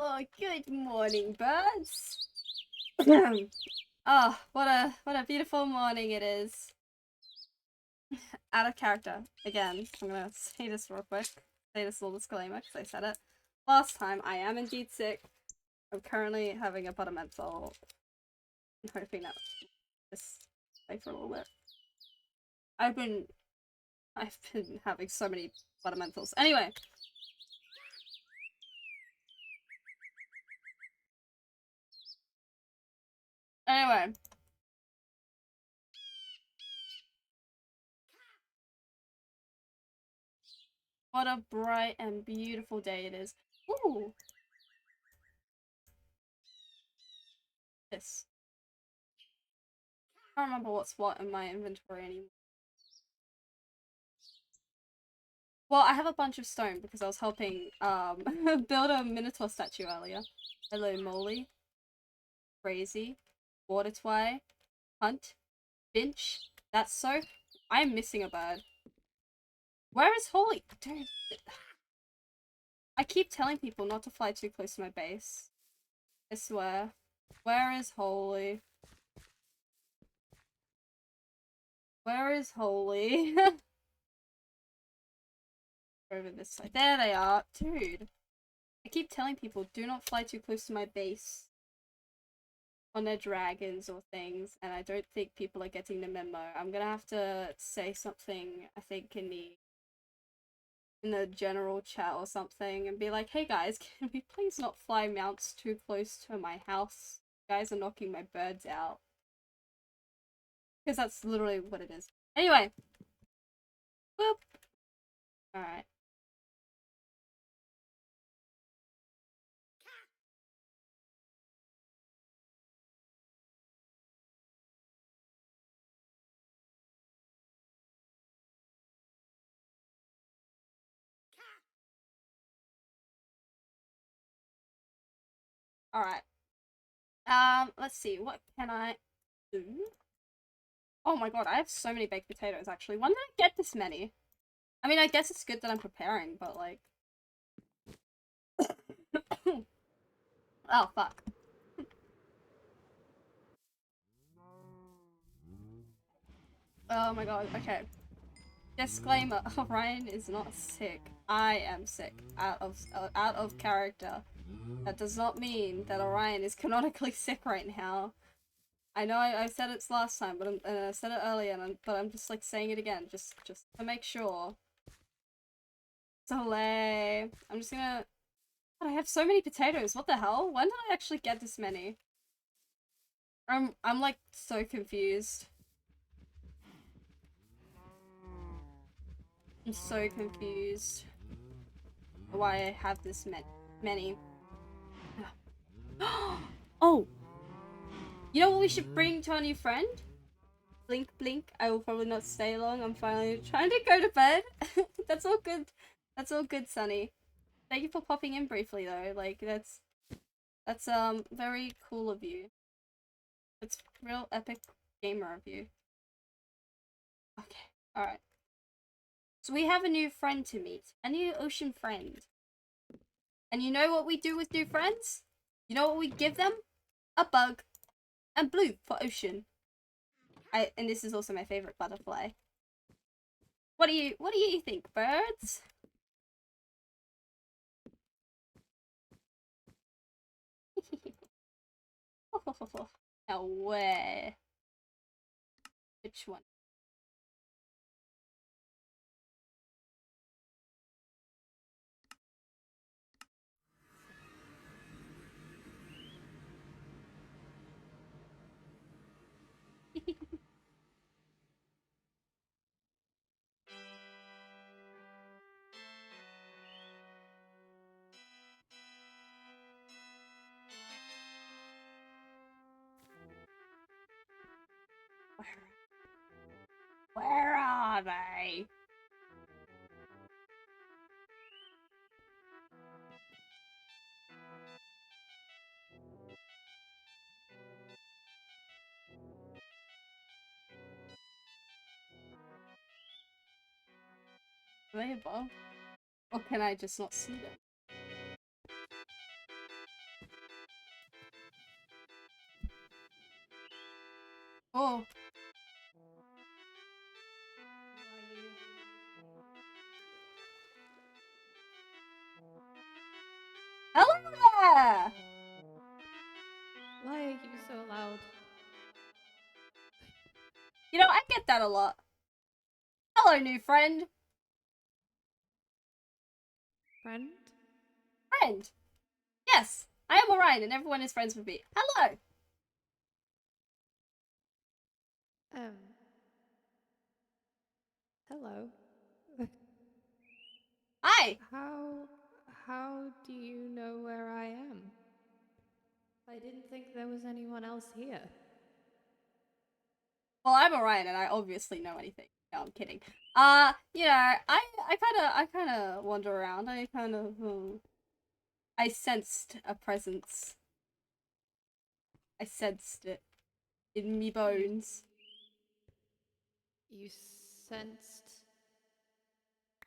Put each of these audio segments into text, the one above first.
Oh, good morning, birds. Oh, what a beautiful morning it is. Out of character. Again, I'm gonna say this real quick. Say this little disclaimer because I said it last time. I am indeed sick. I'm currently having a buttermental. I'm hoping that this stay for a little bit. I've been having so many buttermentals. Anyway. What a bright and beautiful day it is. Ooh. This. I don't remember what's what in my inventory anymore. Well, I have a bunch of stone because I was helping build a minotaur statue earlier. Hello, Molly. Crazy. Watertway. Hunt. Finch. That's so. I am missing a bird. Where is Holly? Dude. I keep telling people not to fly too close to my base. I swear. Where is Holy? Where is Holy? Over this side. There they are. Dude. I keep telling people do not fly too close to my base on their dragons or things, and I don't think people are getting the memo. I'm gonna have to say something, I think, in the general chat or something, and be like, hey guys, can we please not fly mounts too close to my house? You guys are knocking my birds out. Because that's literally what it is. Anyway. Boop. Alright. Alright. Let's see, what can I do? Oh my god, I have so many baked potatoes, actually. When did I get this many? I mean, I guess it's good that I'm preparing, but like... Oh, fuck. Oh my god, okay. Disclaimer, Orion is not sick. I am sick. Out of character. That does not mean that Orion is canonically sick right now. I know I said it last time, but I said it earlier, but I'm just like saying it again, just to make sure. Delay. I'm just gonna. God, I have so many potatoes. What the hell? When did I actually get this many? I'm like so confused. I'm so confused. Why I have this many. Oh! You know what we should bring to our new friend? Blink, blink. I will probably not stay long. I'm finally trying to go to bed. That's all good. That's all good, Sunny. Thank you for popping in briefly, though. Like, that's very cool of you. It's real epic gamer of you. Okay, alright. So we have a new friend to meet. A new ocean friend. And you know what we do with new friends? You know what we give them? A bug. And blue for ocean. And this is also my favorite butterfly. What do you think, birds? Now where? Which one? Where are they? Are they above? Or can I just not see them? Oh. Hello there! Why are you so loud? You know, I get that a lot. Hello, new friend. Friend? Friend. Yes, I am Orion and everyone is friends with me. Hello. Um. Hello. Hi. How do you know where I am? I didn't think there was anyone else here. Well, I'm Orion and I obviously know anything. No, I'm kidding. You know, I kinda wander around. I sensed a presence. I sensed it in me bones. You sensed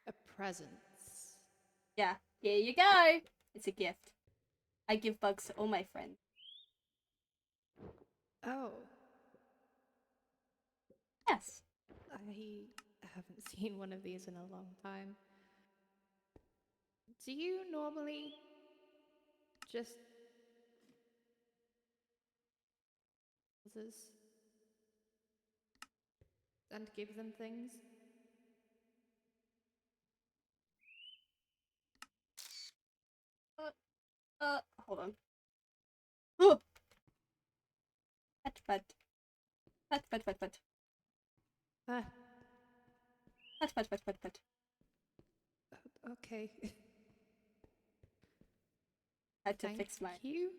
a presence. Yeah, here you go. It's a gift. I give bugs to all my friends. Oh, Yes. I haven't seen one of these in a long time. Do you normally just and give them things? Hold on. Oh, pet, pet, pet, pet, pet, pet, Ah, pet, pet, pet, pet, pet. okay. Had to Thank fix my. you.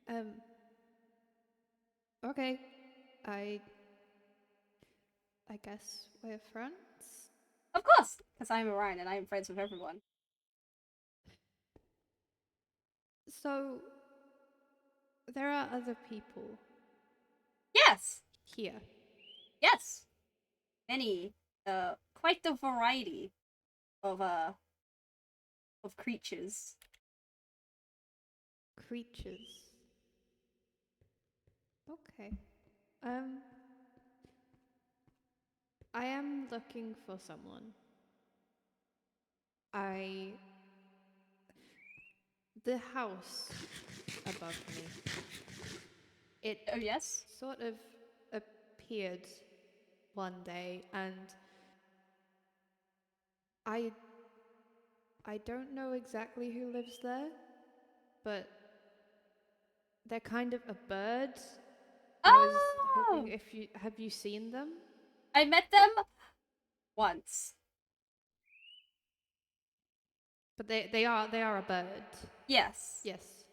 um. Okay. I. I guess we're friends. Of course, because I'm Orion and I am friends with everyone. So there are other people Yes, here. yes. Many, quite the variety of creatures. Creatures. Okay. Um. I am looking for someone. I. The house above me. It Oh yes. sort of appeared one day, and I. I don't know exactly who lives there, but they're kind of a bird. I was hoping Oh, if you have you seen them? I met them once. But they are a bird. Yes, Yes.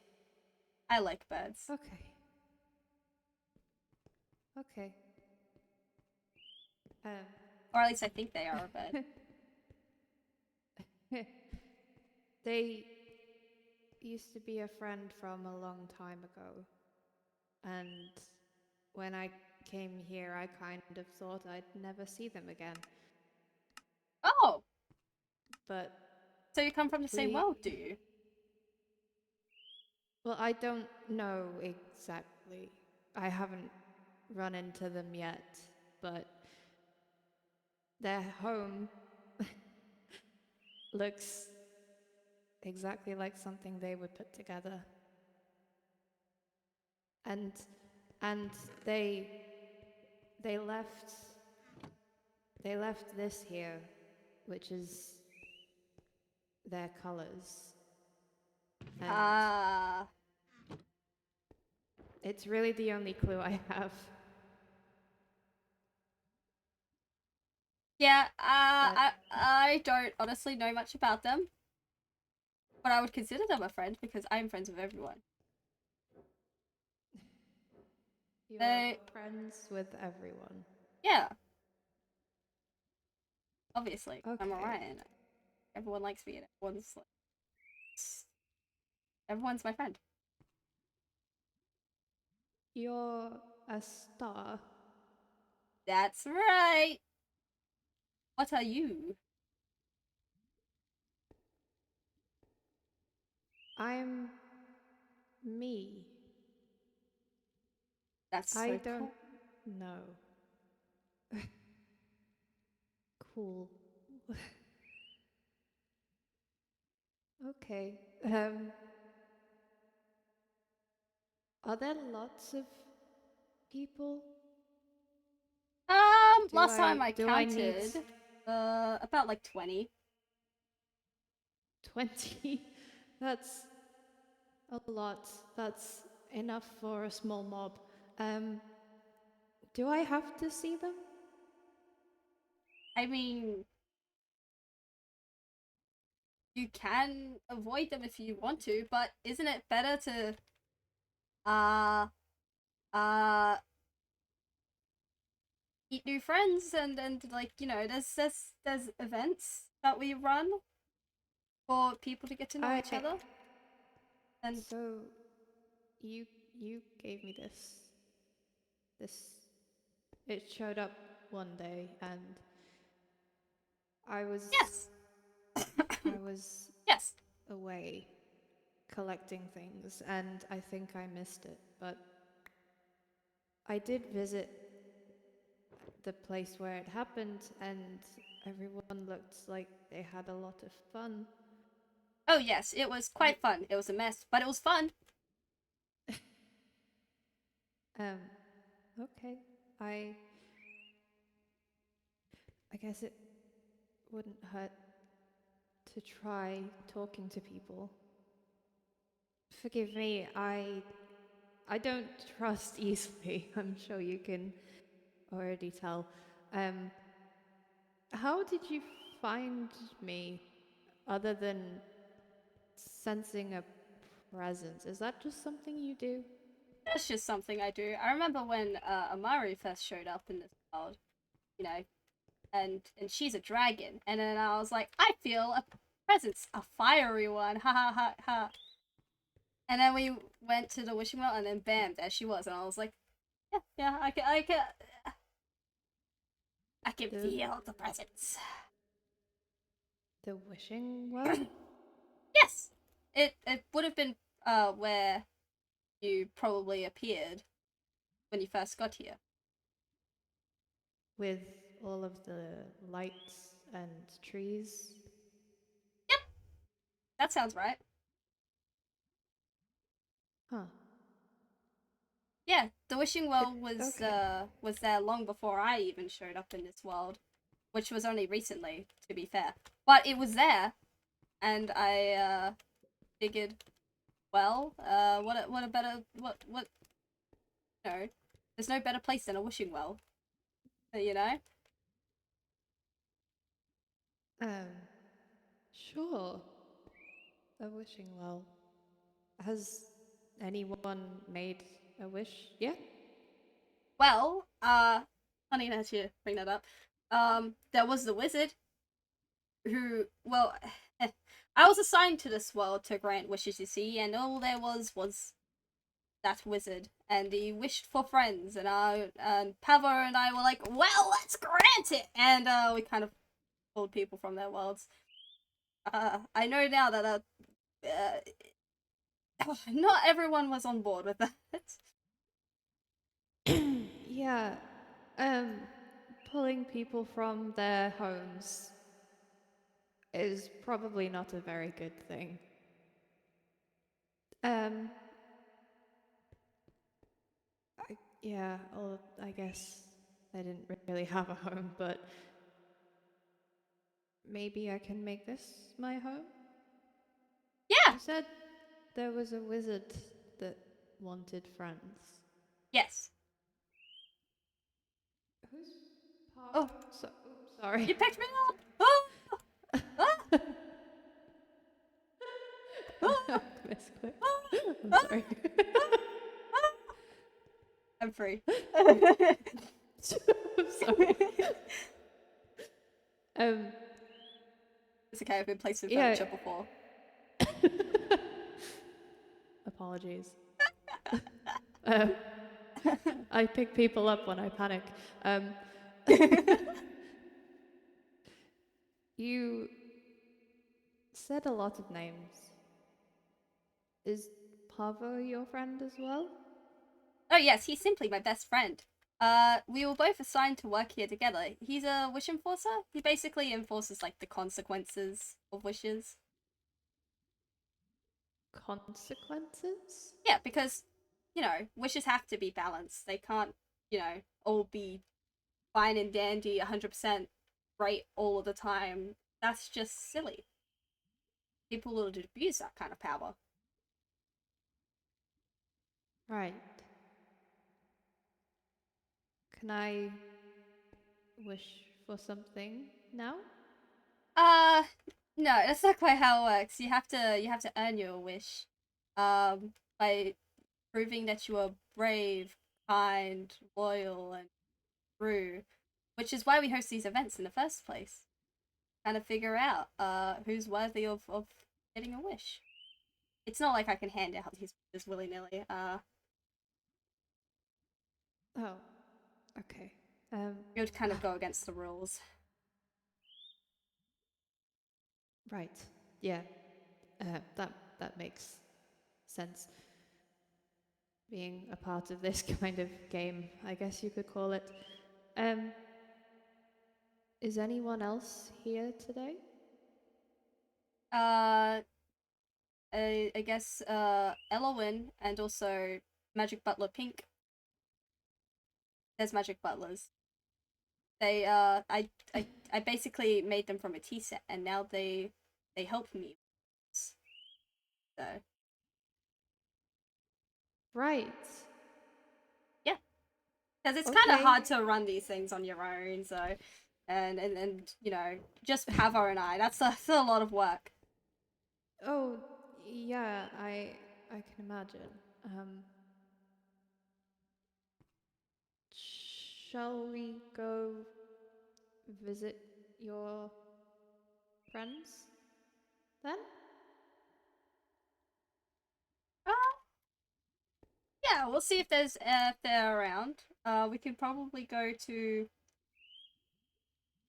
I like birds, Okay. Okay. Um. or at least I think they are a bird. They used to be a friend from a long time ago, and when I came here, I kind of thought I'd never see them again. Oh, But so you come from the same we, world, do you? well, I don't know exactly. I haven't run into them yet, but their home looks exactly like something they would put together. And and they they left they left this here, which is their colors. And Ah, it's really the only clue I have. yeah. But I don't honestly know much about them, but I would consider them a friend because I'm friends with everyone. you're They, friends with everyone. yeah, obviously, I'm Okay. Orion. Everyone likes me, and everyone's my friend. You're a star. That's right. What are you? I'm me. That's I so don't cool. know. Cool. Okay. Are there lots of people? Last time I Do I need counted, about like 20. 20? That's a lot. That's enough for a small mob. Um, do I have to see them? I mean, you can avoid them if you want to, but isn't it better to, uh, uh, meet new friends and like, there's events that we run for people to get to know I each other. And so you gave me this it showed up one day and I was yes. I was Yes. away collecting things and I think I missed it, but I did visit the place where it happened and everyone looked like they had a lot of fun. Oh yes, it was You quite fun. It was a mess, but it was fun. um okay. I I guess it wouldn't hurt to try talking to people. Forgive me, I don't trust easily. I'm sure you can already tell. Um, how did you find me other than sensing a presence? Is that just something you do? That's just something I do. I remember when Amari first showed up in this world, you know, and she's a dragon, and then I was like, I feel a presence, a fiery one, ha ha ha ha. And then we went to the wishing well, and then bam, there she was, and I was like, yeah, yeah, I can The feel the presence. the wishing well Yes, it would have been where you probably appeared when you first got here. with all of the lights and trees. Yep, that sounds right. Huh. Yeah, the wishing It, well okay. was there long before I even showed up in this world, which was only recently, to be fair. But it was there, and I figured, well, what a better what no, there's no better place than a wishing well, you know. Um, sure. A wishing well. Has anyone made a wish yet? Well, funny that you bring that up. There was the wizard who, well, I was assigned to this world to grant wishes, you see, and all there was that wizard, and he wished for friends, and Pavo and I were like, well, let's grant it, and we kind of pulled people from their worlds. I know now that not everyone was on board with that. Yeah. Um, pulling people from their homes is probably not a very good thing. Um, yeah, or I guess I didn't really have a home, but maybe I can make this my home? Yeah. You said there was a wizard that wanted friends. Yes. Who's Oh, Pavo? Oops, sorry. you picked me up. Oh, ah, ah, Misclicked. ah, I'm ah, sorry. ah, ah. I'm free. I'm sorry. Um, It's okay. I've been placed in yeah. furniture before. Apologies. Um, I pick people up when I panic. Um, you said a lot of names. Is Pavo your friend as well? Oh yes, he's simply my best friend. We were both assigned to work here together. He's a wish enforcer. He basically enforces like the consequences of wishes. Consequences? Yeah, because wishes have to be balanced. They can't, all be fine and dandy, 100% right all of the time. That's just silly. People will abuse that kind of power. Right. Can I wish for something now? Uh, no, that's not quite how it works. You have to earn your wish, by proving that you are brave, kind, loyal, and true. Which is why we host these events in the first place. Kind of figure out who's worthy of getting a wish. It's not like I can hand out these wishes willy nilly. Oh, okay. Um, It would kind of go against the rules. right. Yeah. That makes sense. Being a part of this kind of game, I guess you could call it. Um, is anyone else here today? Uh, I guess Elowin and also Magic Butler Pink. There's Magic Butlers. They I basically made them from a tea set, and now they help me. So Right. yeah, because it's kind of Okay. hard to run these things on your own. So, and just Pavo and I. That's a lot of work. Oh, yeah, I can imagine. Um, shall we go visit your friends then? Uh, yeah, we'll see if they're around. We can probably go to.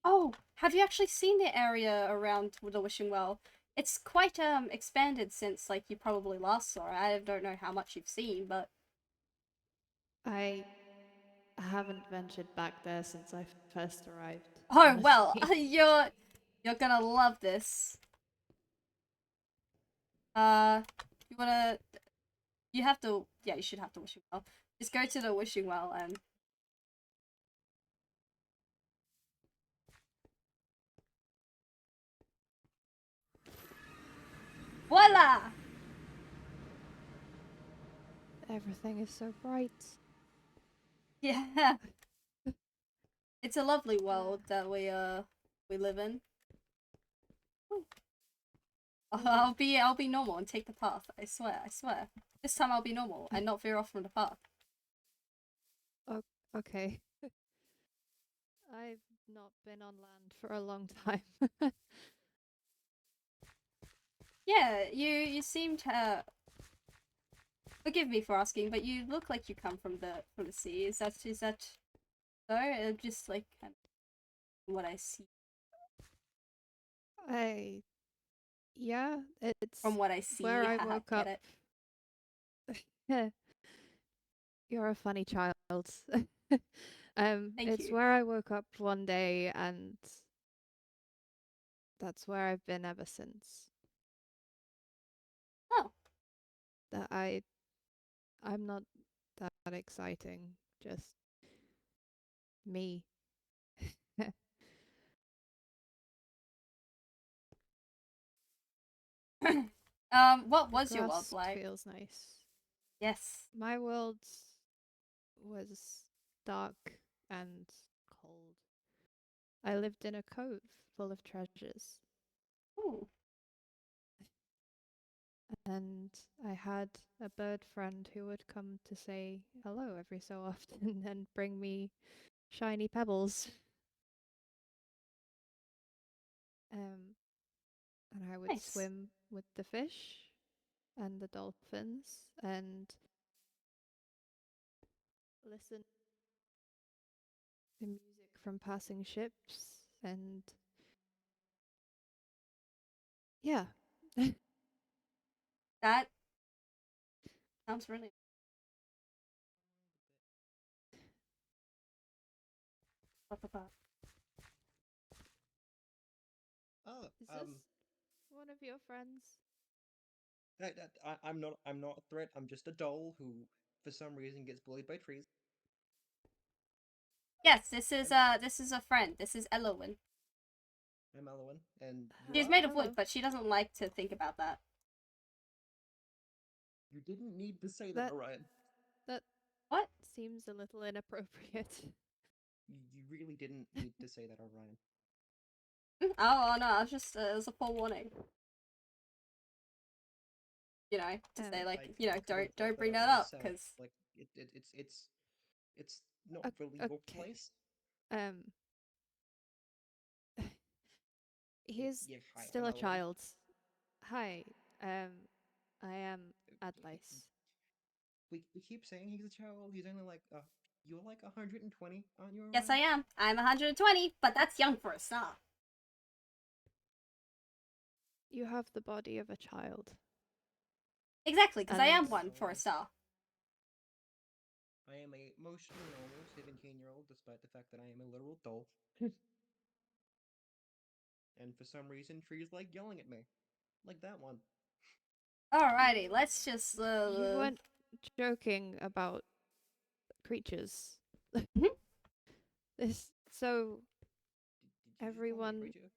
Oh, have you actually seen the area around the Wishing Well? It's quite expanded since like you probably last saw it. I don't know how much you've seen, but I haven't ventured back there since I first arrived, oh well, honestly. you're gonna love this. You wanna you have to yeah, you should have the Wishing Well. Just go to the Wishing Well and voila! Everything is so bright. Yeah, it's a lovely Uh, world that we live in. ooh, I'll be normal and take the path. I swear, I swear. This time I'll be normal and not veer off from the path. okay. I've not been on land for a long time. Yeah, you seem to. Forgive me for asking, but you look like you come from the sea. Is that so? Just like kind of what I see I yeah, from it's what I where see. I Haha, woke get up. it? You're a funny child. Thank It's you. where I woke up one day, and that's where I've been ever since. Oh, That I'm not that exciting, just me. what The was your world grass like? feels nice. Yes. My world was dark and cold. I lived in a cove full of treasures, Ooh, and I had a bird friend who would come to say hello every so often and bring me shiny pebbles. Um, and I would nice. swim with the fish and the dolphins and listen to music from passing ships and yeah. That Sounds really. Oh, Is this one of your friends? I'm not. I'm not a threat. I'm just a doll who, for some reason, gets bullied by trees. Yes, Hello. this is a friend. This is Elowen. I'm Elowen, and you She's are. made of wood, Hello. but she doesn't like to think about that. You didn't need to say that, That Orion. that What? seems a little inappropriate. You really didn't need to say that, Orion. Oh no, I was just it was a forewarning. You know, to say like, I you know, could have don't brought that bring up that up myself. because Like it's not really your Okay. place. Um, he's Yeah. Hi, still I'm a Elowen. child. Hi. I am Advice. We keep saying he's a child. He's only like you're like 120, aren't you, yes, I Orion? am. I'm 120, but that's young for a star. You have the body of a child. Exactly, because I And am one for a star. I am a emotionally normal 17-year-old, despite the fact that I am a literal doll. And for some reason, trees like yelling at me. Like that one. Alrighty, let's just you weren't joking about creatures. Mhm. This so Did you just call me a everyone creature?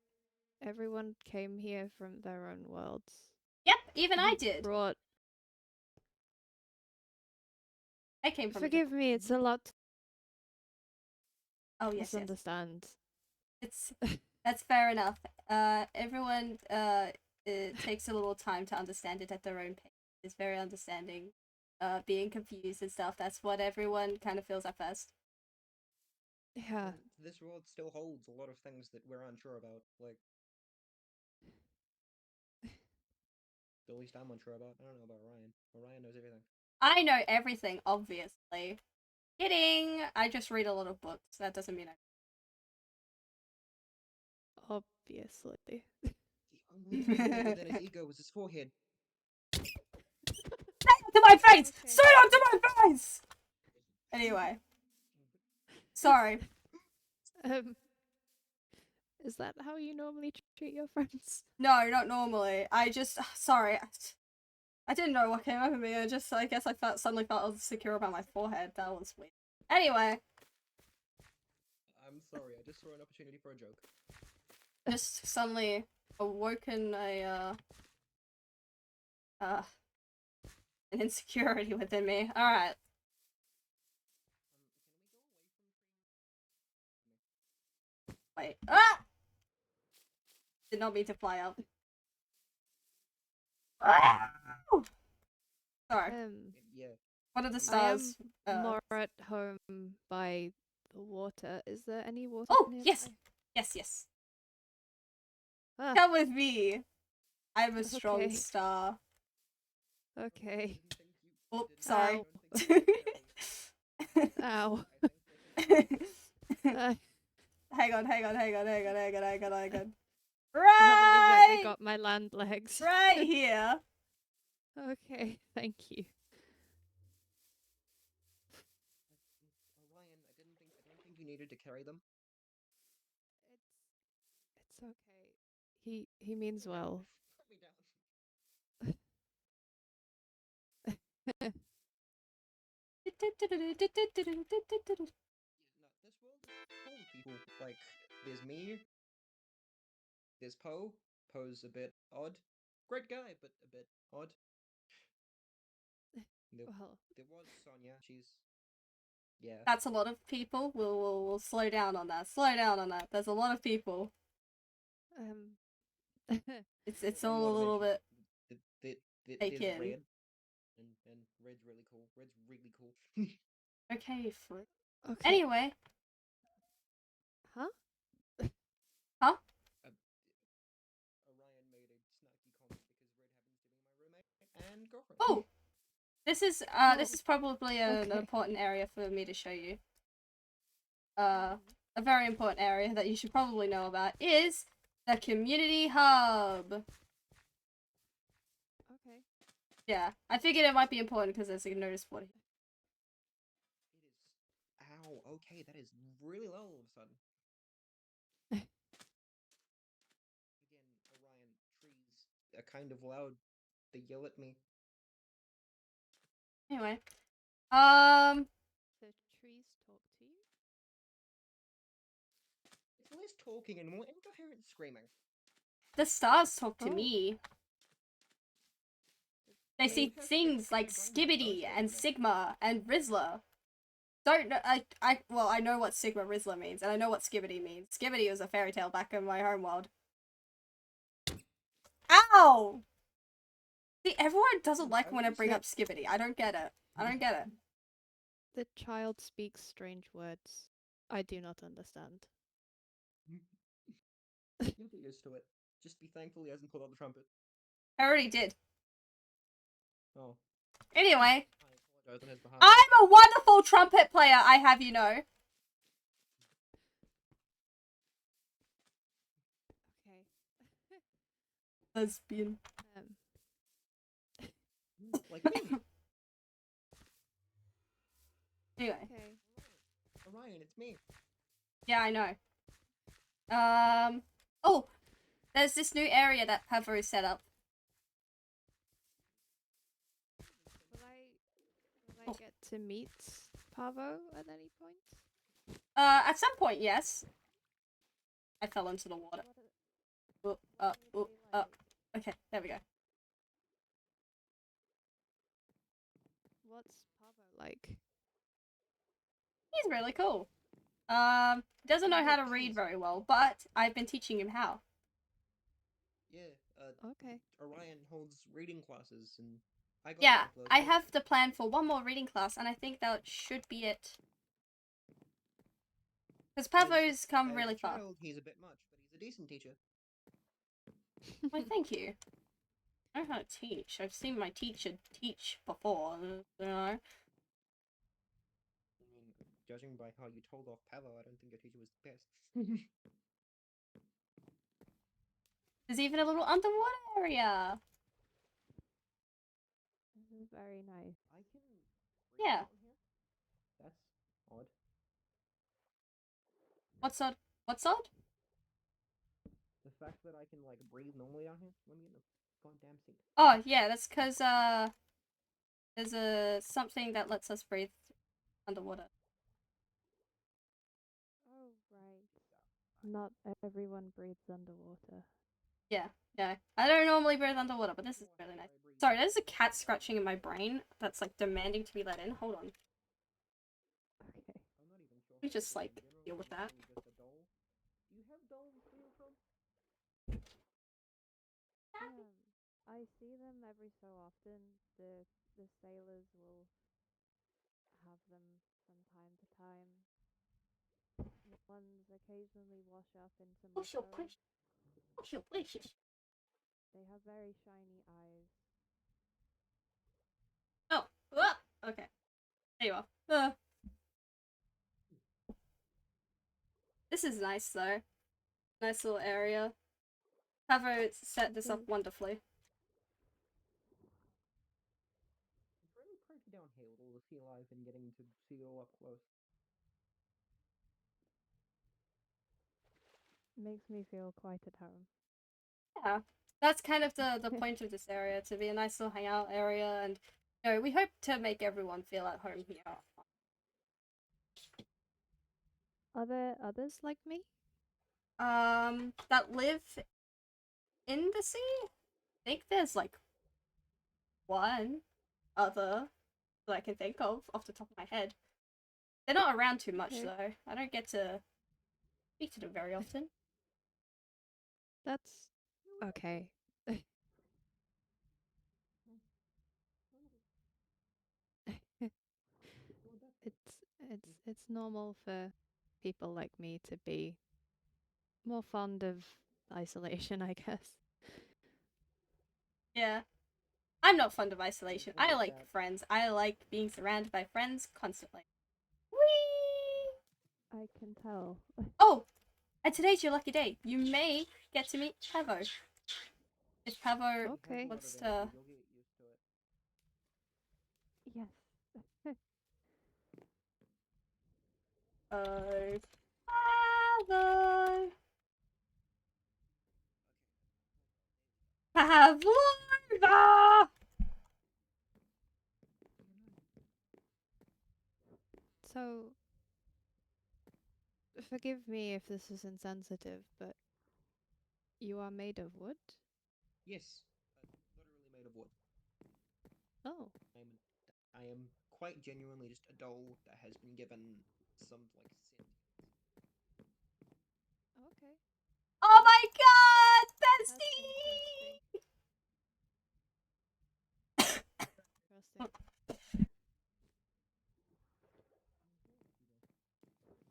everyone came here from their own worlds. Yep, even I You did. brought I came from a Forgive different. me, it's a lot to Oh yes, yes. misunderstand. It's that's fair enough. Everyone it takes a little time to understand it at their own pace. It's very understanding. Being confused and stuff. That's what everyone kind of feels at first. Yeah. And this world still holds a lot of things that we're unsure about. Like, at least I'm unsure about. I don't know about Orion. Orion knows everything. I know everything, obviously. Kidding. I just read a lot of books. That doesn't mean I. Obviously. The only thing bigger than his ego was his forehead. To my face! Okay. Straight up to my face! Anyway, sorry. Um, is that how you normally treat your friends? No, not normally. I just sorry. I didn't know what came over me. I guess I suddenly felt insecure about my forehead. That was weird. Anyway, I'm sorry, I just saw an opportunity for a joke. just suddenly awoken uh an insecurity within me. All right. Wait. Ah! Did not mean to fly up. Ah! Sorry. Yeah. One of the I am stars. more at home by the water. Is there any water Oh nearby? yes, yes, yes. Ah, Come with me. I'm a strong okay. star. Okay. Oh, sorry. Ow. Ow. I Hang on, hang on, hang on, hang on, hang on, hang on, hang on. haven't exactly Right, got my land legs. right here. Okay, thank you. Orion, I don't think you needed to carry them. It's okay. He means well. Put me down. No, this world is full of people. Like, there's me, there's Poe. Poe's a bit odd. Great guy, but a bit odd. There, Well, there was Sonia. She's yeah. That's a lot of people. We'll slow down on that. Slow down on that. There's a lot of people. um, It's One all more a to little mention. bit There's taken. Red, and Red's really cool. Red's really cool. Okay, Flip. okay. Anyway, Huh? huh? Orion made a snarky comment because Red happens to be my roommate and girlfriend. Oh, this Oh, is probably an okay. important area for me to show you. A very important area that you should probably know about is the community hub. Okay. Yeah, I figured it might be important because there's a notice board here. It is. Ow. Okay, that is really low all of a sudden. Again, Orion, trees are kind of loud. They yell at me. Anyway, The trees talk to you? It's less talking and more incoherent screaming. the stars talk to Oh. me. They Yeah, see you have things like brains that Skibbity does and talk to me. Sigma and Rizzler. Don't know. Well, I know what Sigma Rizzler means, and I know what Skibbity means. Skibbity was a fairy tale back in my homeworld. Ow! See, everyone doesn't like when I bring up Skibbity. I don't get it. I don't get it. The child speaks strange words. I do not understand. You'll get used to it. Just be thankful he hasn't pulled out the trumpet. I already did. Oh. Anyway, I apologize on his behalf. I'm a wonderful trumpet player, I have you know. Okay. Lesbian. Like me. Anyway, Okay. Orion, it's me. yeah, I know. Oh, there's this new area that Pavo set up. Will I get to meet Pavo at any point? At some point, yes. I fell into the water. What are they like? Okay, there we go. What's Pavo like? He's really cool. Doesn't know how to read very well, but I've been teaching him how. Yeah, Okay. Orion holds reading classes, and I got Yeah, one of those. I have the plan for one more reading class, and I think that should be it. Because Pavo's come As really a far. child, he's a bit much, but he's a decent teacher. Why, thank you. I know how to teach. I've seen my teacher teach before, you know. I mean, judging by how you told off Pavo, I don't think your teacher was the best. There's even a little underwater area. This is very nice. I can breathe Yeah. down here. That's odd. What's odd? What's odd? The fact that I can like breathe normally down here. Let me get in the goddamn seat. Oh, yeah, that's because, there's something that lets us breathe underwater. Oh, right. Not everyone breathes underwater. Yeah. I don't normally breathe underwater, but this is really nice. Sorry, there's a cat scratching in my brain that's, like, demanding to be let in. Hold on. Okay. I'm not even sure. Let me just, like, deal with that. Just a doll. Do you have dolls in your film? I see them every so often. The sailors will have them from time to time. Ones occasionally wash up into my phone. What's your precious? They have very shiny eyes. Oh, okay. There you are. This is nice, though. Nice little area. Pavo set this up wonderfully. It's really pretty down here with all the sea life and getting to see it all up close. Makes me feel quite at home. Yeah. That's kind of the point of this area, to be a nice little hangout area, and you know, we hope to make everyone feel at home here. Are there others like me? That live in the sea? I think there's like one other that I can think of off the top of my head. They're not around too much though. I don't get to speak to them very often. That's okay. It's normal for people like me to be more fond of isolation, I guess. Yeah. I'm not fond of isolation. I like friends. I like being surrounded by friends constantly. Whee! I can tell. Oh! And today's your lucky day. You may get to meet Pavo. If Pavo Okay. wants to... You'll get used to it. Hello. Pavlova! So, forgive me if this is insensitive, but you are made of wood? Yes, literally made of wood. Oh. I am quite genuinely just a doll that has been given some like Okay. Oh my god, That's interesting. Interesting.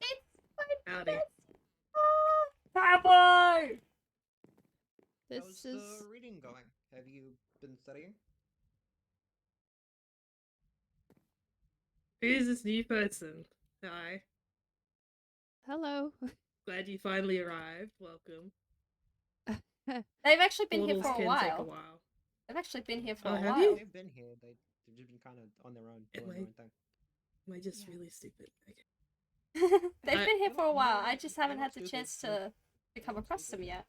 It's my Howdy. bestie. Pablo! This How's is the reading going? Have you been studying? Who is this new person? Hi. hello. Glad you finally arrived. Welcome. They've actually been here Portals for a can take a while. while. They've actually been here for Oh, a have while. you? They've been here. They've just been kind of on their own, Am doing I- their own thing. Am I just Yeah. really stupid? Okay. They've I- been here for a while. I You're just haven't not had the stupid. chance You're to come not across them stupid. yet.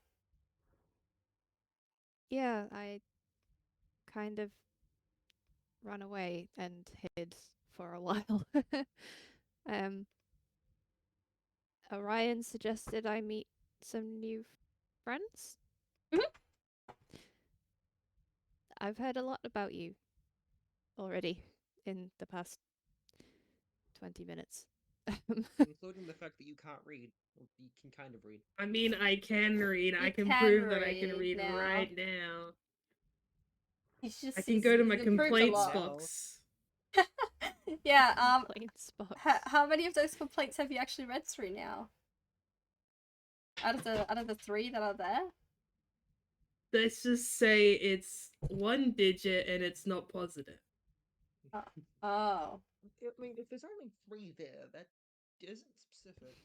Yeah, I kind of ran away and hid for a while. um, Orion suggested I meet some new friends. Mhm. I've heard a lot about you already in the past 20 minutes. Including the fact that you can't read. Well, you can kind of read. I mean, I can read. I You can can prove that I can read read now. right now. He's just I can go to he's my improved a complaints lot. box. Yeah, Complaints box. how many of those complaints have you actually read through now? Out of the 3 that are there? Let's just say it's one digit and it's not positive. Oh. I mean, if there's only 3 there, that isn't specific.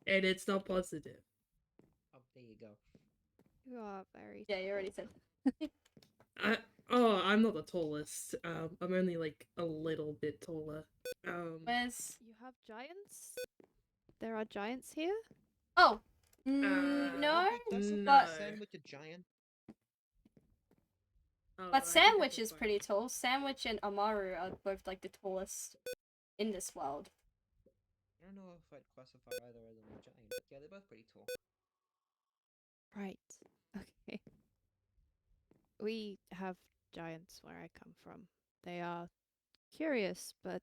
And it's not positive. Oh, there you go. You are very Yeah, you already said. I'm not the tallest. I'm only like a little bit taller. Where's You have giants? There are giants here? Oh. No, Doesn't no. Sandwich a giant? Oh, but I think I Sandwich can is find pretty it. tall. Sandwich and Amaru are both like the tallest in this world. I don't know if I'd classify either of them as giant, but yeah, they're both pretty tall. Right. Okay. We have giants where I come from. They are curious but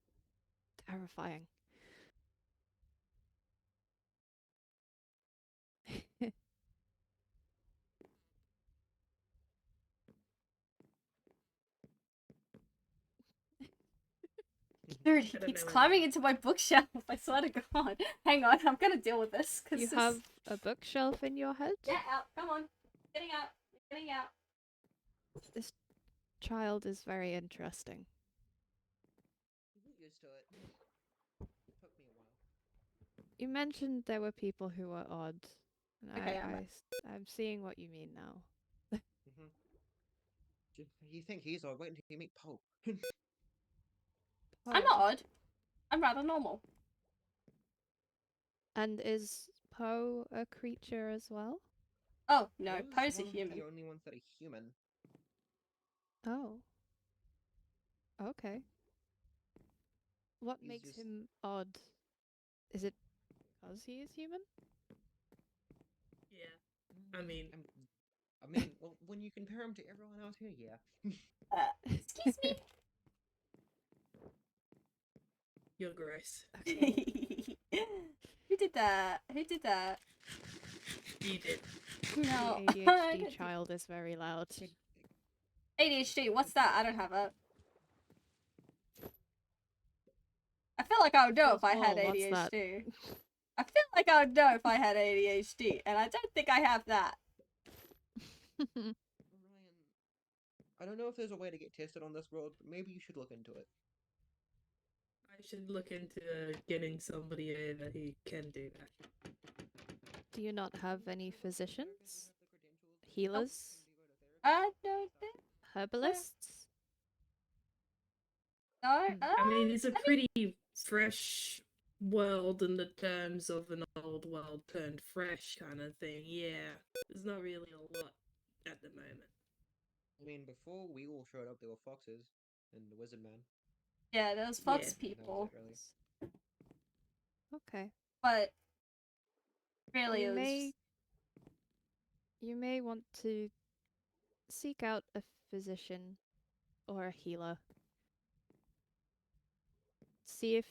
terrifying. Dude, he I don't keeps know climbing anyone. into my bookshelf. I swear to God. Hang on, I'm gonna deal with this. You Cause have a bookshelf in your head? Get out! Come on, getting out, getting out. This child is very interesting. You get used to it. It took me a while. You mentioned there were people who were odd. And Okay, I'm back. I'm seeing what you mean now. You think he's odd? Wait until you meet Poe. I'm not odd. I'm rather normal. And is Poe a creature as well? Oh no, Poe's Poe's a one of human. the only ones that are human. Oh. Okay. What He's makes just- him odd? Is it because he is human? Yeah. I mean, well, when you compare him to everyone else here, yeah. Excuse me. you're gross. Okay. Who did that? Who did that? You did. No. The ADHD child is very loud. ADHD. What's that? I don't have it. I feel like I would know if I had What's that? ADHD. I feel like I would know if I had ADHD, and I don't think I have that. Ryan, I don't know if there's a way to get tested on this world, but maybe you should look into it. I should look into getting somebody over who can do that. Do you not have any physicians? Do you have the credentials? Healers? I don't think. Herbalists? No, I mean, it's a pretty fresh world in the terms of an old world turned fresh kind of thing. Yeah, there's not really a lot at the moment. I mean, before we all showed up, there were foxes and the wizard man. yeah, those Yeah. fox And that was people, it, really. Okay. but really, You it was may you may want to seek out a physician or a healer. See if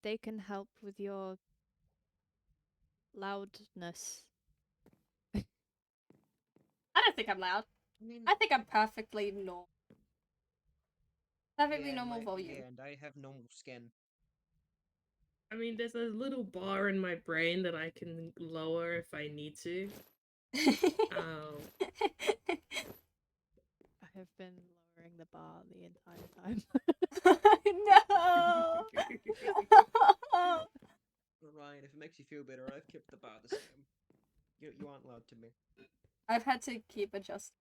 they can help with your loudness. I don't think I'm loud. I mean, I think I'm perfectly normal. Perfectly yeah, normal volume. yeah, and I have normal skin. I mean, there's a little bar in my brain that I can lower if I need to. Um, I have been lowering the bar the entire time. No. But Ryan, if it makes you feel better, I've kept the bar the same. You aren't loud to me. I've had to keep adjusting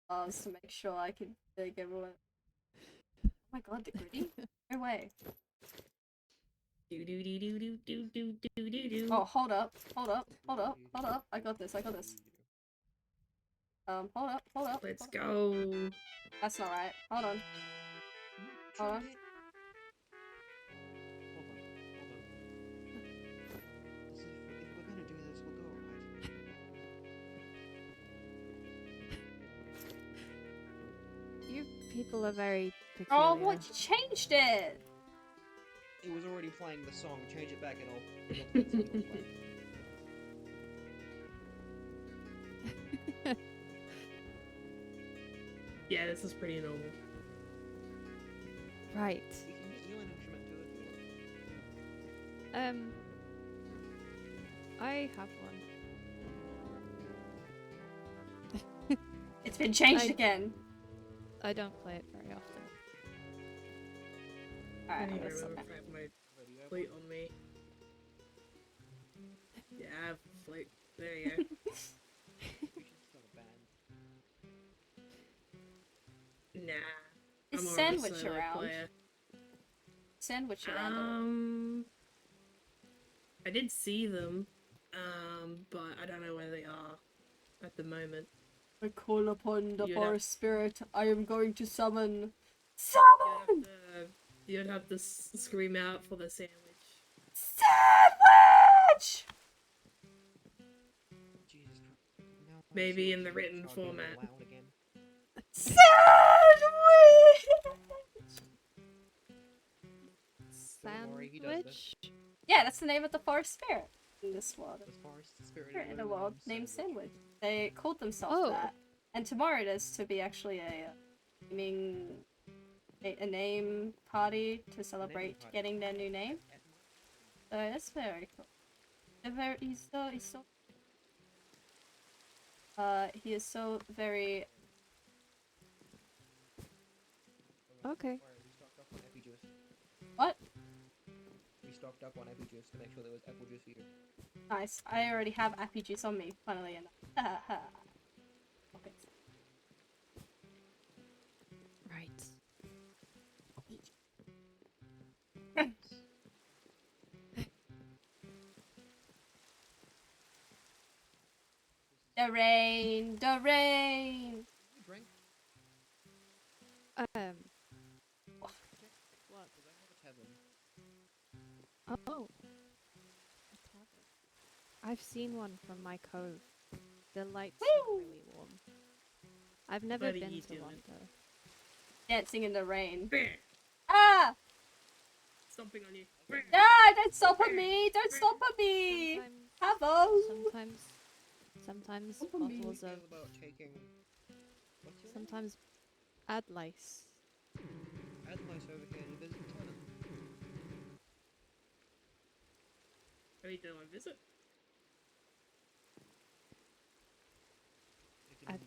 bars to make sure I can get all it. Oh my god, the gritty? No way. do. Oh, hold up. Hold up. Hold up. Hold up. I got this. I got this. Hold up. Hold up. Let's hold up. go. That's not right. Hold on. Hold on. Hold on. If we're gonna do this, we'll do it right. You people are very peculiar. Oh, what? You changed it! It was already playing the song. Change it back and it'll play the song that was playing. Yeah, this is pretty normal. Right. We can get you an instrument too if you want. I have one. It's been changed I- again. I don't play it very often. I Alright, don't I'm even gonna remember stop if I have my But you have flute one? on me. Yeah, I have a flute. There you go. You should start a band. Nah. Is I'm more of a Sandwich solo around? player. Sandwich around a little. I did see them, but I don't know where they are at the moment. I call upon the You'd have- forest spirit. I am going to summon. You'd Summon! you'd have to scream out for the sandwich. Sandwich! Jesus Christ. No, Maybe in the seriously, written start being format. loud again. Sandwich! Don't worry, he does this. Sandwich? Yeah, that's the name of the forest spirit in this world. The forest spirit Spirit in the world named Sandwich. They called themselves Oh. that. And tomorrow it is to be actually a name party to celebrate party. getting their new name. So that's very cool. He's so he is so very Okay. We stocked up on apple juice. what? We stocked up on apple juice to make sure there was apple juice for you. Nice. I already have appy juice on me, funnily enough. Okay. Right. The rain, the rain. You drink? What? Because I have a tavern. Oh. A tavern. I've seen one from my cove. The lights Woo! are really warm. I've never What are been you to doing? one though. Dancing in the rain. Bear! Ah! Stomping on you. Ah! Don't stop at me! Don't stop at me! Sometimes, Have sometimes Open me. bottles Feel of about taking. What's your name? sometimes add lice. Add lice over here and visit the tavern. Are you doing a visit? You can- I've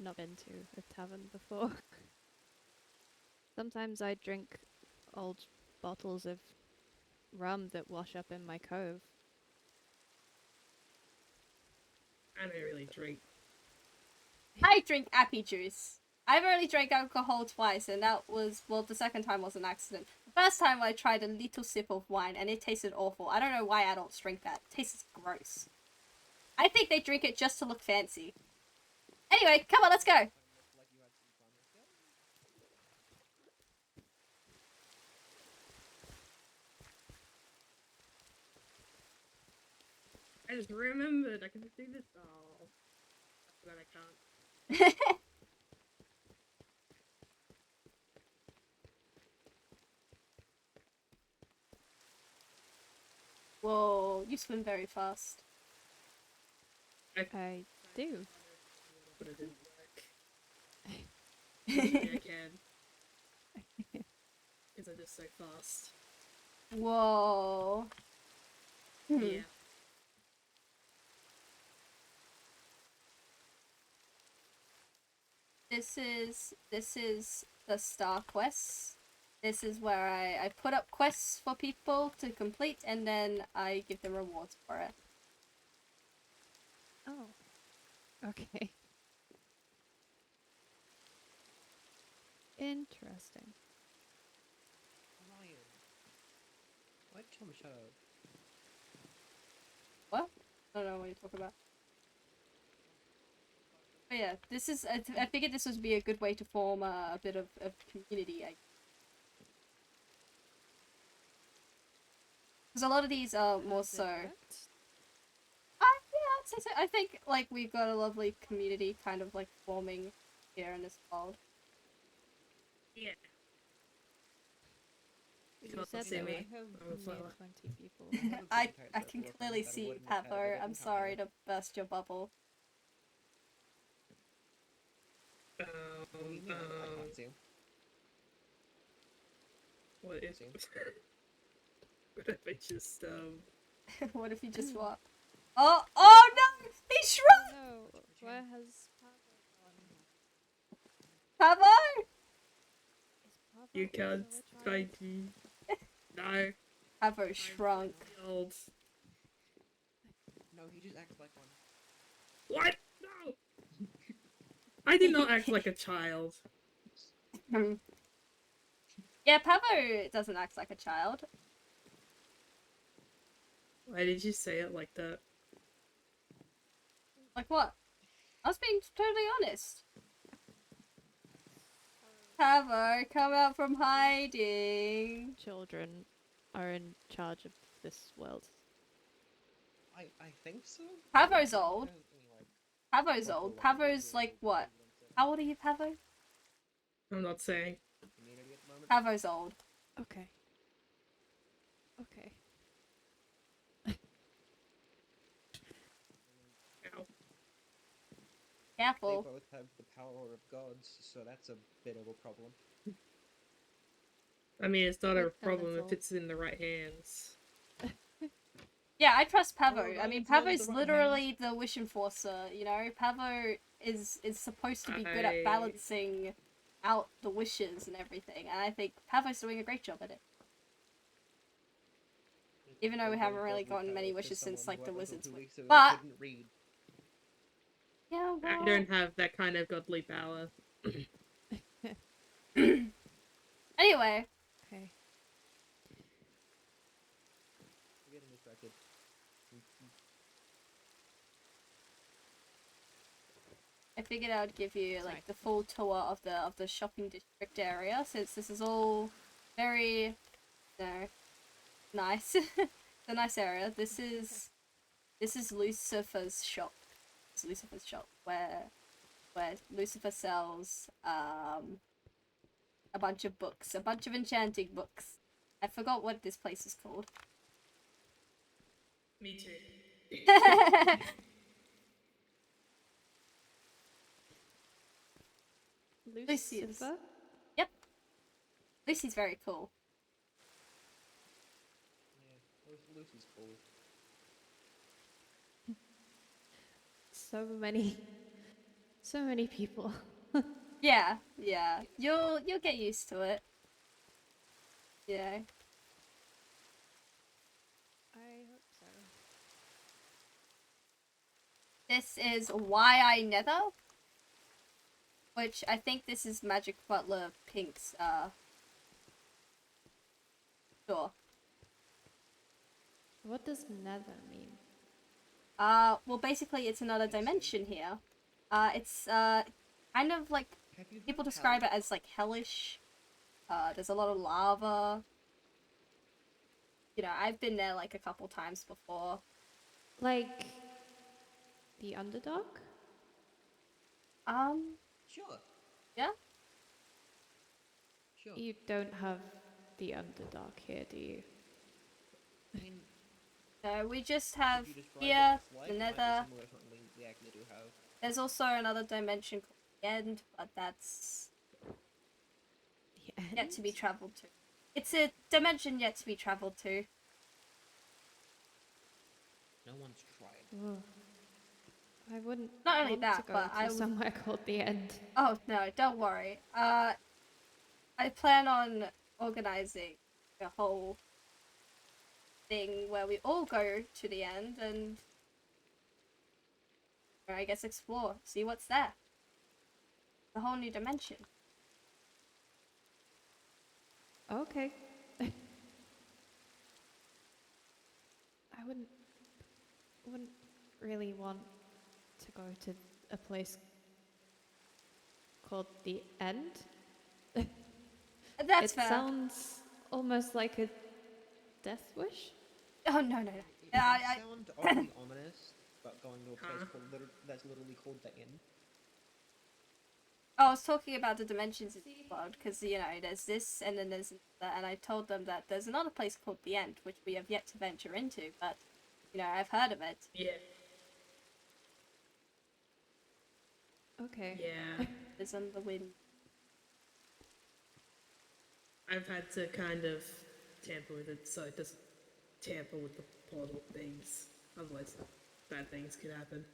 not been to a tavern before. Sometimes I drink old bottles of rum that wash up in my cove. I don't really drink. I drink appy juice. I've only drank alcohol twice, and that was, well, the second time was an accident. The first time I tried a little sip of wine, and it tasted awful. I don't know why adults drink that. It tastes gross. I think they drink it just to look fancy. Anyway, come on, let's go. Looked like you had some fun. Let's go. I just remembered I can do this. Oh, but I can't. Whoa, you swim very fast. I do. But it didn't work. Maybe I can. Because I'm just so fast. Whoa. Yeah. This is the star quests. This is where I put up quests for people to complete, and then I give them rewards for it. Oh. Okay. Interesting. Ryan. Why'd you tell me shut up? What? I don't know what you're talking about. But yeah, this is. I figured this would be a good way to form a bit of community. Because a lot of these are more Has it so. worked? Yeah, I'd say so. I think like we've got a lovely community kind of like forming here in this world. Yeah. You Can't said see there were me. near I'm a flower. 20 people. have a I pretty tight can circle of clearly friends that I see wouldn't have had a Pavo. bit I'm in sorry common to burst your bubble. What do you mean? I can't see him. What if? See? What if I just What if you just what? Oh no! He shrunk! No, where has Pavo gone? Pavo! Is Pavo you also can't a child? find me? No. Pavo shrunk. Old. No, he just acts like one. What? No. I did not act like a child. Yeah, Pavo doesn't act like a child. Why did you say it like that? Like what? I was being totally honest. Pavo, come out from hiding. Children are in charge of this world. I think so. Pavo's I don't old. have any, like, Pavo's proper, old. like, Pavo's like biblical what? evidence in How old are you, Pavo? I'm not saying. community at the moment. Pavo's old. Okay. Okay. Ow. They Careful. both have the power of gods, so that's a bit of a problem. I mean, it's not a Like problem if elemental. it's in the right hands. Yeah, I trust Pavo. Oh, I mean, it's not Pavo's the right literally the wish enforcer, you know? Pavo is supposed to be good at balancing out the wishes and everything, and I think Pavo's doing a great job at it. Even though we They haven't gave really godly gotten many powers to wishes since, someone like, who the up until wizards 2 went. weeks ago But- couldn't read. Yeah, well... I don't have that kind of godly power. Anyway, Okay. We're getting distracted. I figured I would give you, Sorry. like, the full tour of the shopping district area, since this is all very, you know, nice. It's a nice area. This is Lucifer's shop. It's Lucifer's shop where Lucifer sells a bunch of books, a bunch of enchanting books. I forgot what this place is called. Me too. Lucy's. Lucifer? Yep. Lucy's very cool. Yeah, Lucy's cool. So many people. Yeah, yeah. You'll get used to it. Yeah. I hope so. This is why I nether. which I think this is Magic Butler Pink's door. What does nether mean? Well, basically, it's another dimension here. It's kind of like Have you people heard describe hell? it as like hellish. There's a lot of lava. You know, I've been there like a couple times before. Like the Underdark? Sure, Yeah. sure. You don't have the Underdark here, do you? I mean, No, we just could have you describe here what it's like? the It might be Nether. similar to something we actually do have. There's also another dimension called the End, but that's The yet to be end? traveled to. It's a dimension yet to be traveled to. No one's tried. Oh. I wouldn't Not only want that, to go but to I would. somewhere called the end. Oh no, don't worry. I plan on organizing a whole thing where we all go to the end and, or I guess, explore, see what's there. A whole new dimension. Okay. I wouldn't really want to go to a place called the end. That's It fair. sounds almost like a death wish. Oh no no no. It I, does sound oddly ominous, but going to a place Huh? called that's literally called the Inn. I was talking about the dimensions in the world because, you know, there's this and then there's another, and I told them that there's another place called the End, which we have yet to venture into, but, you know, I've heard of it. Yeah. Okay. Yeah. It's on the wind. I've had to kind of tamper with it so it doesn't tamper with the portal things. Otherwise, bad things could happen.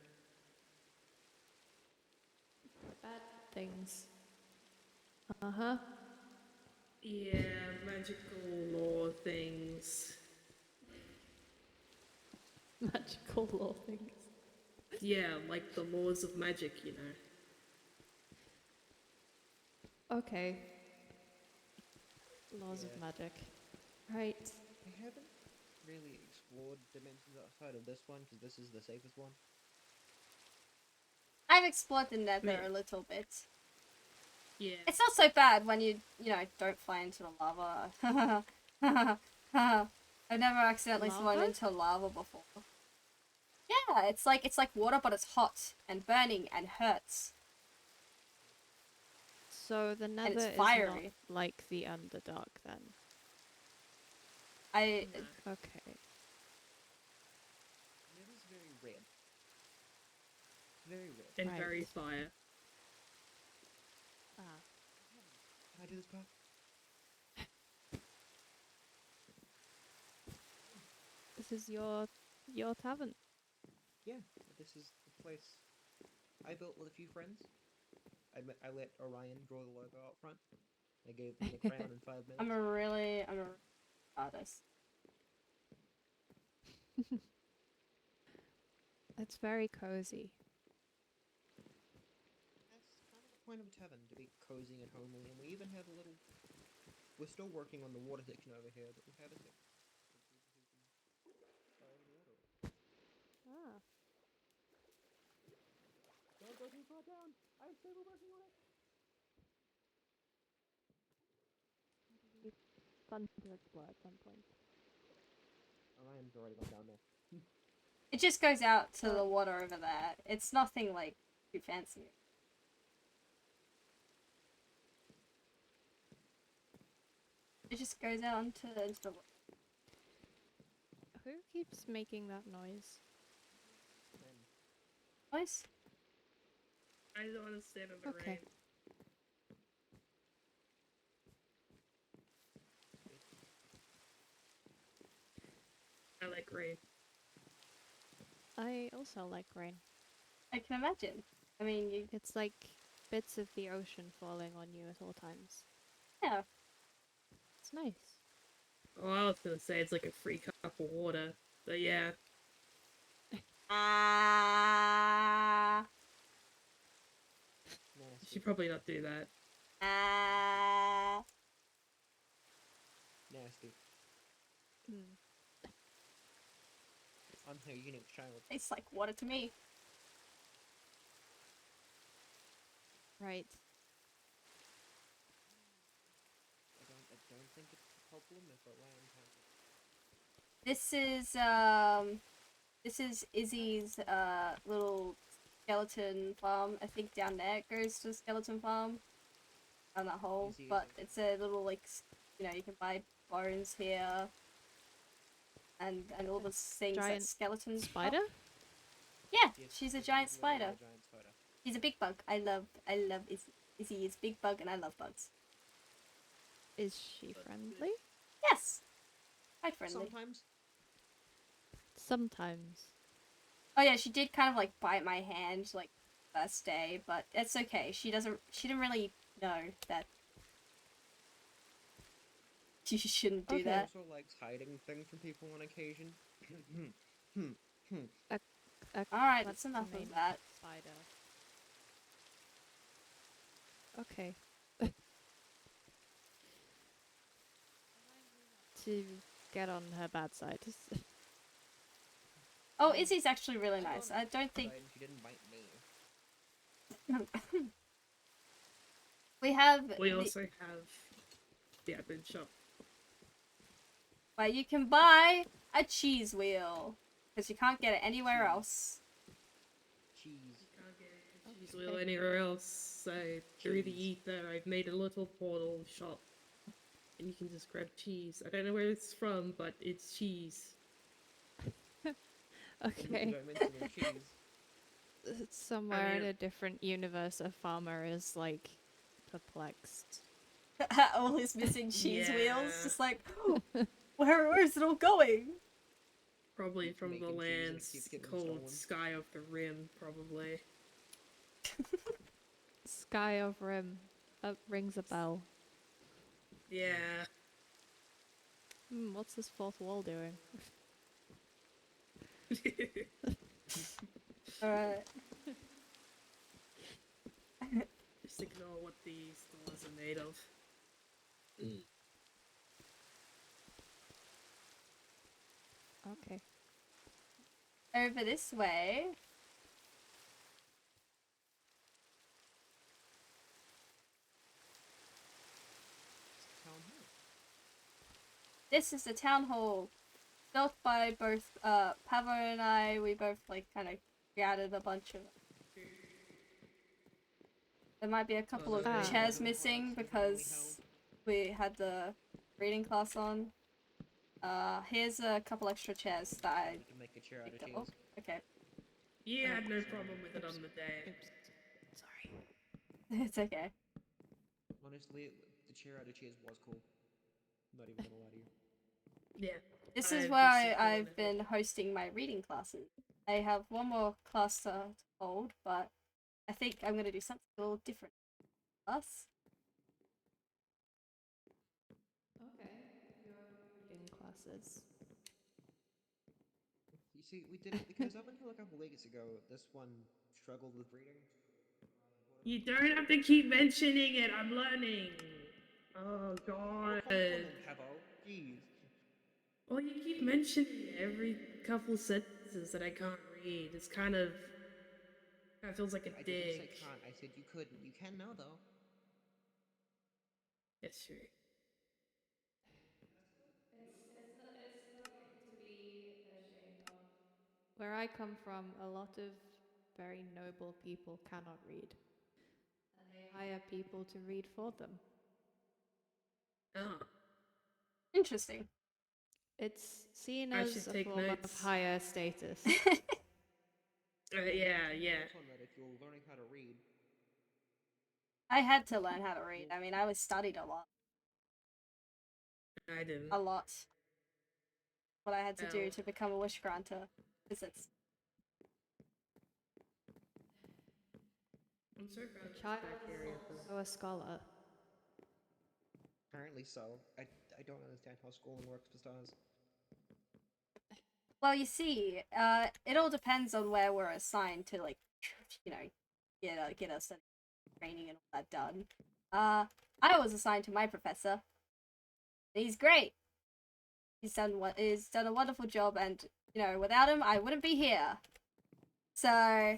Bad things. Uh-huh. Yeah, magical lore things. Magical law things. Yeah, like the laws of magic, you know. Okay. Laws Yeah. of magic. Right. I haven't really explored dimensions outside of this one because this is the safest one. I've explored the Nether Man. a little bit. Yeah. It's not so bad when you know, don't fly into the lava. I've never accidentally flown Lava? into lava before. Yeah, it's like water, but it's hot and burning and hurts. So the nether it's is not fiery. like the Underdark then. I No. Okay. And it is very red. Very red. And Right. very fire. Ah. Can I do this part? This is your tavern. Yeah, this is the place I built with a few friends. I let Orion draw the logo out front. I gave them the crown in 5 minutes. I'm a artist. It's very cozy. That's kind of the point of a tavern, to be cozy and homely, and we even have a little... We're still working on the water section over here, but we have a section for people who can dive in the water. Ah. Don't go too far down! I'm still working on it! Fun to explore at some point. Orion's already gone down there. It just goes out to the water over there. It's nothing like too fancy. It just goes out into the water. Who keeps making that noise? Then, Nice. I don't understand in the Okay. rain. I like rain. I also like rain. I can imagine. I mean, you. It's like bits of the ocean falling on you at all times. Yeah. It's nice. Oh, I was gonna say it's like a free cup of water. But yeah. Ah. nasty. should probably not do that. Nasty. Mm. Unhygienic child. Tastes like water to me. Right. I don't think it's a problem if a lamb has it. This is Izzy's little skeleton farm. I think down there it goes to skeleton farm. On that hole, Izzy is but a- it's a little like you know, you can buy bones here. And all the things that Giant skeletons pop. Spider? Yeah, Yes, she's a Izzy giant is literally spider. a giant spider. She's a big bug. I love Izzy. Izzy is big bug and I love bugs. Is she friendly? Yes. Quite friendly. Sometimes. Sometimes. Oh yeah, she did kind of like bite my hand like first day, but it's okay. She didn't really know that she shouldn't do Okay. that. Also likes hiding things from people on occasion. Alright, What's that's the enough name of that. Spider. Okay. To get on her bad side. Oh, Izzy's actually really nice. I don't think She didn't bite me. we have We also have the admin shop. where you can buy a cheese wheel because you can't get it anywhere Cheese. else. Cheese. Can't get a cheese wheel anywhere else, so through the Cheese. ether I've made a little portal shop. And you can just grab cheese. I don't know where it's from, but it's cheese. Okay. Don't mention your cheese. Somewhere in mean- a different universe, a farmer is like perplexed. All his missing cheese wheels, Yeah. just like, where's it all going? Probably Keeps from the making cheese and it lands keeps getting called stolen. Sky of the Rim, probably. Sky of Rim. That rings a bell. Yeah. What's this fourth wall doing? Alright. Just ignore what these doors are made of. Okay. Over this way. Town hall. This is the town hall. Built by both Pavo and I. We both like kind of gathered a bunch of. There might be a couple of Ah. chairs Little missing class is because we had the reading class on. Here's a couple extra chairs that I You can make a chair out of picked cheese. up. Okay. You had no problem with it on the day. Oops. Sorry. It's okay. Honestly, the chair out of cheese was cool. Not even gonna lie to you. Yeah. This I is had where this simple I've and been hosting my reading classes. I have one more class to hold, but I think I'm going to do something a little different. Class? Okay. Your reading classes. You see, we did it because up until a couple weeks ago, this one struggled with reading. You don't have to keep mentioning it, I'm learning. Oh No god. compliment, Pavo. Jeez. Well, you keep mentioning it every couple sentences that I can't read. It's kind of feels like a I didn't say dig. can't. I said you couldn't. You can now, though. That's true. It's nothing to be ashamed of. Where I come from, a lot of very noble people cannot read. And they hire people to read for them. Oh, Interesting. It's seen I as should a take form notes. of higher status. yeah. On that, if you're learning how to read, I had to learn how to read. I mean, I was studied a lot. I didn't. A lot. What I had to do Oh. to become a wish granter. Because it's... I'm so proud of A this child back is area. also a scholar. apparently so. I don't understand how schooling works for stars. Well, you see, it all depends on where we're assigned to, like, you know, get us in. training and all that done. I was assigned to my professor. He's great. He's done a wonderful job, and you know, without him, I wouldn't be here. So.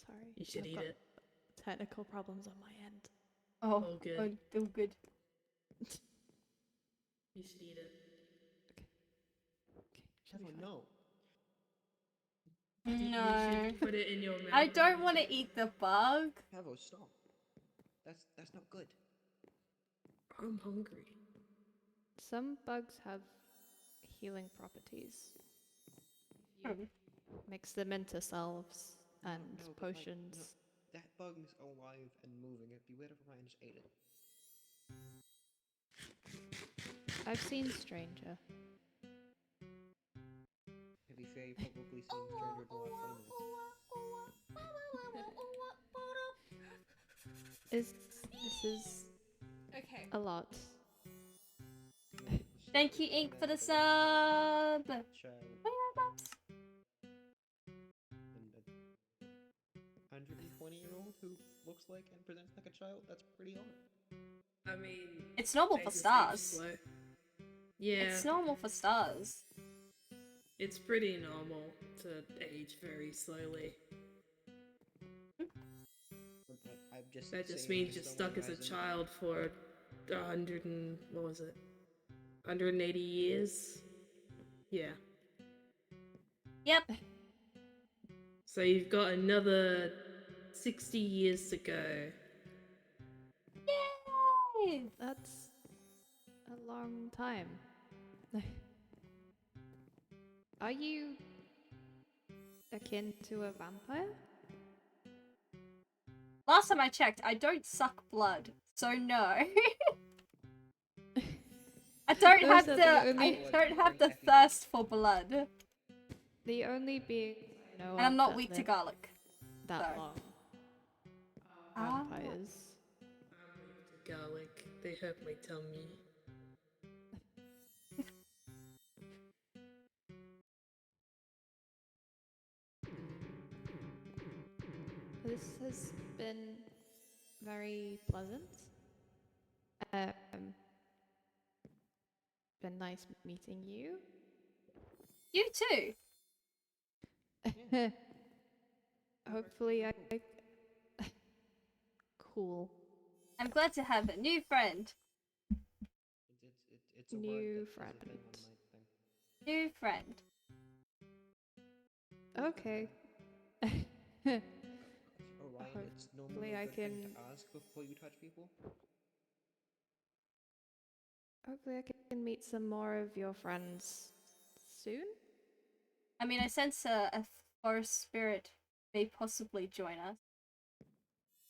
Sorry. You should I've eat got it. technical problems on my end. Oh, Oh, good. oh, good. You should eat it. Okay, should be Hevel, fine. no. You No. should put it in your mouth. I don't want to eat the bug. Hevel, stop. That's not good. I'm hungry. Some bugs have healing properties. If you mix them into salves and No, but, like, potions. no, that bug's alive and moving. It'd be weird if Ryan just ate it. I've seen Stranger. To be fair, you've probably seen Stranger in the last 20 minutes. This is Okay. a lot. Thank you, Ink, for the sub. Child. And a 120-year-old who looks like and presents like a child. That's pretty odd. I mean, It's normal they for just age stars. slow. Yeah, It's normal for stars. it's pretty normal to age very slowly. I'm just That just saying means to you're someone stuck who as a hasn't- child for 100 and what was it? 180 years? Yeah. Yep. So you've got another 60 years to go. Yay! That's a long time. Are you akin to a vampire? Last time I checked, I don't suck blood, so no. I don't Those have are the the I only- don't have the thirst for blood, The only beings I know and I'm of not that weak to live garlic. that so. long are Ah. vampires. I'm weak to garlic. They hurt my tummy. This has been very pleasant. Been nice meeting you. You too. Yeah. Hopefully I cool. I'm glad to have a new friend. It's a New word that is a friend. thing on my thing. New friend. Okay. Orion, it's normally Hopefully a I good thing can- to ask before you touch people. Hopefully I can meet some more of your friends soon. I mean, I sense a forest spirit may possibly join us.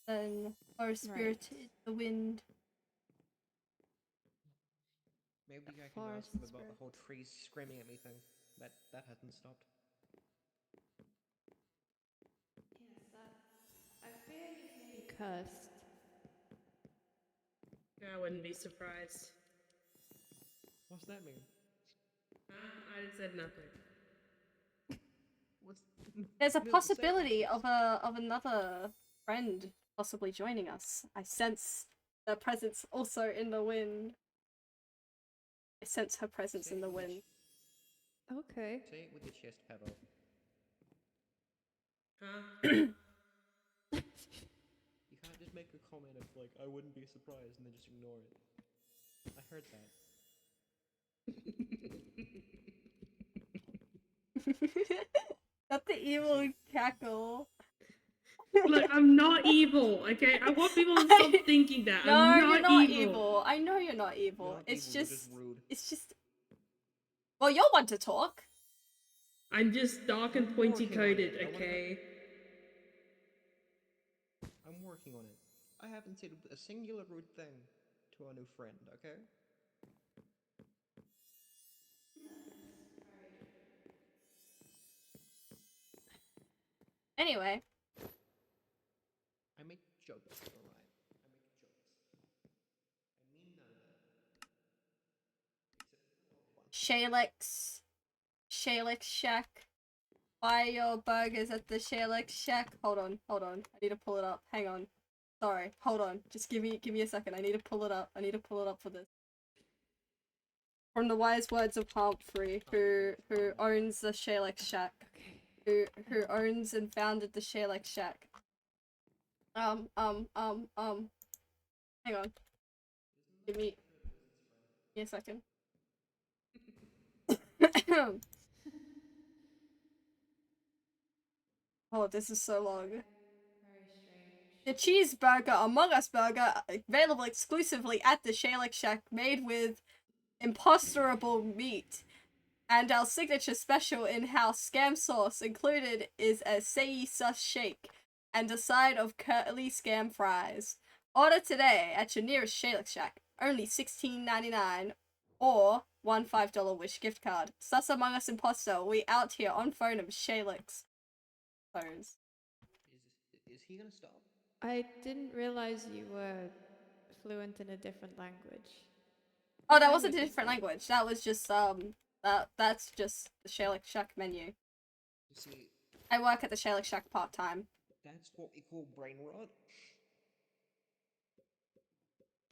Then forest spirit, Right. the wind. Maybe I can ask forest them about the spirit. whole trees screaming at me thing. That hasn't stopped. Yes, that. I fear you may be cursed. I wouldn't be surprised. What's that mean? Huh? I said nothing. What's There's a No, say it like possibility this. of another friend possibly joining us. I sense their presence also in the wind. I sense her presence Say in it the with your wind. Okay. Say it with your chest, Pavel. Huh? You can't just make a comment of like, I wouldn't be surprised, and then just ignore it. I heard that. Not the evil cackle. Look, I'm not evil, okay? I want people to stop thinking that. No, I'm you're not not evil. evil. I know you're not evil. You're not It's evil, you're just, just rude. it's just. Well, you're one to talk. I'm just dark and I'm pointy working on coded, it. I wanna- okay? I'm working on it. I haven't said a singular rude thing to our new friend, okay? Anyway, I make jokes, alright? I make jokes. I mean none of them. Except for the one. Shalix Shack. buy your burgers at the Sherlock Shack. Hold on. I need to pull it up. Hang on. Sorry, hold on. Just give me a second. I need to pull it up. For this. From the wise words of Humphrey, who owns the Sherlock Shack. Okay. Who owns and founded the Sherlock Shack. Hang on. Give me a second. Oh, this is so long. Very strange. The cheeseburger Among Us burger available exclusively at the Sherlock Shack, made with imposterable meat. And our signature special in-house scam sauce included is a sei sus shake and a side of curly scam fries. Order today at your nearest Sherlock Shack. Only $16.99 or one $5 Wish gift card. Sus Among Us imposter. We out here on phone of Sherlock's phones. Is he gonna stop? I didn't realize you were fluent in a different language. Oh, What that wasn't a language is different that? language. That was just that's just the Sherlock Shack menu. You see, I work at the Sherlock Shack part-time. that's what we call brain rot.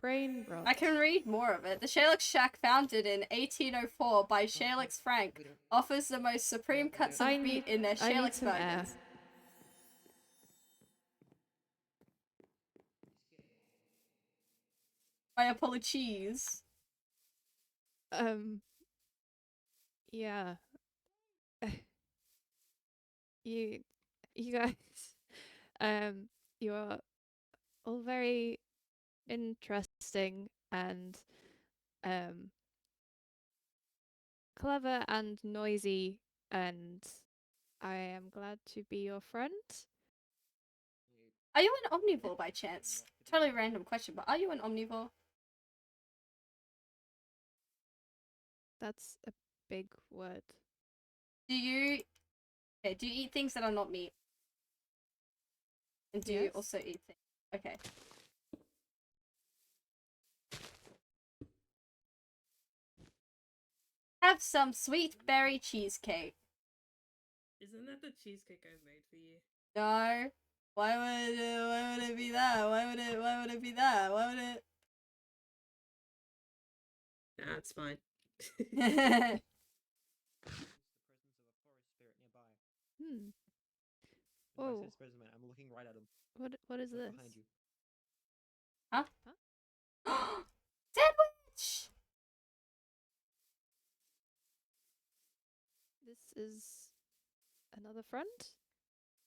Brain rot. I can read more of it. The Sherlock Shack, founded in 1804 by Sherlock's Frank, We don't. offers the most supreme cuts of I meat need- in their I need Sherlock's some air. burgers. My apologies. Yeah. You guys, you are all very interesting and clever and noisy, and I am glad to be your friend. Are you an omnivore by chance? Totally random question, but are you an omnivore? That's a big word. Do you eat things that are not meat? And do you Yes. also eat things? Okay. Have some sweet berry cheesecake. Isn't that the cheesecake I made for you? No. Why would it be that? Why would it be that? Why would it? Nah, it's fine. The presence of a forest spirit nearby. Hmm. And by Whoa. said spirit, I'm looking right at him. What is Look this? behind you. Huh? Huh? Sandwich! This is another friend?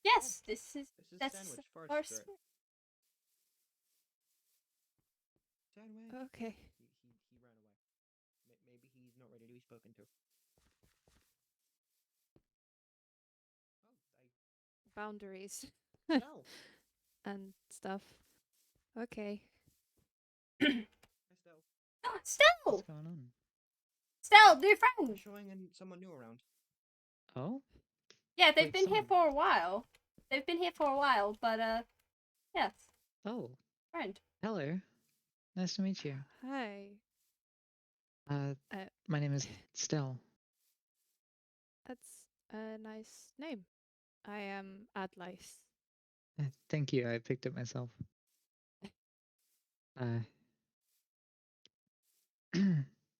Yes, this is This is that's Sandwich, our forest spirit. spirit. Sandwich. Okay. He ran away. Maybe he's not ready to be spoken to. Oh, Boundaries Stell. and stuff. Okay. Hi, Stell. What's Stell! going on? Stell, new I'm friend! showing someone new around. Oh, Yeah, they've Wait, been here someone- for a while. But yes, oh, friend. hello. Nice to meet you. Hi. Uh, Uh, my name is Stell. That's a nice name. I am Adlice. Thank you. I picked it myself.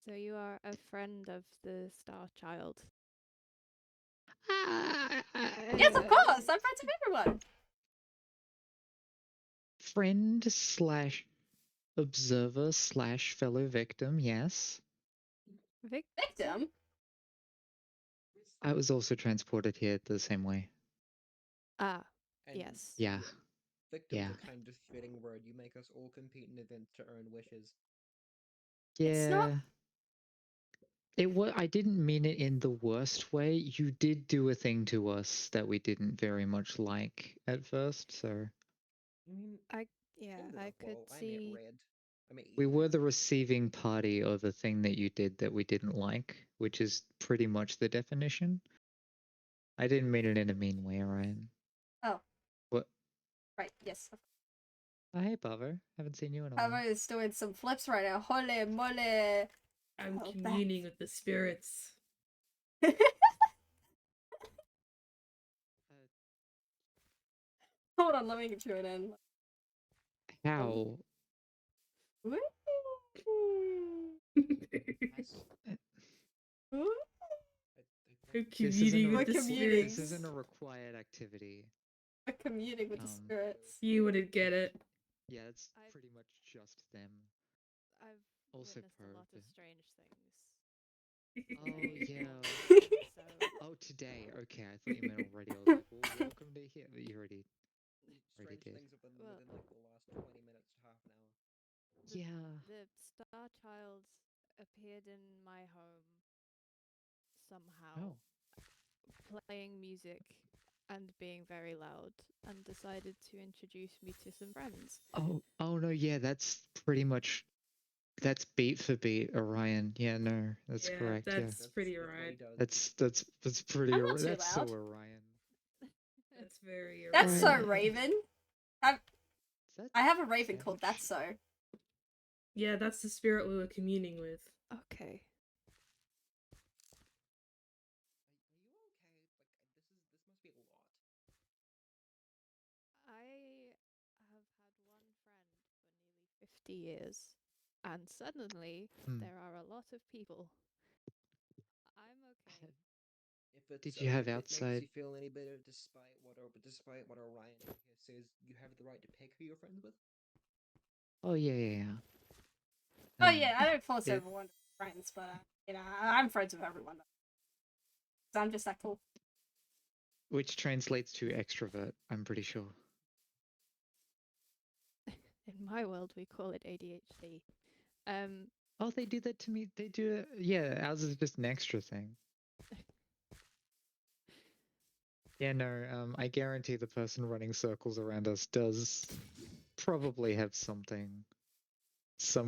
So you are a friend of the Star Child. Yes, of course. I'm friends with everyone. Friend slash observer slash fellow victim. Yes, Victim. I was also transported here the same way. Ah, And yes. Yeah. Victim's Yeah. a kind of fitting word. You make us all compete in events to earn wishes. It's not- Yeah. It was. I didn't mean it in the worst way. You did do a thing to us that we didn't very much like at first, so I mean, Yeah, kinda. I could Well, I met see. Red. I met we Eve. were the receiving party of a thing that you did that we didn't like, which is pretty much the definition. I didn't mean it in a mean way, Ryan. Oh. What? Right. Yes. Oh, hey, Pavo. Haven't seen you in a Pavo while. is doing some flips right now. Holy moly! I'm Oh, communing with the spirits. Hold on, let me get you it in. How? Woo! Nice. Woo! We're This communing isn't a, We're with the commuting. this spirits. isn't a required activity. We're commuting with the Um, spirits. You wouldn't get it. Yeah, it's I- pretty much just them. I've Also witnessed a lot of Perv. strange things. Oh yeah. So Oh, today. Okay, I thought you meant already. I was like, well, welcome to here. But you already Strange did. things have been Well- within like the last 20 minutes to half an hour. Yeah. the Star Child appeared in my home somehow, Oh. playing music and being very loud, and decided to introduce me to some friends. Oh no, yeah, that's pretty much that's beat for beat Orion. Yeah, no, that's Yeah, correct. Yeah. that's pretty what he right. does. That's pretty I'm not too that's so loud. Orion. That's very That's so Right. Raven. Is that I have a Raven called sandwich? That's So. Yeah, that's the spirit we were communing with. Okay. Are you okay? Like this must be a lot. I have had one friend for nearly 50 years, and suddenly Hmm. there are a lot of people. I'm okay. If it's Did you have if it makes outside? you feel any better, despite what Orion here says, you have the right to pick who you're friends with. Oh yeah. Oh yeah, I don't cross yeah. over one friends, but you know, I'm friends with everyone. So I'm just that cool. Which translates to extrovert, I'm pretty sure. In my world, we call it ADHD. Oh, they do that to me. They do it. Yeah, ours is just an extra thing. Yeah, no, I guarantee the person running circles around us does probably have some I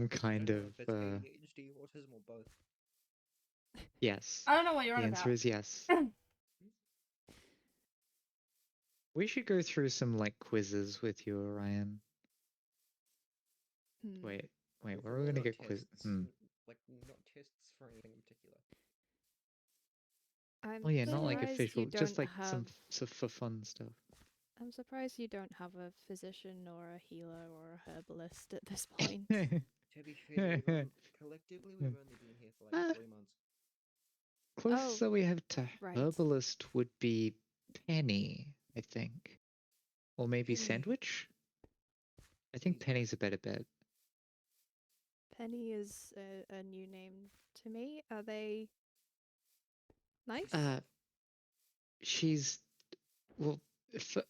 kind don't know of, if it's ADHD, autism, or both. yes. I don't know what you're The on answer about. is yes. We should go through some, like, quizzes with you, Orion. Wait, where are we gonna Not get quiz? tests, like not tests for anything in particular. I'm Oh yeah, not like surprised official, you just don't like have. some for fun stuff. I'm surprised you don't have a physician or a healer or a herbalist at this point. To be fair, collectively we've only been here for like 3 months. Closest that we have to right. herbalist would be Penny, I think. Or maybe Penny. Sandwich? I think Penny's a better bet. Penny is a new name to me. Are they nice? She's well.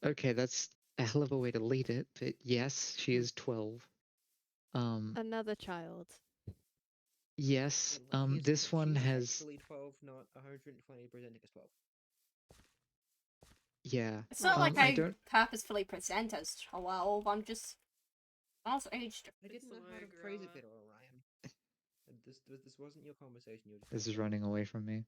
Okay, that's a hell of a way to lead it, but yes, she is 12. Another child. Yes. Here's the This thing, one she's has. actually 12, not 120 presenting as 12. Yeah. It's not like I I don't. purposefully present as 12. I'm just also aged. I didn't know how to phrase it better, Orion. This wasn't your conversation. You were just This is running away from me.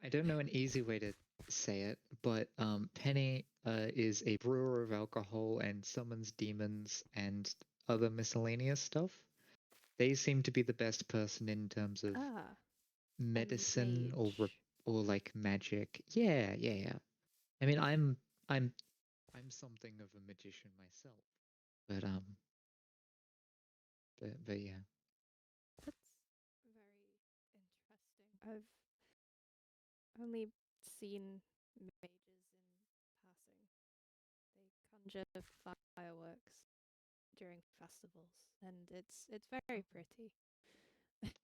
I don't know an easy way to say it, but Penny is a brewer of alcohol and summons demons and other miscellaneous stuff. They seem to be the best person in terms of medicine or like magic. Yeah. I mean, I'm something of a magician myself, but yeah. That's very interesting. I've only seen mages in passing. They conjure fireworks during festivals, and it's very pretty.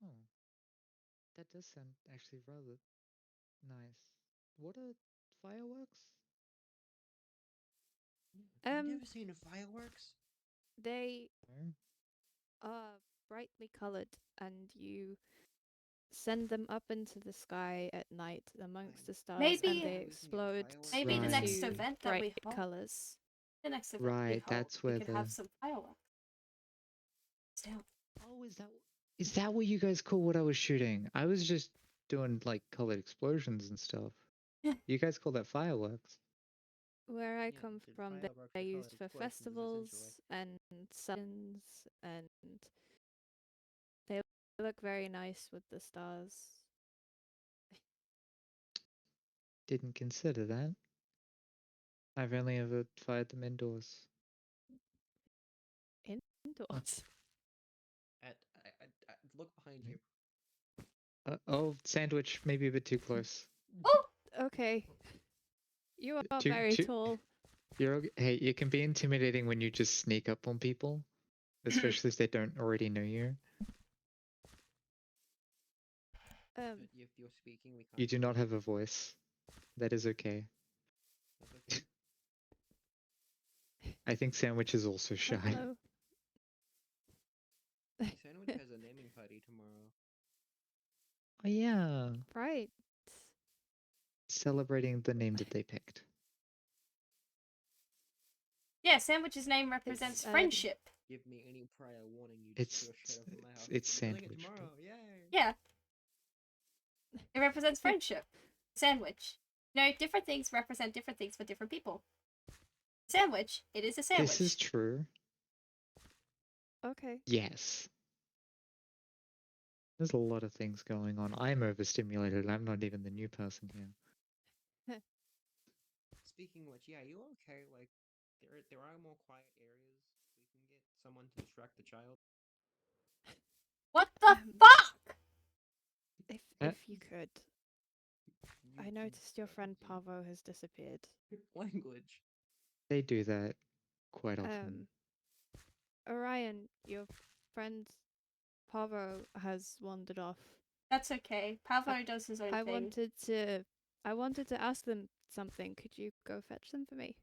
Oh, that does sound actually rather nice. What are fireworks? You've never seen fireworks? They No? are brightly colored, and you send them up into the sky at night amongst the stars, Maybe- and they We can get explode fireworks Maybe the Right. next into event that bright we hold. colors. The next event we Right, hold, that's we where could the. have some fireworks. Still. Oh, is that what you guys call what I was shooting? I was just doing like colored explosions and stuff. You guys call that fireworks? Where I Yeah, come the from, fireworks they're are used colored for explosions, essentially. festivals and suns, and they look very nice with the stars. Didn't consider that. I've only ever fired them indoors. Indoors. Look behind you. Oh, sandwich, maybe a bit too close. Oh, Okay. You are Too- very too- tall. Hey, you can be intimidating when you just sneak up on people, especially if they don't already know you. If you're speaking, we can't. You do hear not have a voice. That is okay. That's okay. I think Sandwich is also shy. Hello. Sandwich has a naming party tomorrow. Oh yeah, Right. celebrating the name that they picked. yeah, Sandwich's name represents friendship. Give me any prior warning, you It's- just go straight up in my house. it's We're doing it Sandwich, tomorrow. Yay! Yeah. It represents friendship. Sandwich. You know, different things represent different things for different people. Sandwich, it is a sandwich. This is true. Okay. Yes. There's a lot of things going on. I'm overstimulated. I'm not even the new person here. Speaking of which, yeah, you okay? Like, there are more quiet areas. We can get someone to distract the child. What the Um, fuck? If you could. I You- noticed your friend you- Pavo has disappeared. Language. They do that quite often. Orion, your friend Pavo has wandered off. That's okay. Pavo does his own I thing. wanted to ask them something. Could you go fetch them for me?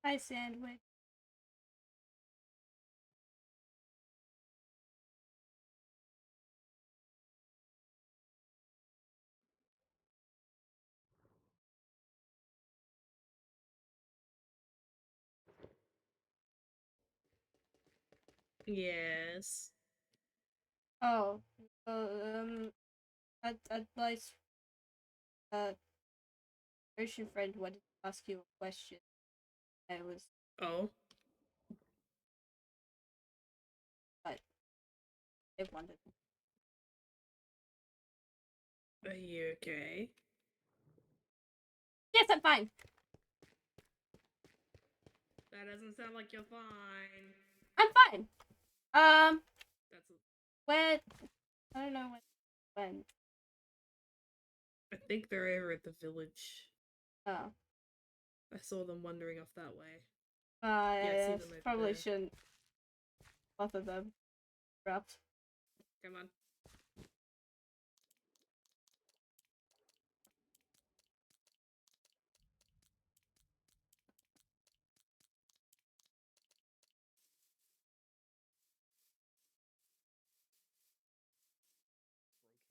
Hi, Sandwich. Yes. Oh, advice. Ocean friend wanted to ask you a question. I was, Oh. but I wanted. Are you okay? Yes, I'm fine. That doesn't sound like you're fine. I'm fine. That's. When I don't know when. I think they're over at the village. Oh. I saw them wandering off that way. I see them over probably there. shouldn't bother them. Perhaps. Come on.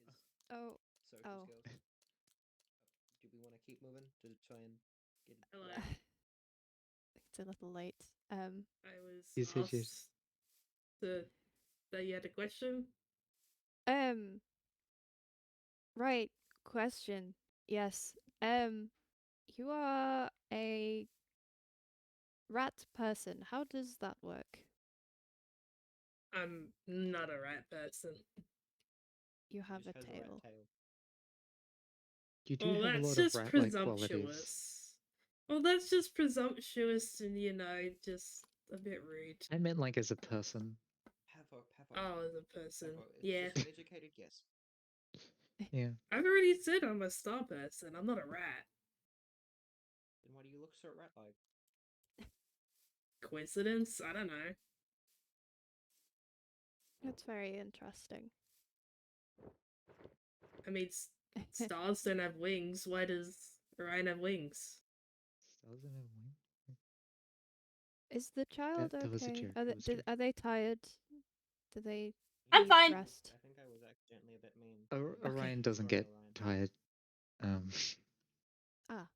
Break his Oh, social oh. skills. Do we want to keep moving to try and get it? Hello. It's a little late. I You was said you- asked that you had a question. Right. Question. Yes. You are a rat person. How does that work? I'm not a rat person. You have Just a has rat tail. tail. You do Well, have a that's lot of just rat-like qualities. presumptuous. Well, that's just presumptuous and, just a bit rude. I meant like as a person. Pavo. Oh, as a person. Pavo. It's Yeah. just an educated guess. Yeah. I've already said I'm a star person. I'm not a rat. Then why do you look so rat-like? Coincidence? I don't know. That's very interesting. I mean, stars don't have wings. Why does Orion have wings? Stars don't have wings. Is the child That was a okay? joke, Are that was a joke. are they tired? Do they I'm need fine. rest? I think I Gently a bit mean. Orion doesn't Sorry, get Orion. tired. Um, Ah,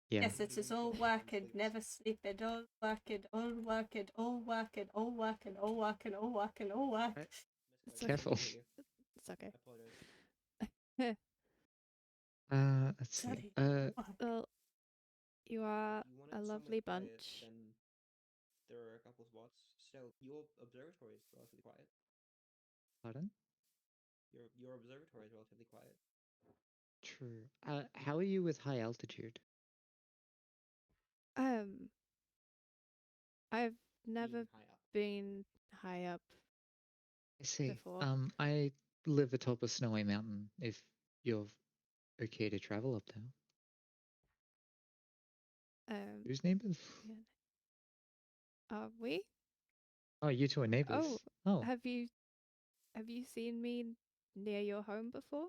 yeah. Yes, it is all working, never sleeping, all working, all working, all working, all working, all working, all working, all work. Right. it's Miss Cody, okay. Careful. I hate you. It's okay. I apologize. Let's see. Sorry. Well, you are If you wanted a somewhere lovely quiet, bunch. then there are a couple spots. Still, your observatory is relatively quiet. Pardon? Your observatory is relatively quiet. True. How are you with high altitude? I've never Being high up. been high up I see. before. I live atop a snowy mountain. If you're okay to travel up there. Whose neighbors? Yeah. Are we? Oh, you two are neighbors. Oh, Oh, have you seen me near your home before?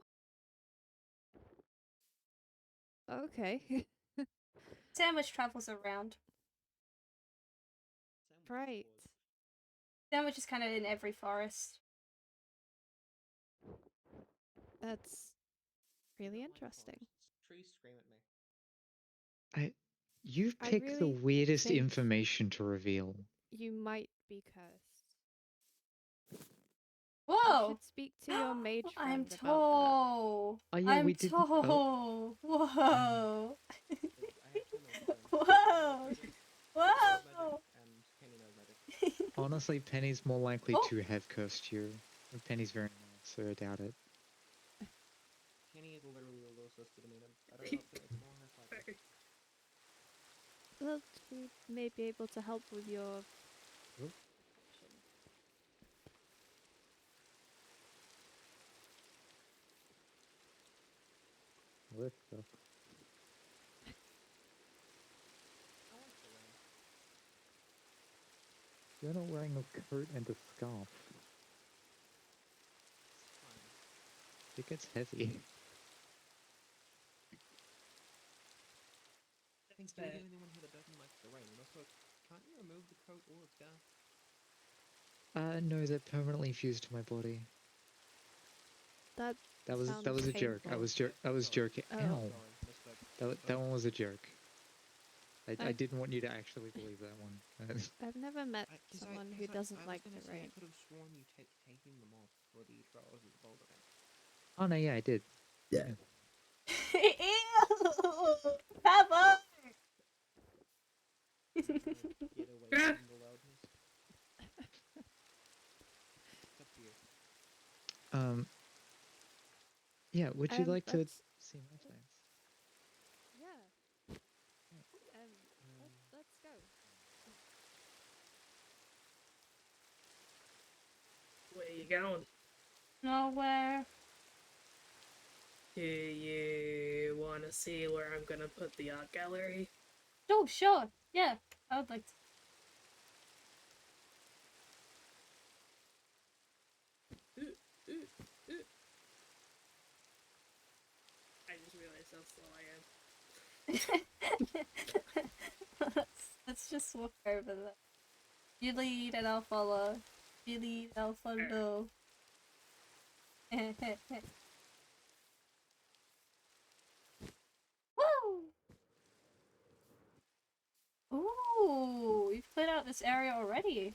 Okay. Sandwich travels around. Sandwich Right. board. Sandwich is kind of in every forest. That's I really don't like interesting. forests. Trees scream at me. you've I picked the really weirdest think information to reveal. you might be cursed. You Whoa! should speak to your mage I'm friend about that. tall. Oh yeah, I'm we didn't. Oh, tall. Whoa. I have 2 mage friends. Whoa. Magic, Whoa. and Penny knows magic. honestly, Penny's more likely Oh. to have cursed you. Penny's very nice, so I doubt it. Penny is literally a little sister to me, and I don't know if to ignore her slightly. Well, we may be able to help with your Oh. option. Work stuff. I like the rain. You're not wearing a coat and a scarf. It's fine. It gets heavy. Thanks, You're the babe. only one here that doesn't like the rain. And also, can't you remove the coat or scarf? No, they're permanently fused to my body. That That was sounds a joke. I painful. was joking. Oh. Ow. Sorry, misspoke. That one was a joke. I I've- didn't want you to actually believe that one. I've never met someone who doesn't I like was gonna the say, I rain. could have sworn you taking them off for the Trials of the Boulder event. Oh no, yeah, I did. Yeah. Ew. Papa. Get away from the loudness. It's up to you. Yeah, would you like to Let's see my plants? yeah. Let's go. Where you going? Nowhere. Do you want to see where I'm gonna put the art gallery? Oh, sure. Yeah, I would like to. I just realized how slow I am. Let's just walk over there. You lead and I'll follow. You lead, I'll follow. Woo! Ooh, you've cleared out this area already.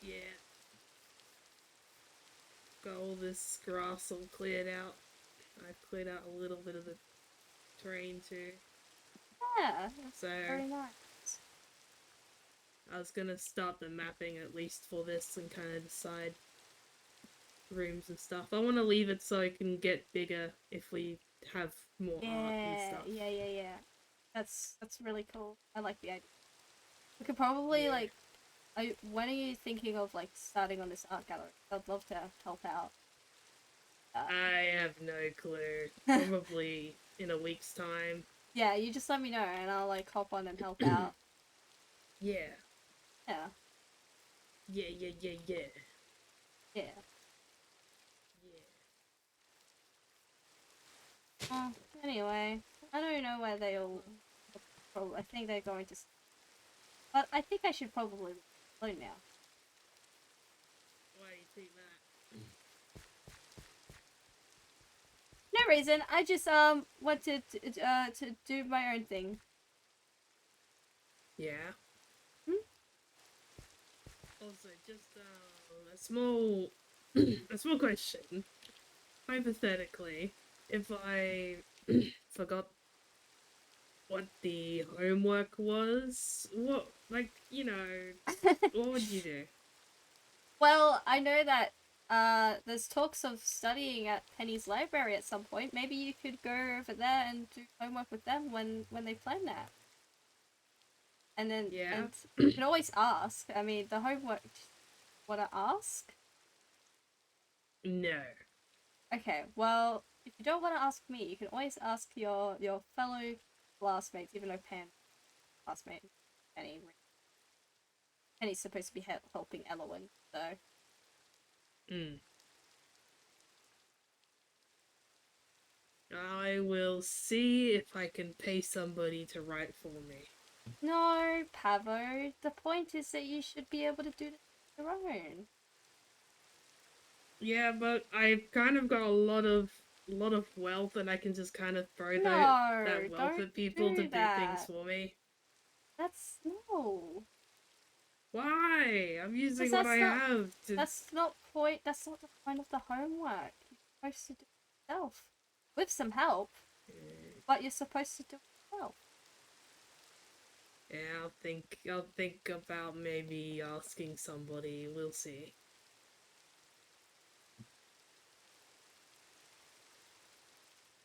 Yeah. Got all this grass all cleared out. I've cleared out a little bit of the terrain too. Yeah, that's So very nice. I was gonna start the mapping at least for this and kind of decide rooms and stuff. I want to leave it so it can get bigger if we have more art and Yeah, stuff. yeah. That's really cool. I like the idea. We could probably Yeah. like. When are you thinking of like starting on this art gallery? I'd love to help out. I have no clue. Probably in a week's time. Yeah, you just let me know and I'll like hop on and help out. Yeah. Yeah, Yeah. yeah. Yeah. Well, anyway, I don't know where they all. Probably, I think they're going to. But I think I should probably leave alone now. Why do you think that? reason. I just wanted to do my own thing. Yeah. Hmm? Also, just a small, a small question. Hypothetically, if I forgot what the homework was, what, like, what would you do? Well, I know that there's talks of studying at Penny's library at some point. Maybe you could go over there and do homework with them when they plan that. And then Yeah. and you can always ask. I mean, the homework. Wanna ask? No. Okay. Well, if you don't want to ask me, you can always ask your fellow classmates, even though classmate Penny. Penny's supposed to be helping Elowen, so. Mm. I will see if I can pay somebody to write for me. No, Pavo. The point is that you should be able to do this on your own. Yeah, but I've kind of got a lot of wealth, and I can just kind of throw that No, wealth don't at people to do do things that. for me. That's no. Why? I'm using Because what I have to. that's not the point of the homework. You're supposed to do it yourself. With some help, but you're supposed to do it yourself. Yeah, I'll think about maybe asking somebody. We'll see.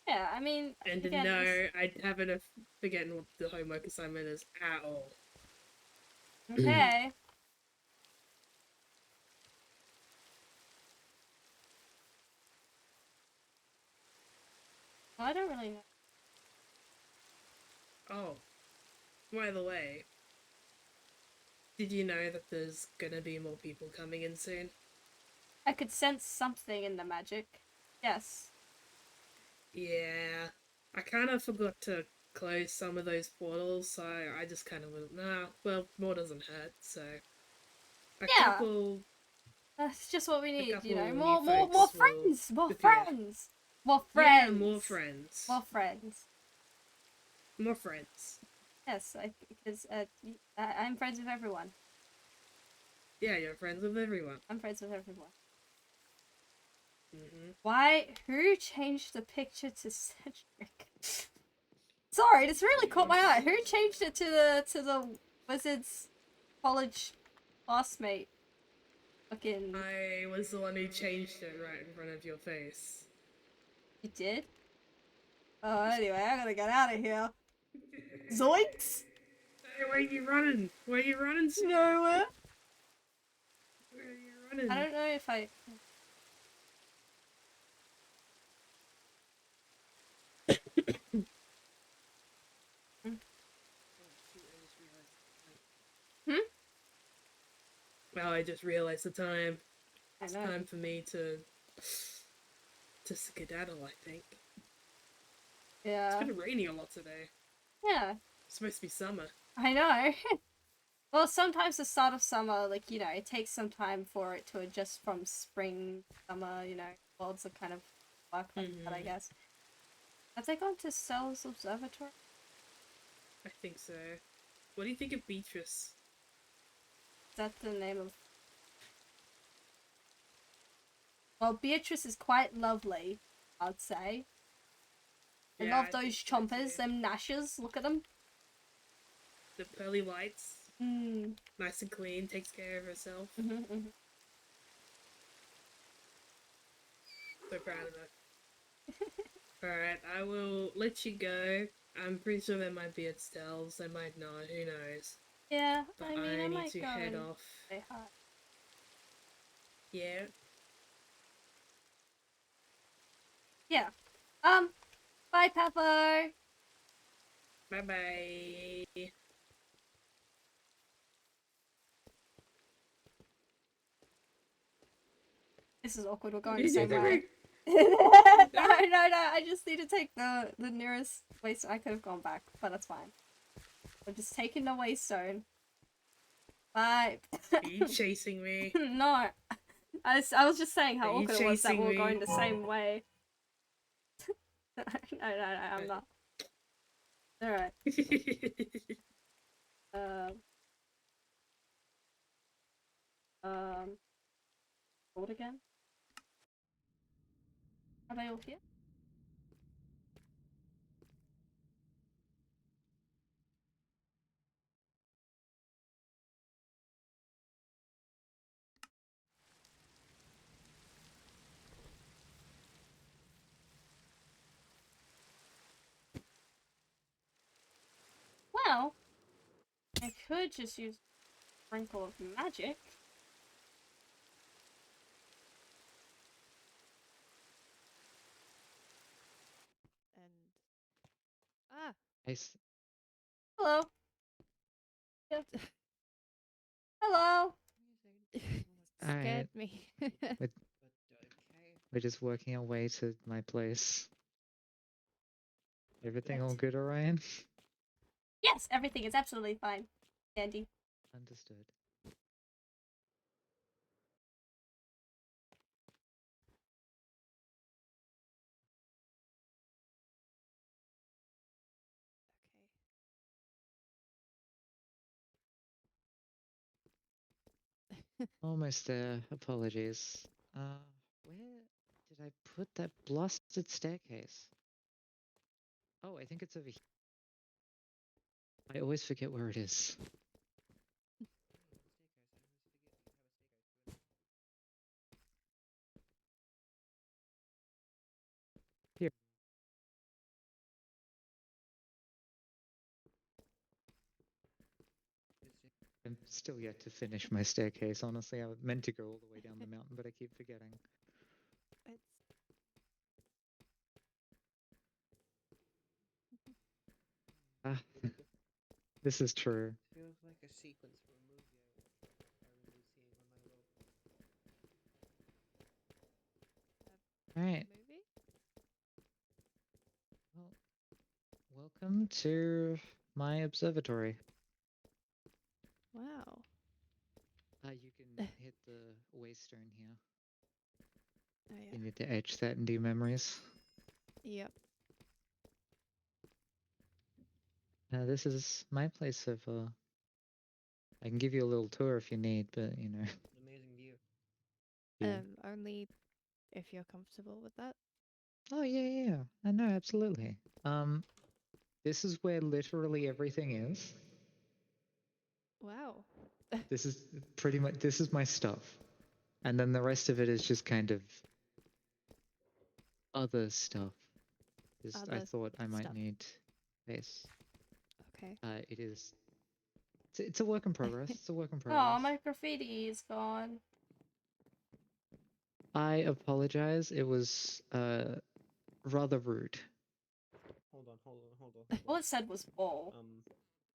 Yeah, I mean, And again, no, I haven't forgotten what the homework assignment is at all. okay. Well, I don't really know. Oh, by the way, did you know that there's gonna be more people coming in soon? I could sense something in the magic. Yes. Yeah, I kind of forgot to close some of those portals, so I just kind of went, nah, well, more doesn't hurt, so a Yeah. couple, That's just what we a need, couple you know. new More folks will friends! More appear. friends! More Yeah, friends! more friends. More friends. More friends. Yes, because I'm friends with everyone. Yeah, you're friends with everyone. I'm friends with everyone. Mm-hmm. Why? Who changed the picture to Cedric? Sorry, this really caught my eye. Who changed it to the Wizards College classmate? Fucking. I was the one who changed it right in front of your face. You did? Oh, anyway, I gotta get out of here. Zoinks! Hey, where are you running? Where are you running to? Nowhere. Where are you running? I don't know if I. Hmm? Well, I just realized the time. I It's know. time for me to skedaddle, I think. Yeah. It's been raining a lot today. Yeah. It's supposed to be summer. I know. Well, sometimes the start of summer, like, you know, it takes some time for it to adjust from spring, summer, you know, worlds are kind of work like that, I guess. Have they gone to Stell's Observatory? I think so. What do you think of Beatrice? Is that the name of... Well, Beatrice is quite lovely, I'd say. I Yeah, love I those think so chompers, too. them gnashers, look at them. The pearly whites. Mm. Nice and clean, takes care of herself. So proud of her. Alright, I will let you go. I'm pretty sure they might be at Stell's, they might not, who knows. Yeah, But I mean, I need might to go head and off. say hi. Yeah. Yeah. Bye, Peppo! Bye bye. This is awkward, we're going the same Either way. way. No, I just need to take the nearest waystone. I could have gone back, but that's fine. I'm just taking the waystone. Bye. Are you chasing me? No. I was just saying how Are you awkward it was that chasing we were me? going the same way. I'm not. Alright. Hold again? Are they all here? Well, I could just use Sprinkle of Magic. And ah, Hello. Yeah. Hello. scared Alright, me. But okay. we're just working our way to my place. Everything all Yes. good, Orion? Yes, everything is absolutely fine, Andy. Understood. Almost there. Apologies. Where did I put that blasted staircase? Oh, I think it's over here. I always forget where it is. Here. I'm still yet to finish my staircase, honestly. I meant to go all the way down the mountain, but I keep forgetting. It's Ah, this is true. Feels like a sequence from a movie I remember seeing when I was Alright, movie. well, welcome to my observatory. Wow. You can hit the waystone here. Oh You yeah. need to etch that into your memories. Yep. This is my place so far. I can give you a little tour if you need, but you know. an amazing view. Yeah. Only if you're comfortable with that. Oh yeah. I know, absolutely. This is where literally everything is. Wow. This is pretty much this is my stuff. And then the rest of it is just kind of other stuff. Just I Other thought I might stuff. need space. Okay. It is it's a work in progress. It's a work in Oh, progress. my graffiti is gone. I apologize. It was rather rude. Hold on. All it said was ball.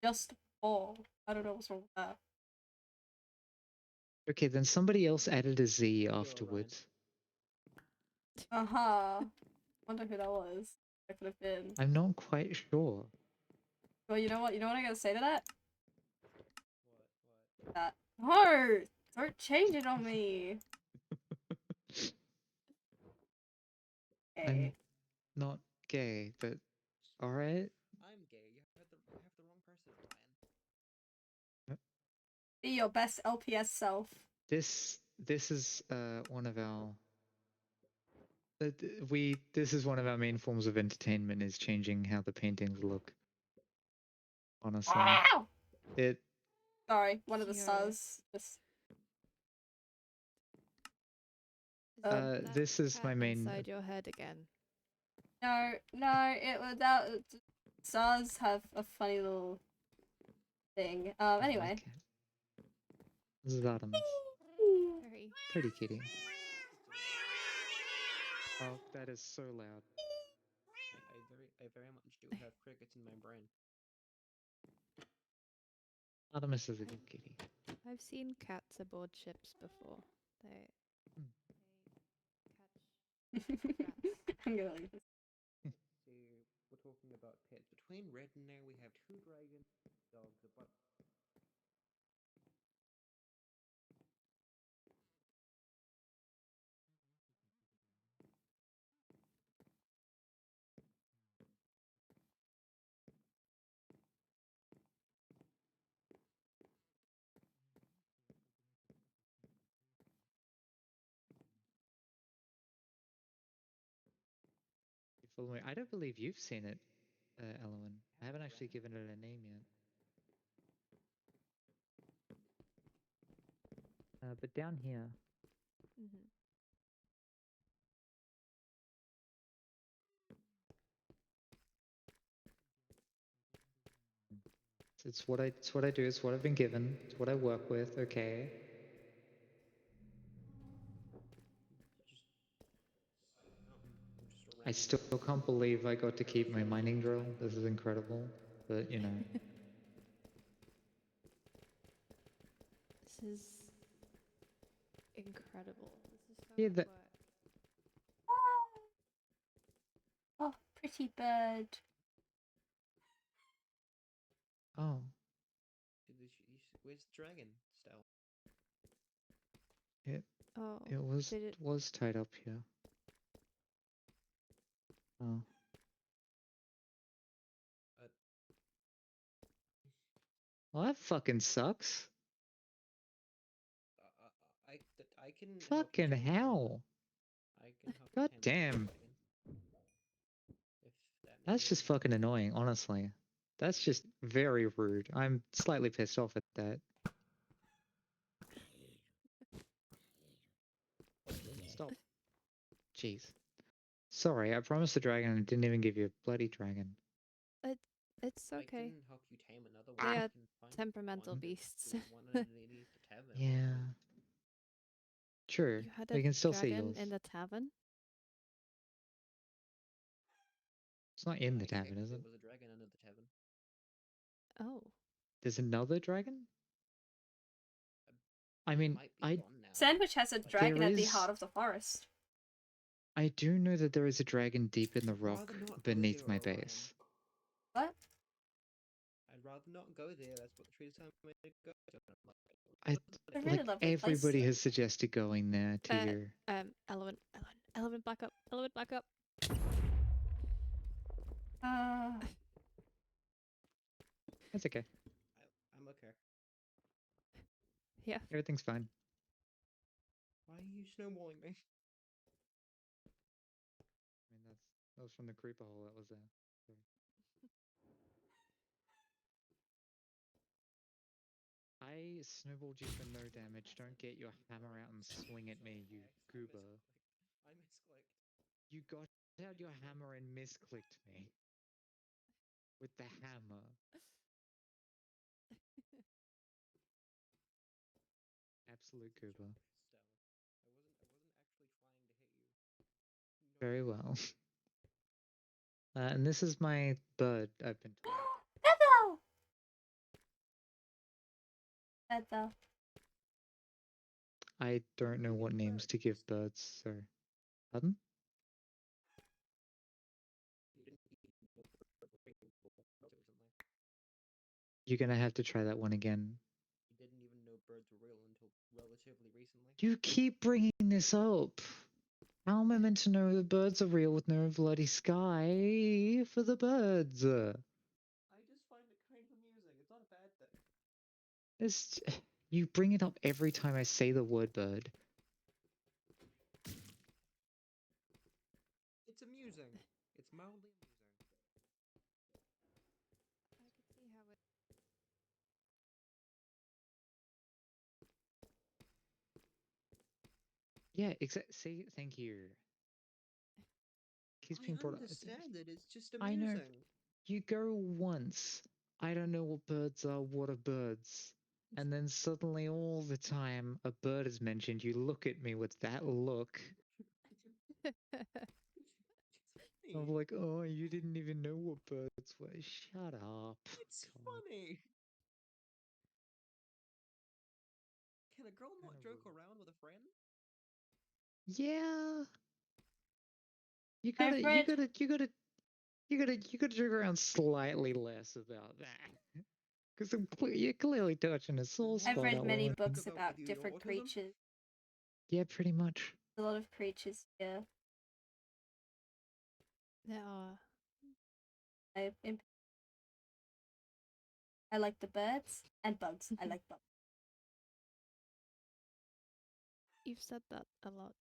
Just ball. I don't know what's wrong with that. Okay, then somebody else added a Z afterwards. Uh-huh. Wonder who that was. That could have been. I'm not quite sure. Well, you know what? You know what I gotta say to that? What? That. No! Don't change it on me! I'm Okay. not gay, but alright. I'm gay. You have the wrong person, Ryan. Be your best LPS self. This is one of our this is one of our main forms of entertainment is changing how the paintings look. Honestly. Wow! It Sorry, one of the Curious. stars. Just. Is that this is cat my main inside your head again. No, it was that. Stars have a funny little thing. Anyway. like it. This is Artemis. Very. Pretty kitty. Oh, that is so loud. I very much do have crickets in my brain. Artemis is a good kitty. I've seen cats aboard ships before. They catch rats. I'm gonna leave this. See, we're talking about pets. Between Red and there, we have 2 dragons, dogs, a butt. follow me. I don't believe you've seen it, Elowen. I haven't actually Rat? given it a name yet. But down here, Mm-hmm. it's what I do. It's what I've been given. It's what I work with. Okay. Just, oh, just a I random still thing. can't believe I got to keep my mining drill. This is incredible. But you know, This is incredible. This is so yeah. much That. work. Oh, pretty bird. Oh, Where's the dragon? Still. it Oh, it did it? was tied up here. Oh. Uh, Well, that fucking sucks. I can help you Fucking tame the dragon. hell. I can help God you tame the damn. dragon. If that That's means just anything. fucking annoying, honestly. That's just very rude. I'm slightly pissed off at that. Stop. Jeez. Sorry, I promised the dragon and didn't even give you a bloody dragon. It's I okay. can help you tame another They one. are I can find temperamental one. beasts. There's one underneath the tavern. Yeah. True. You had We a can still see dragon yours. in the tavern? It's not in I the checked, tavern, is there it? was a dragon under the tavern. Oh. There's another dragon? I It mean, might be I gone now. Sandwich has a But dragon at the is- heart of the forest. I do know that there is a dragon deep in the rock rather not go beneath there, my Orion. base. What? I'd rather not go there. That's what the trees tell me to go. I A really like lovely place, everybody though. has suggested going there to your. Element, back up. Element, back up. Uh, That's okay. I'm okay. Yeah. Everything's fine. Why are you snowballing me? I mean, that was from the creeper hole that was there. Sorry. I snowballed you for no damage. Don't get your hammer out and swing at me, you goober. I misclicked. You got out your hammer and misclicked me. With the hammer. Absolute goober. I wasn't actually trying to hit you. Very well. And this is my bird, I've been told. Bethel! Bethel. I don't know what names to give birds, so. Pardon? You're gonna have to try that one again. You didn't even know birds were real until relatively recently. You keep bringing this up. How am I meant to know the birds are real with no bloody sky for the birds? I just find it kind of amusing. It's not a bad thing. It's, you bring it up every time I say the word bird. It's amusing. It's mildly amusing. I could see how it. Yeah, see, thank you. Keeps being I brought up. understand it. It's just I know. amusing. You go once. I don't know what birds are. What are birds? And then suddenly, all the time, a bird is mentioned. You look at me with that look. It's I'm funny. like, oh, you didn't even know what birds were. Shut up. It's God. funny. Can a girl not Kinda joke rude. around with a friend? Yeah. You I've gotta, you read- gotta, you gotta, you gotta joke around slightly less about that. Because you're clearly touching a sore spot. I've read many Ellen. books About about with you and different autism? creatures. Yeah, pretty much. A lot of creatures here. There are. I, in- I like the birds and bugs. I like bugs. You've said that a lot.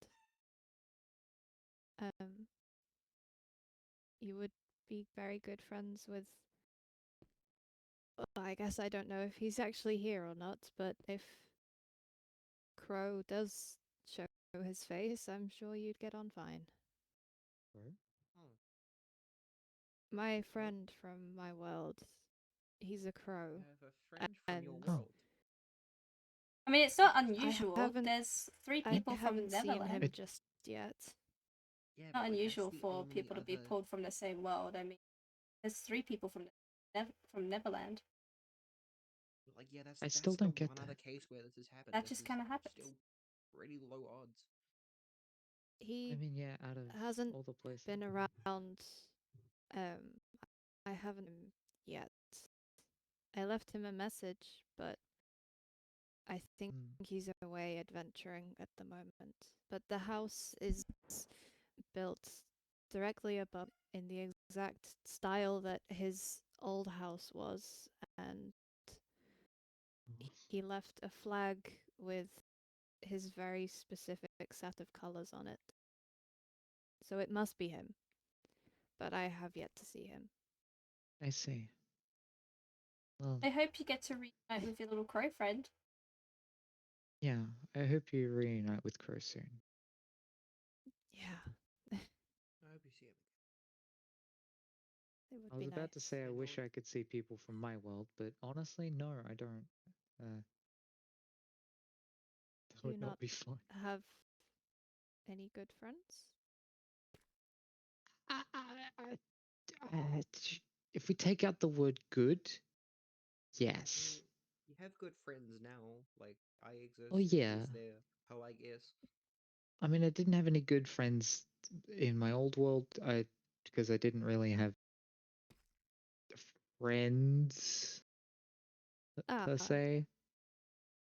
you would be very good friends with. Well, I guess I don't know if he's actually here or not, but if Crow does show his face, I'm sure you'd get on fine. Right? Hmm. My friend from my world, he's a crow. You have a friend from your And Oh. world. I mean, it's not unusual. haven't- There's three I people from haven't seen Neverland. him It's just yet. Yeah, not but unusual that's the for only people to be other. pulled from the same world. I mean, there's three people from from Neverland. Like, yeah, I that's still the don't get one other that. case where this has happened. That This just is kind of happens. still pretty low odds. I He mean, yeah, out of hasn't all the places. been around. I haven't yet. I left him a message, but I think Hmm. he's away adventuring at the moment. But the house is built directly above in the exact style that his old house was, and he left a flag with his very specific set of colors on it. So it must be him. But I have yet to see him. I see. Well, I hope you get to reunite with your little crow friend. yeah, I hope you reunite with Crow soon. Yeah. I hope you see him. It would I was be about nice. to say I And wish I'll- I could see people from my world, but honestly, no, I don't. That Do you would not not be fun. have any good friends? I, I, if we take out the word good, yes. You have good friends now. Like, I exist, Oh you yeah. exist there. Oh, I guess. I mean, I didn't have any good friends in my old world. Because I didn't really have friends per se.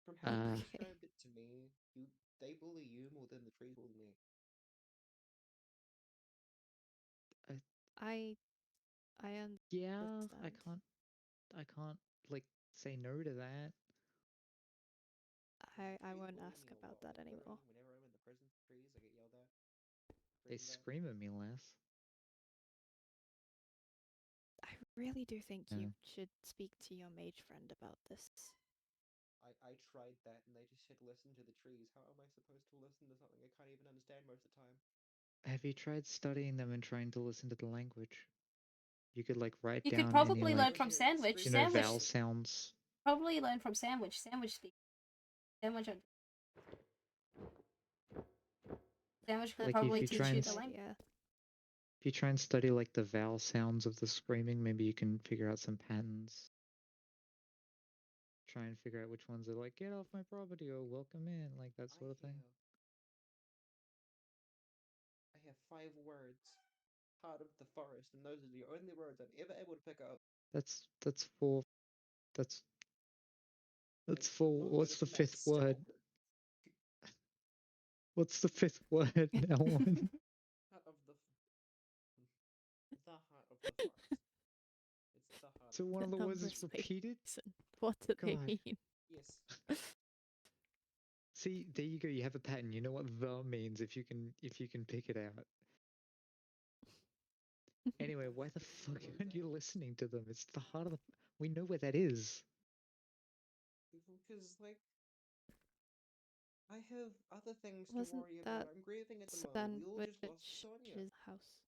From how you Uh, Okay. described it to me, they bully you more than the trees bully me. I yeah, understand. I can't like say no to that. I Trees won't bully ask me a about lot. that anymore. Whenever I'm in the prison trees, I get yelled at. They Screamed at. scream at me less. I really do think Yeah. you should speak to your mage friend about this. I tried that and they just said listen to the trees. How am I supposed to listen to something I can't even understand most of the time? Have you tried studying them and trying to listen to the language? You could like write You could down any probably like learn from Sandwich. vowel Sandwich sounds. probably learn from Sandwich. Sandwich speak. Sandwich. Sandwich could Like if probably you try teach you and the Good language. idea. if you try and study like the vowel sounds of the screaming, maybe you can figure out some patterns. Try and figure out which ones are like, get off my property or welcome in, like that sort of thing. I have 5 words. Heart of the forest, and those are the only words I'm ever able to pick up. That's four. That's Like, four. not good What's the at maths fifth still. word? What's the fifth word now on? Heart of the heart of the forest. It's the heart. So Of one the of the words Number is repeated? space. What do they God. mean? Yes. See, there you go. You have a pattern. You know what the means if you can pick it out. Anyway, why the fuck aren't you listening to them? It's the heart of the. We know where that is. Because, like, I have other things to Wasn't worry that about. I'm grieving at the moment. We all just lost Sonia. Sandwich's house?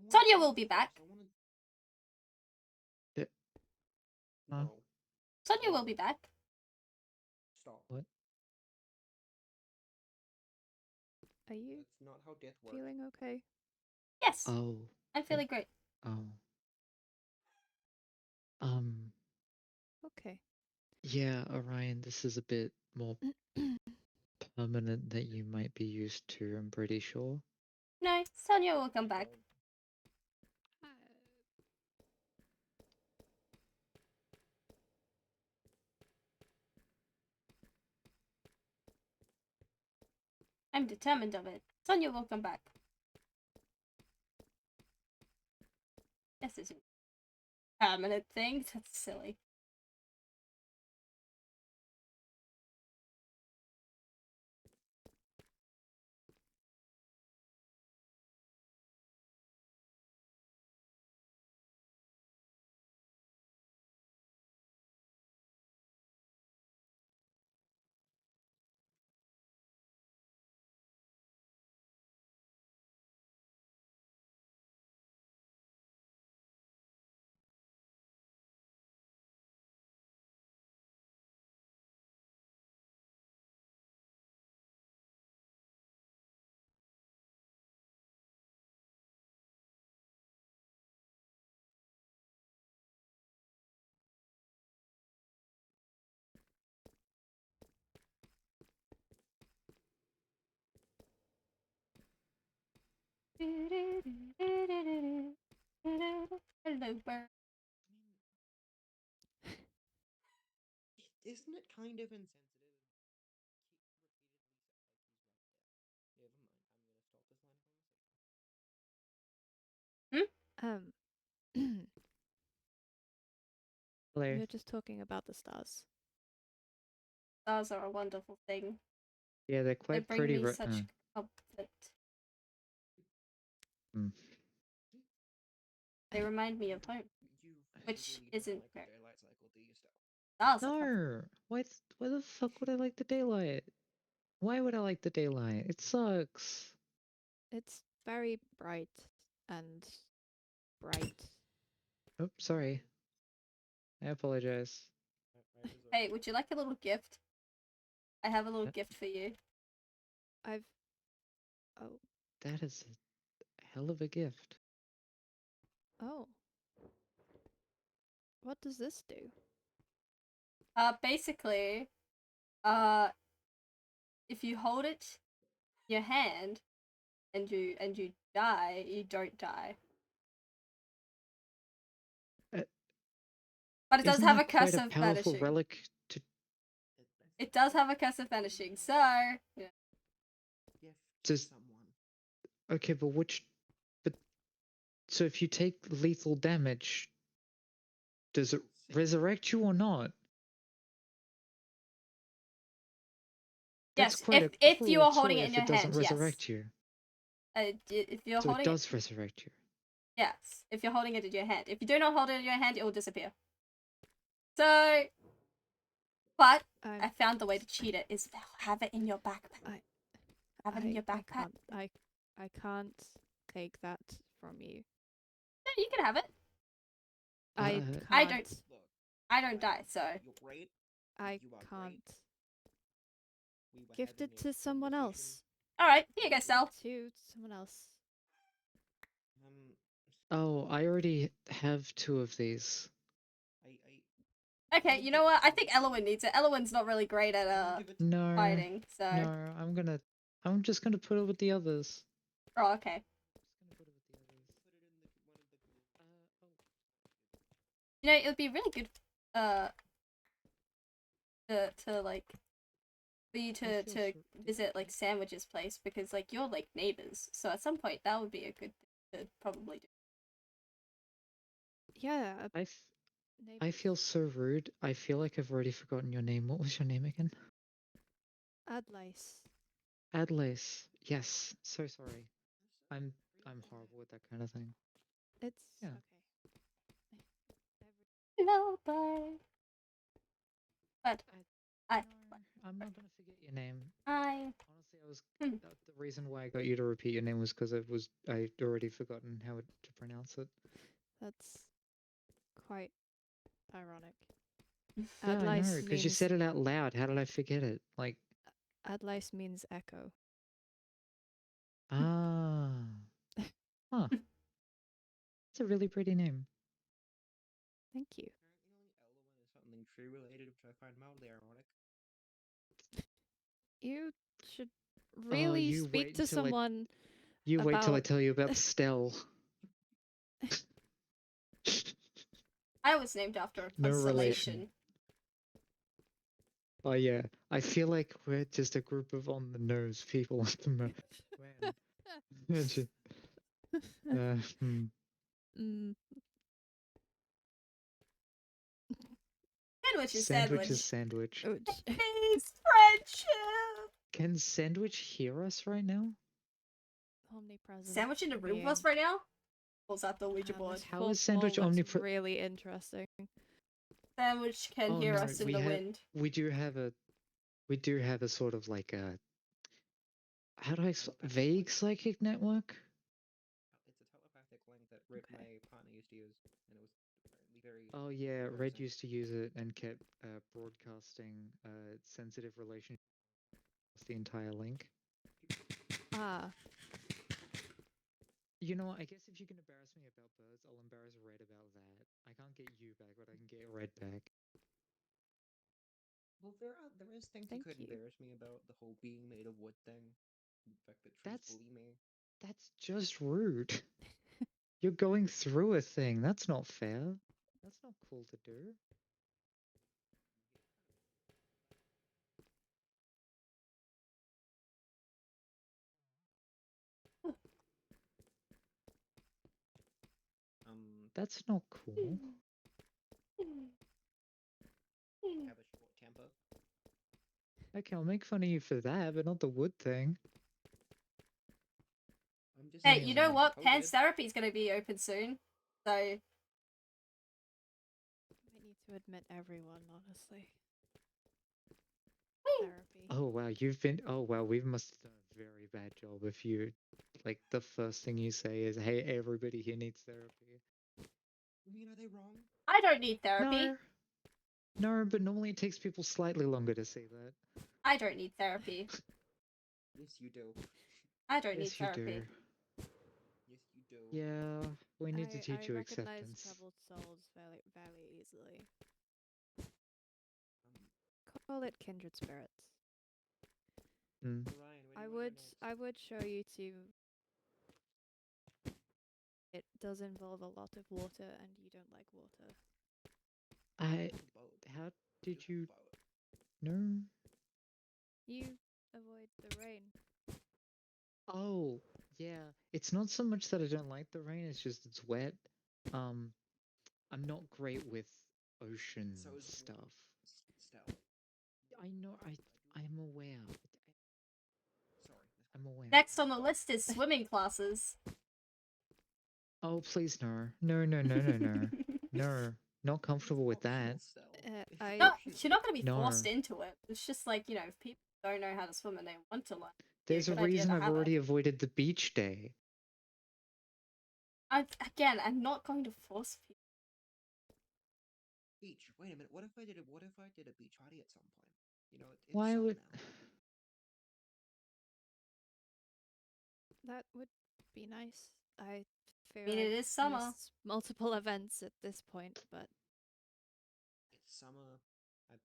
Sonia will be back. I wanted... Huh? No. Sonia will be back. Stop. What? Are you That's not how death works. feeling okay? Yes, Oh. I'm feeling great. Oh. Okay. Yeah, Orion, this is a bit more permanent than you might be used to, I'm pretty sure. No, Sonia will come back. I'm determined of it. Sonia will come back. This isn't a permanent thing. That's silly. no bird. Isn't it kind of insensitive? Keep repeatedly Never mind. I'm gonna stop this line of conversation. Hello. You're just talking about the stars. Stars are a wonderful thing. Yeah, they're They quite bring pretty. me such comfort. Hmm. They remind me of home, You which really don't isn't like the very. daylight cycle, do you, Steph? Stars are comfort. No, why the fuck would I like the daylight? Why would I like the daylight? It sucks. It's very bright and bright. Oh, sorry. I apologize. I deserve Hey, it. would you like a little gift? I have a little Uh, gift for you. I've. Oh. That is a hell of a gift. Oh. What does this do? Basically, if you hold it in your hand and you die, you don't die. Uh, But it does Isn't have that a quite curse a of powerful vanishing. relic to It does have a curse of vanishing, so yeah. Gift just someone. okay, but so if you take lethal damage, does it See. resurrect you or not? That's Yes, quite a if you cruel are holding toy it in if your it doesn't hand, yes. resurrect you. If you're So it holding it, does resurrect you. yes. If you're holding it in your hand, if you do not hold it in your hand, it will disappear. So, but I found the way to cheat it is have it in your backpack. Have it in your backpack. I can't take that from you. No, you can have it. I Uh, can't. I don't. Look, I don't die, so you're great. I You are can't. great. We were Gift having it a to someone conversation. else. all right. Here you go, Sal. To someone else. Oh, I already have 2 of these. Okay, you know what? I think Elowin needs it. Elowin's not really great at No, fighting, so. no, I'm just gonna put it with the others. Oh, okay. Just gonna put it with the others. You know, it would be really good, to like, for you to visit like Sandwich's place because like you're like neighbors. So at some point that would be a good thing to probably do. Yeah. I feel so rude. I feel like I've already forgotten your name. What was your name again? Adlice. Adlace. Yes. So sorry. I'm horrible with that kind of thing. It's Yeah. okay. No, but I No, I'm not gonna forget your name. I Honestly, the reason why I got you to repeat your name was because I'd already forgotten to pronounce it. That's quite ironic. Yeah, I know, Adlice because you means said it out loud. How did I forget it? Like, Adlice means echo. ah, huh. It's a really pretty name. Thank you. Apparently, Elwyn is something tree related, which I find mildly ironic. You should Oh, really you speak wait to until someone You wait till I about tell you about Stell. I was named after a No relation. constellation. Oh yeah, I feel like we're just a group of on the nose people at the moment. Man. Mm, Sandwich is Sandwich is sandwich. sandwich. ouch. Thanks, friendship. Can Sandwich hear us right now? Omnipresent. Sandwich in the room with being. us right now? Pulls out the Ouija board. This How fourth is Sandwich wall looks omnipresent? really interesting. Sandwich can Oh hear no, us in the wind. we do have a sort of like a how do I vague psychic network? It's a telepathic link that my partner used to use, and it was apparently very. Oh yeah, Red embarrassing. used to use it and kept broadcasting sensitive relationship the entire link. Ah. You know, I guess if you can embarrass me about birds, I'll embarrass Red about that. I can't get you back, but I can get Red back. Well, there is things Thank you could you. embarrass me about, the whole being made of wood thing, the fact that trees That's bully me. that's just rude. You're going through a thing. That's not fair. That's not cool to do. That's not cool. Have a short temper. Okay, I'll make fun of you for that, but not the wood thing. I'm just Hey, saying, you know what? oh, Pants good. therapy is going to be open soon. So, I need to admit everyone, honestly. Therapy. Oh wow, oh wow, we must have done a very bad job if you, like, the first thing you say is, hey, everybody here needs therapy. I mean, are they wrong? I don't need therapy. No, but normally it takes people slightly longer to say that. I don't need therapy. Yes, you do. I don't need Yes, you do. therapy. Yes, you do. Yeah, we need to teach I you recognize acceptance. troubled souls very easily. Um, Call it kindred spirits. Mm. Ryan, where do you want to go next? I would show you to. It does involve a lot of water, and you don't like water. I. have a boat. How do did have you a boat. know? You avoid the rain. Oh, yeah. It's not so much that I don't like the rain, it's just it's wet. I'm not great with ocean So is stuff. Stell. I know, I'm aware. Sorry. I'm aware. Next on the list is swimming classes. Oh, please no. No, no, no, no, no. No. Not comfortable with that. No, you're not going to be No. forced into it. It's just like, you know, if people don't know how to swim and they want to learn, There's a good idea reason to I've have already it. avoided the beach day. I'm not going to force people. Beach. Wait a minute. What if I did a beach party at some point? You know, it's Why summer would... now. That would be nice. I fear I mean, it is summer. missed multiple events at this point, but It's summer. I've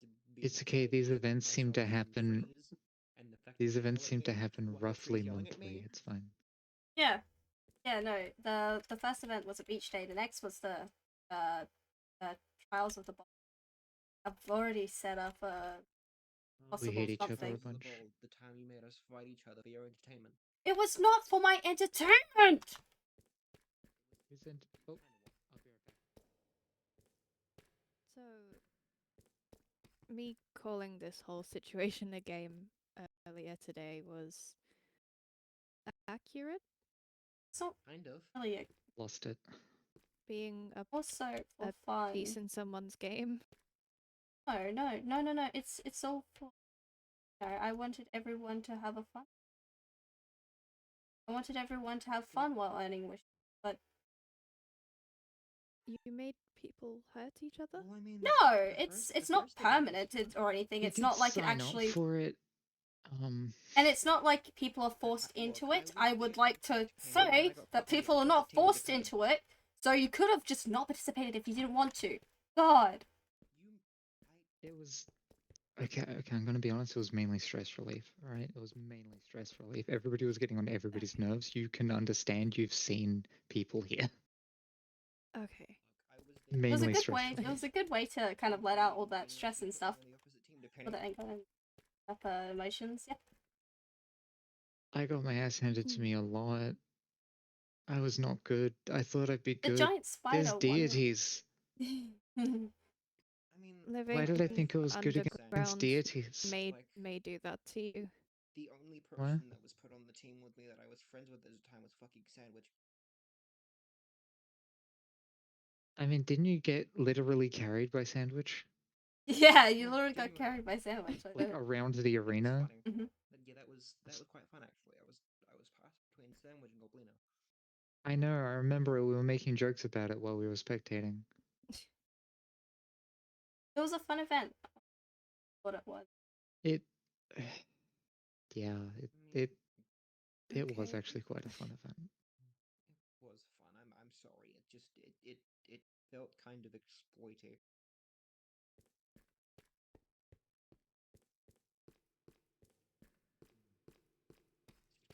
been It's okay, these putting events seem to myself in happen... trees, and the fact These that they events yell at seem to me happen while the roughly tree's yelling at monthly. me. It's fine. Yeah. Yeah, no. The first event was a beach day. The next was the uh, Trials of the Bold. I've already set up a We possible hate each other a something. bunch. The time you made us fight each other for your entertainment. It was not for my entertainment! Isn't... Oh, I'll be right back. so me calling this whole situation a game earlier today was accurate. It's not Kind of. really Lost it. Being also for a fun. piece in someone's game. No. It's all for. No, I wanted everyone to have a fun. I wanted everyone to have fun while earning wishes, but You made people hurt each other? Well, I mean, no, the it's first not event was permanent or anything. We It's did not like it sign actually. up for it. And it's not like people are forced look, into I it. went I to the would like to expectation and I say got that put on the people are not opposite team forced because into it, so you could have just not participated if you didn't want to. God. It was... Okay, I'm gonna be honest, it was mainly stress relief, alright? It was mainly stress relief. Everybody was getting on everybody's nerves. You can understand, you've seen people here. Okay. It was a Mainly good stress way. It relief. was a good way to kind of let out all that stress and stuff. On the opposite team, For depending. the anger and up emotions. Yeah. I got my ass handed to me a lot. I was not good. I thought I'd be The good. giant There's spider one. deities. I mean, Living Why did I think I was good against underground deities? may do that to you. the only What? person that was put on the team with me that I was friends with at the time was fucking Sandwich. I mean, didn't you get literally carried by Sandwich? Yeah, you No, literally got genuinely. carried by sandwich. Like, around the It was arena? funny. Mhm. But yeah, that was quite fun actually. I was passed between Sandwich and Goblino. I know, I remember we were making jokes about it while we were spectating. It was a fun event. What it was. It... Yeah, it was Okay. actually quite a fun event. It was fun. I'm sorry. It felt kind of exploitive.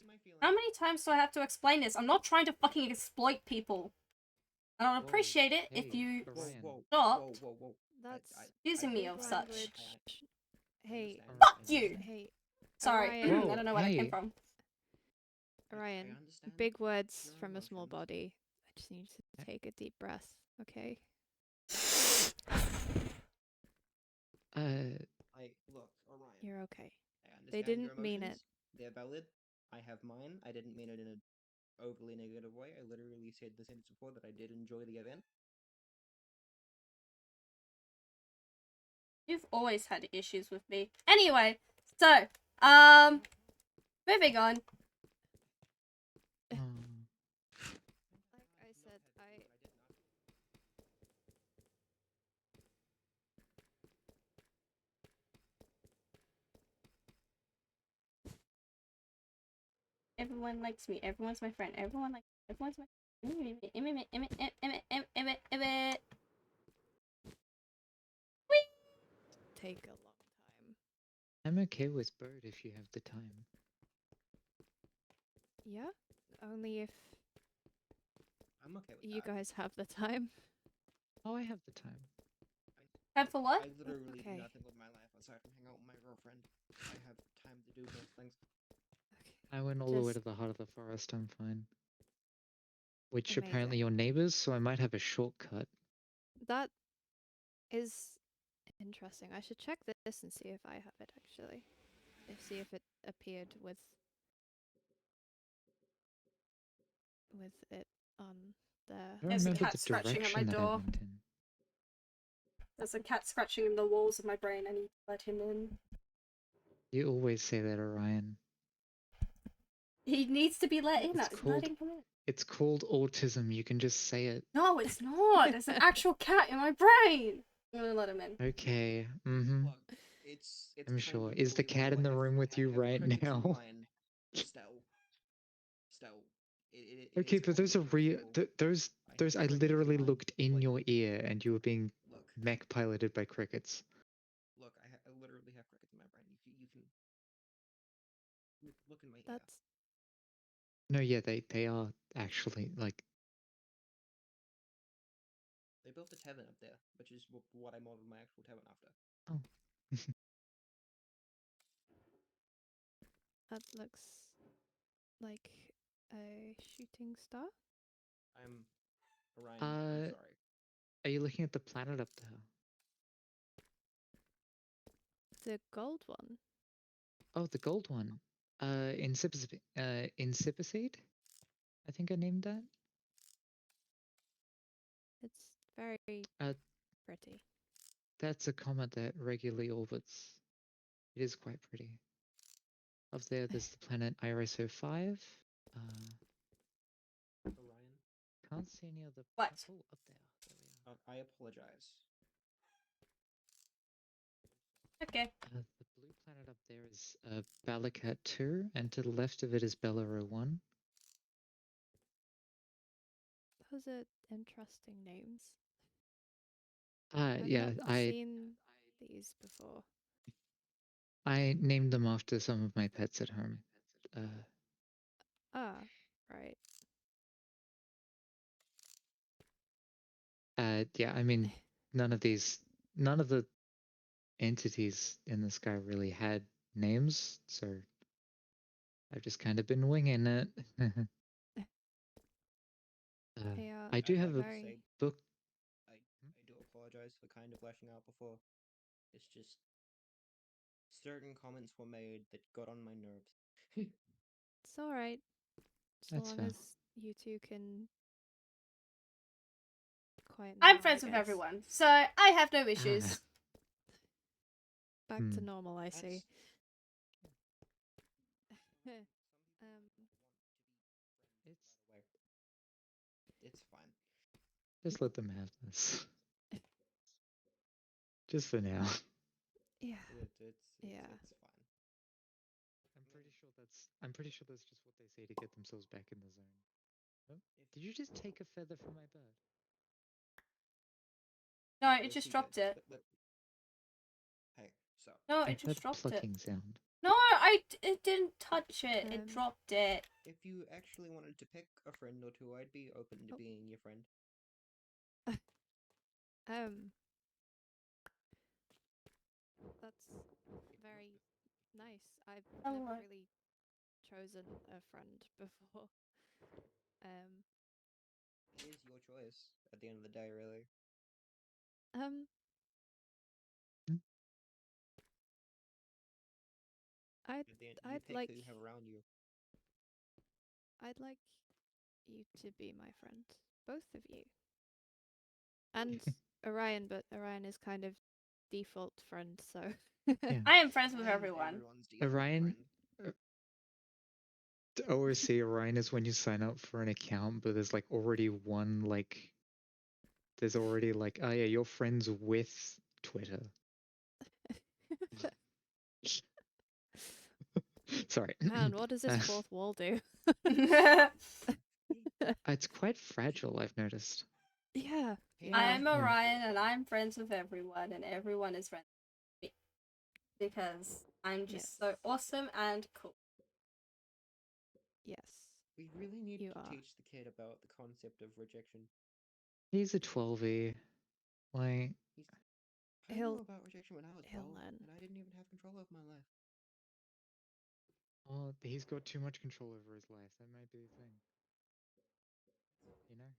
My feelings How many times do I have to explain this? I'm not trying to fucking exploit people. I don't Whoa, appreciate it if hey, you Orion. stopped whoa. That's accusing me big of such. language. Hey, understand. Fuck I you! understand. hey, Sorry, Orion. I Whoa, don't know where that came hey. from. I Orion, understand big words your from a small emotions. body. I just need you to take a deep breath, okay? Look, Orion. You're okay. I understand They your didn't mean emotions. it. They're valid. I have mine. I didn't mean it in an overly negative way. I literally said the sentence before that I did enjoy the event. You've always had issues with me. Anyway, so, moving on. Like I said, Everyone likes me. Everyone's my friend. Everyone's my. take a long time. I'm okay with Bird if you have the time. Yeah? Only if I'm okay with you that. guys have the time. Oh, I have the time. Time for what? I literally do Okay. nothing with my life aside from hang out with my girlfriend. I have time to do those things. Okay. I went all the way to Just the heart of the forest, I'm fine. Which amazing. apparently your neighbors, so I might have a shortcut. That is interesting. I should check this and see if I have it actually. See if it appeared with it on there. I don't There's a remember cat the scratching at my direction that I door. went in. There's a cat scratching in the walls of my brain. I need to let him in. You always say that, Orion. He needs to be let in. It's That's called letting him in. It's called autism. You can just say it. No, it's not. There's an actual cat in my brain. I'm gonna let him in. Okay. Mm-hmm. Look, it's I'm kind sure. of Is the cat in the believable. room with you I have right crickets in now? mine. Still. Okay, It's but those are real. comprehensible. Those have I crickets in literally mine. looked in Like, your ear, and you were being look, mech piloted by crickets. look. I literally have crickets in my brain. You can look in my ear. That's No, yeah, they are actually like. They built a tavern up there, which is what I modeled my actual tavern after. Oh. that looks like a shooting star. I'm Orion. I'm sorry. Are you looking at the planet up there? The gold one. Oh, the gold one. Insipicide. I think I named that. It's very Uh, pretty. That's a comet that regularly orbits. It is quite pretty. Up there's the planet IRSO 5. Orion. Can't see any other. What? Oh, up there. There we are. I apologize. Okay. The blue planet up there is Balakat 2, and to the left of it is Bellaro 1. Those are interesting names. I've Yeah, not seen these before. I named them after some of my pets at home. Right. Yeah, I mean, none of the entities in the sky really had names, so I've just kind of been winging it. Yeah, I do I'd have like a to say book. I do apologize for kind of lashing out before. It's just certain comments were made that got on my nerves. it's all right. As That's long fair. as you two can quieten I'm down, friends I with guess. everyone, so I have no issues. Back to normal, I see. It's fine. Just let them have this. Just for now. Yeah. It's fine. I'm pretty sure that's just what they say to get themselves back in the zone. Oh, did you just take a feather from my bird? No, it Yes, just he dropped did. it. Hey, so No, I it just heard dropped it. plucking sound. No, it didn't touch it. It dropped it. If you actually wanted to pick a friend or two, I'd be open to Oh. being your friend. That's very nice. I've Hello. never really chosen a friend before. It is your choice at the end of the day, really. Um, Hmm? I'd At the end, you I'd pick like who you have around you. I'd like you to be my friend, both of you, and Orion. But Orion is kind of default friend, so Yeah. I am friends with I am everyone. everyone's default Orion, friend. ORC Orion is when you sign up for an account, but there's like already one like there's already like, oh yeah, you're friends with Twitter. Sorry. man, what does this fourth wall do? It's quite fragile, I've noticed. Yeah, I yeah. am Orion, and I'm friends with everyone, and everyone is friends with me because I'm just so awesome and cool. Yes. We really need You to are. teach the kid about the concept of rejection. He's a 12E. Like, I He'll knew about rejection when I was he'll 12, learn. and I didn't even have control over my life. oh, he's got too much control over his life. That might be the thing. You know?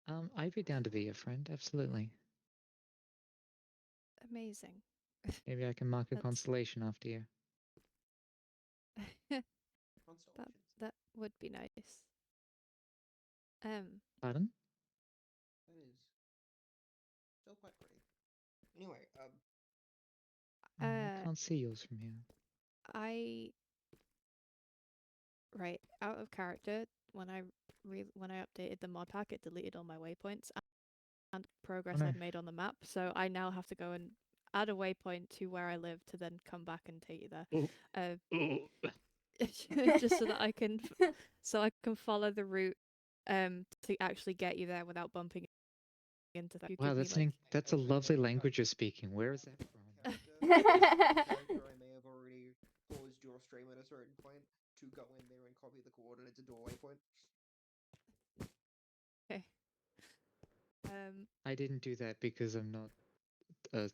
Yeah. I'd be down to be a friend, absolutely. Amazing. Maybe I can mark a That's- constellation after you. that Constellations. that would be nice. Pardon? That is still quite pretty. Anyway, I can't see yours from here. I right out of character when I updated the mod pack, it deleted all my waypoints and progress no. I'd made on the map. So I now have to go and add a waypoint to where I live to then come back and take you there. Oh. Just so that I can follow the route to actually get you there without bumping into that. Wow, that's a lovely language you're speaking. Where is that from? character, I may have already paused your stream at a certain point to go in there and copy the coordinates into a waypoint. Okay. I didn't do that because I'm not a.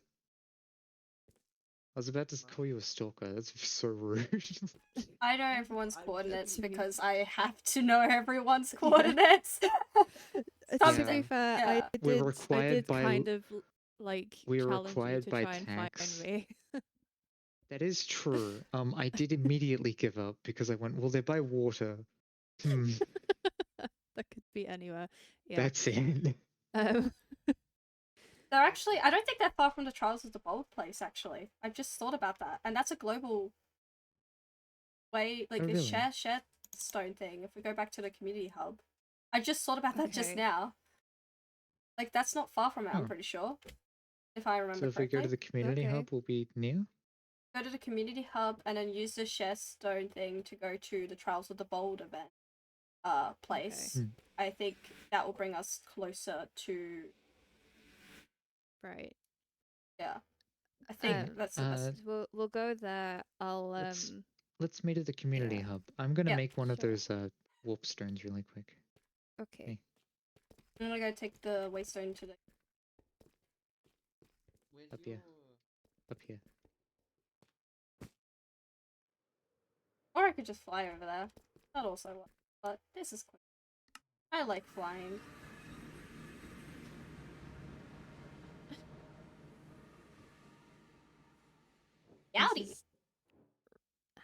I was about to call you a stalker. That's so rude. I know everyone's I'm coordinates joking. because I have to know everyone's coordinates. To be Yeah. fair, Yeah. I We're did required by kind of like we are challenge you required to by try and tax. find me. That is true. I did immediately give up because I went, well, they're by water. That could be anywhere. Yeah. That's it. They're actually, I don't think they're far from the Trials of the Bold place, actually. I've just thought about that. And that's a global way, like Oh, this really? share stone thing, if we go back to the community hub. I just thought about that just Okay. now. Like, that's not far from it, I'm Oh. pretty sure. If I remember So if correctly. we go to the community Okay. hub, we'll be near? Go to the community hub and then use the share stone thing to go to the Trials of the Bold event place. Okay. I think that will bring us closer to, Right. yeah. I think that's the best. We'll go there. I'll Let's meet at the community yeah. hub. I'm gonna Yeah, make one of sure. those warp stones really quick. Okay. Hey. I'm gonna go take the waystone to the. Where's Up your... here. Up here. Or I could just fly over there. That also works. But this is quick. I like flying. Howdy!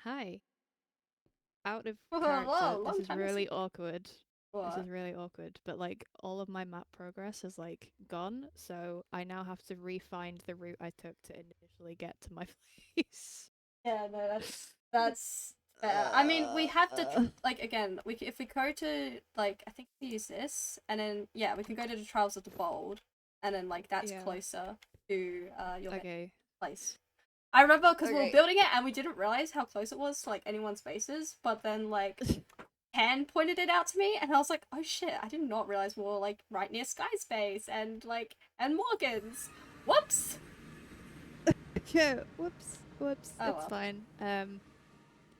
Hi. Out of Whoa, character. long This is time no really see. awkward. What? This is really awkward. But like all of my map progress is like gone, so I now have to re-find the route I took to initially get to my place. Yeah, no, that's fair. I mean, we have to like again. If we go to like I think we use this, and then yeah, we can go to the Trials of the Bold, and then like that's Yeah. closer to your Okay. place. I remember because we were Okay. building it and we didn't realize how close it was to like anyone's bases, but then like Pan pointed it out to me and I was like, oh shit, I did not realize we were like right near Sky's base and like and Morgan's. Whoops. Yeah, whoops. Oh, It's well. fine.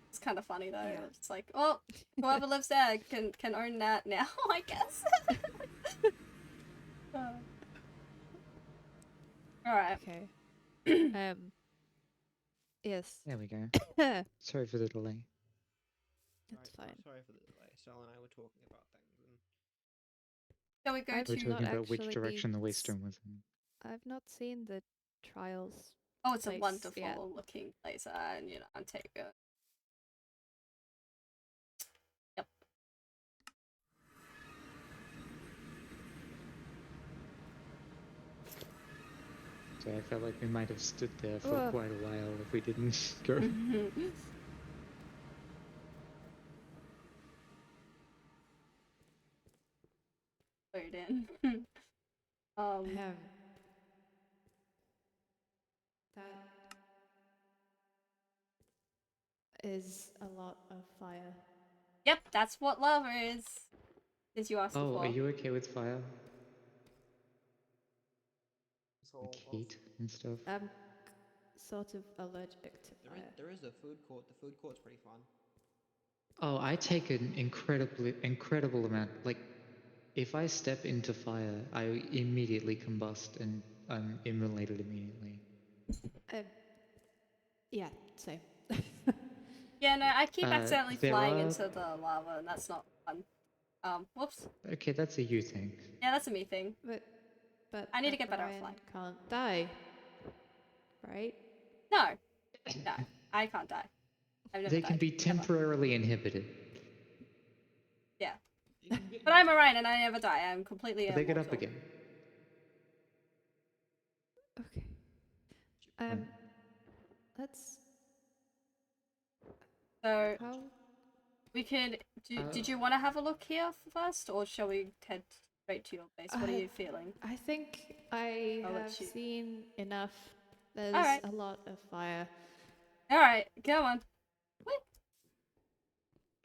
It's kind of funny though. Yeah. It's like, oh, whoever lives there can own that now, I guess. Alright. Okay. Yes. There we go. That's Sorry for the delay. fine. Sorry for the delay. Sal and I were talking about things, and Shall we go I've We're to... talking not about which actually direction the s- waystone was in. I've not seen the trials. Oh, it's a place wonderful yet. looking place, and I'll take it. Yep. So I felt like we might have stood there for Ugh. quite a while if we didn't go. Load in. That is a lot of fire. Yep, that's what lava is. As you asked Oh, for. are you okay with fire? so Like heat and stuff? I'm sort of allergic to fire. there is a food court. The food court's pretty fun. Oh, I take an incredible amount. Like, if I step into fire, I immediately combust and I'm immolated immediately. Yeah, same. Yeah, no, I keep accidentally there flying are- into the lava, and that's not fun. Whoops. Okay, that's a you thing. Yeah, that's a me thing. But I need to get better at Orion flying. can't die, right? No, I can't die. I've never They can died, be ever. temporarily inhibited. Yeah. You can get But I'm Orion and I never die. I'm completely But they get up immortal. again. Okay. Right. Let's. So How? we could. Did you want to have a look here first, or shall we head straight to your base? What are you feeling? I think I I'll let have you- seen enough. There's Alright. a lot of fire. All right, go on.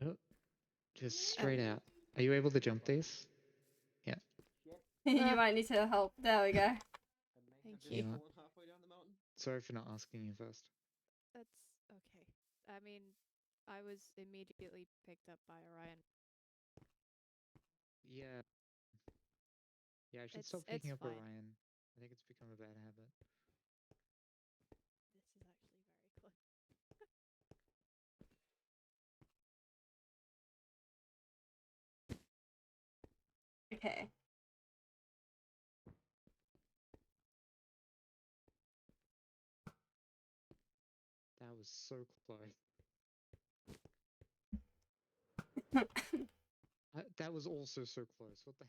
Oh, just straight out. Are you able to jump these? Yeah. You might need to help. There we go. Thank Just you. fallen halfway down the mountain. Sorry for not asking you first. That's okay. I mean, I was immediately picked up by Orion. Yeah. Yeah, I should stop It's picking up fine. Orion. I think it's become a bad habit. This is actually very close. Okay. That was so close. That was also so close. What the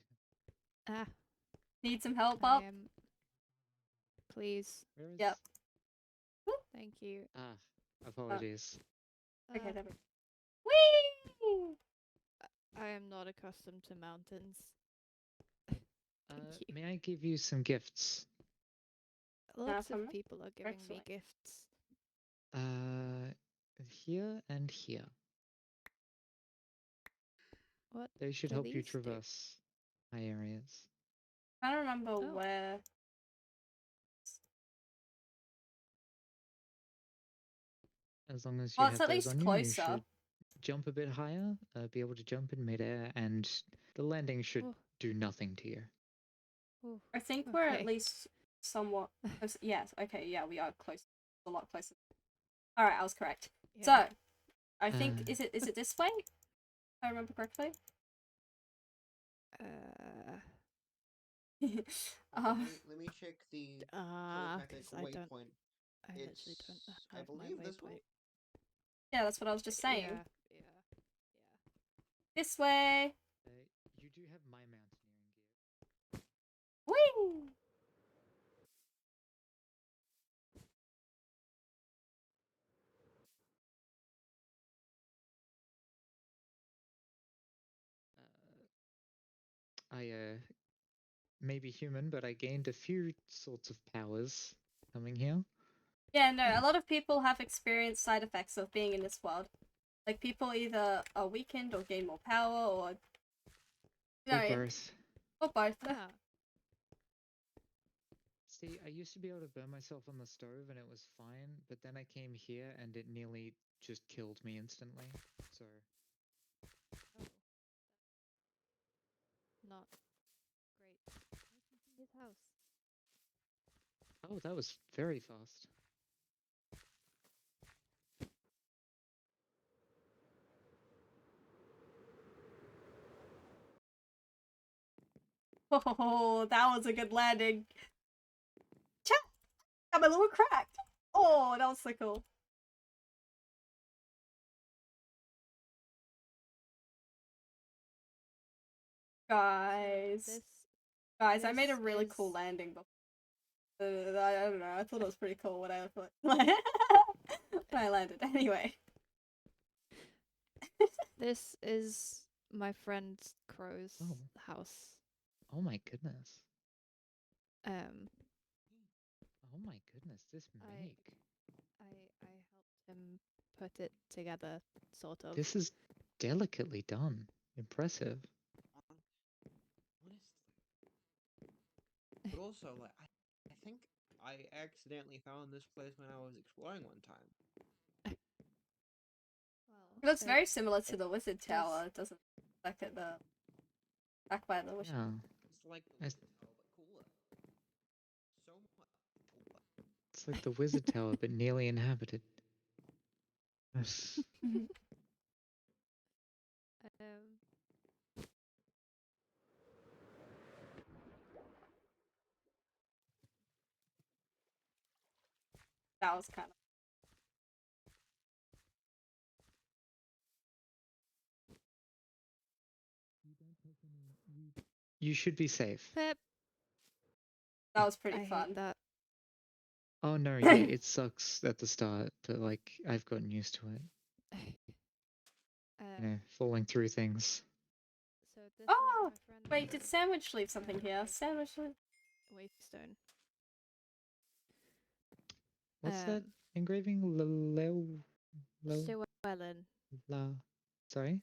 heck? Ah, Need some help I up? am. Please. Where is... Yep. Thank you. Ah, apologies. Okay, Uh, there we go. Whee! I am not accustomed to mountains. you. May I give you some gifts? Lots from of people are giving me Excellent. gifts. Here and here. What? They should do help you these do? traverse high areas. I don't remember Oh. where. As long as you Well, have it's at those least on you, you closer. should jump a bit higher, be able to jump in midair, and the landing should Oh. do nothing to you. Ooh, I think we're at okay. least somewhat close. Yes, okay, yeah, we are close. A lot closer. Alright, I was correct. Yeah. So, I think, Uh. is it this way? If I remember correctly? Let me check the telepathic 'cause I don't. waypoint. I literally don't It's, I have my believe, this way. waypoint. Yeah, that's what I was just saying. Yeah. This way! You do have my mountaineering gear. Whee! I may be human, but I gained a few sorts of powers coming here. Yeah, no, a lot of people have experienced side effects of being in this world. Like, people either are weakened or gain more power, or... Or both. Or both. Ah, See, I used to be able to burn myself on the stove and it was fine, but then I came here and it nearly just killed me instantly. So, Oh, not great. I can see his house. oh, that was very fast. Oh, that was a good landing. Chat! I'm a little cracked. Oh, that was so cool. Guys. This Guys, I made a this really cool is- landing before. I don't know, I thought it was pretty cool when I thought when I landed. Anyway. This is my friend Crow's Oh. house. Oh my goodness. Um, Oh my goodness, this I- make. I helped him put it together, sort of. This is delicately done. Impressive. Honestly. But also, like, I think I accidentally found this place when I was exploring one time. Well, It looks it- very similar to it the Wizard does- Tower, doesn't it? Back at the back by the Wish. Yeah. It's like the I s- Wizard Tower, but cooler. So much cooler. It's like the Wizard Tower, but nearly inhabited. Um, That was kind of. You should be safe. Pip. That was pretty I fun. hate that. Oh no, yeah, it sucks at the start, but like I've gotten used to it. You know, falling through things. So this Oh, is my friend. Wait, did Sandwich leave something here? Sandwich leave. Wavestone. What's that Um, engraving? Llewellyn. La. Sorry?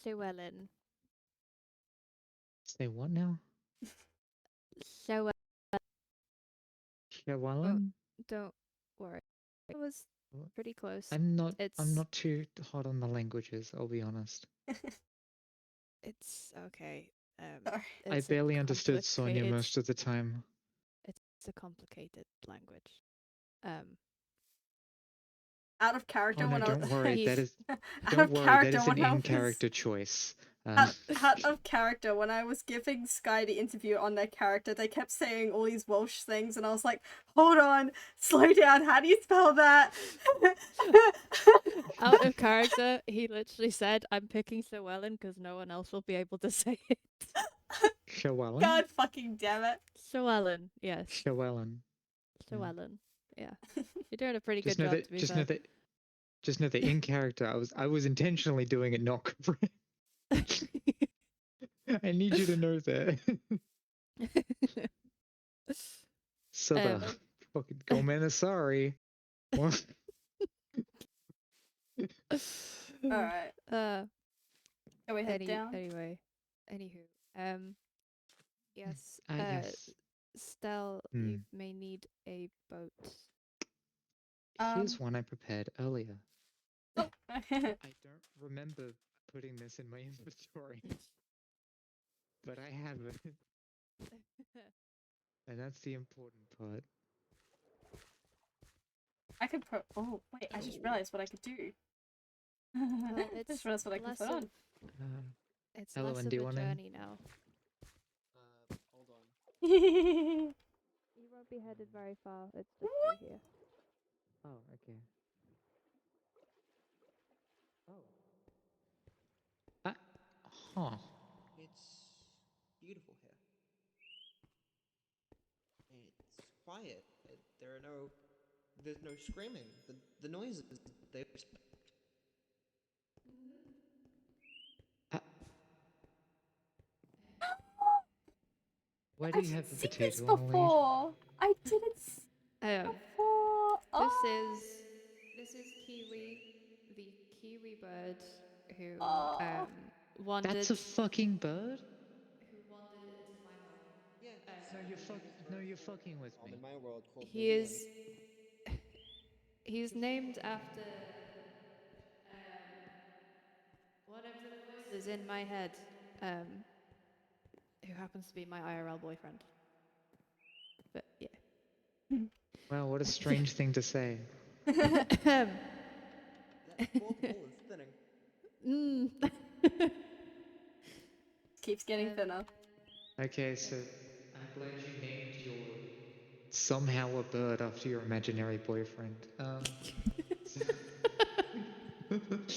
Llewellyn. Say what now? Llewellyn. Llewellyn? Don't worry. It was What? pretty close. I'm It's not too hot on the languages, I'll be honest. It's okay. Sorry. I It's a barely understood Sonia complicated- most of the time. It's a complicated language. Um, Out of character Oh no, when I was. don't worry. That is Out don't of worry. That character is an when I was. in-character choice. Out of character when I was giving Sky the interview on their character, they kept saying all these Welsh things, and I was like, "Hold on, slow down. How do you spell that?" out of character, he literally said, "I'm picking Llewellyn because no one else will be able to say it." Llewellyn? God fucking damn it! Llewellyn, yes, Llewellyn. Llewellyn. Yeah, you're doing a pretty Just good know job. that To be just fair. know that just know that in character I was intentionally doing it not correct. I need you to know that. So the Um, fucking Gomena, sorry. What? Alright, Uh, can we head down? Anyway, anywho, yes. Yes. Stell, Hmm. you may need a boat. Here's one I prepared earlier. Oh. I don't remember putting this in my inventory, but I have it, and that's the important part. I could put. Oh wait, I just Oh. realized what I could do. Well, I it's just realized what I can less put of on. it's Hello, less and of do a you wanna- journey now. Hold on. You won't be headed very far. It's just through here. Oh, okay. Oh. Huh. It's beautiful here. It's quiet. There's no screaming. The noises, they Uh, why do I've you have a seen this potato on a leash? before. I didn't see Um, before. this Oh. is Kiwi, the Kiwi bird who Oh. wandered That's a fucking bird? who wandered into my home. yeah. No, you're No, you're fucking with I'm me. in my world called He New Zealand. is. He's named after one of the voices in my head, who happens to be my IRL boyfriend. But yeah. Wow, what a strange thing to say. That fourth wall is thinning. Mm. Keeps getting thinner. Okay, so I'm glad you named your somehow a bird after your imaginary boyfriend.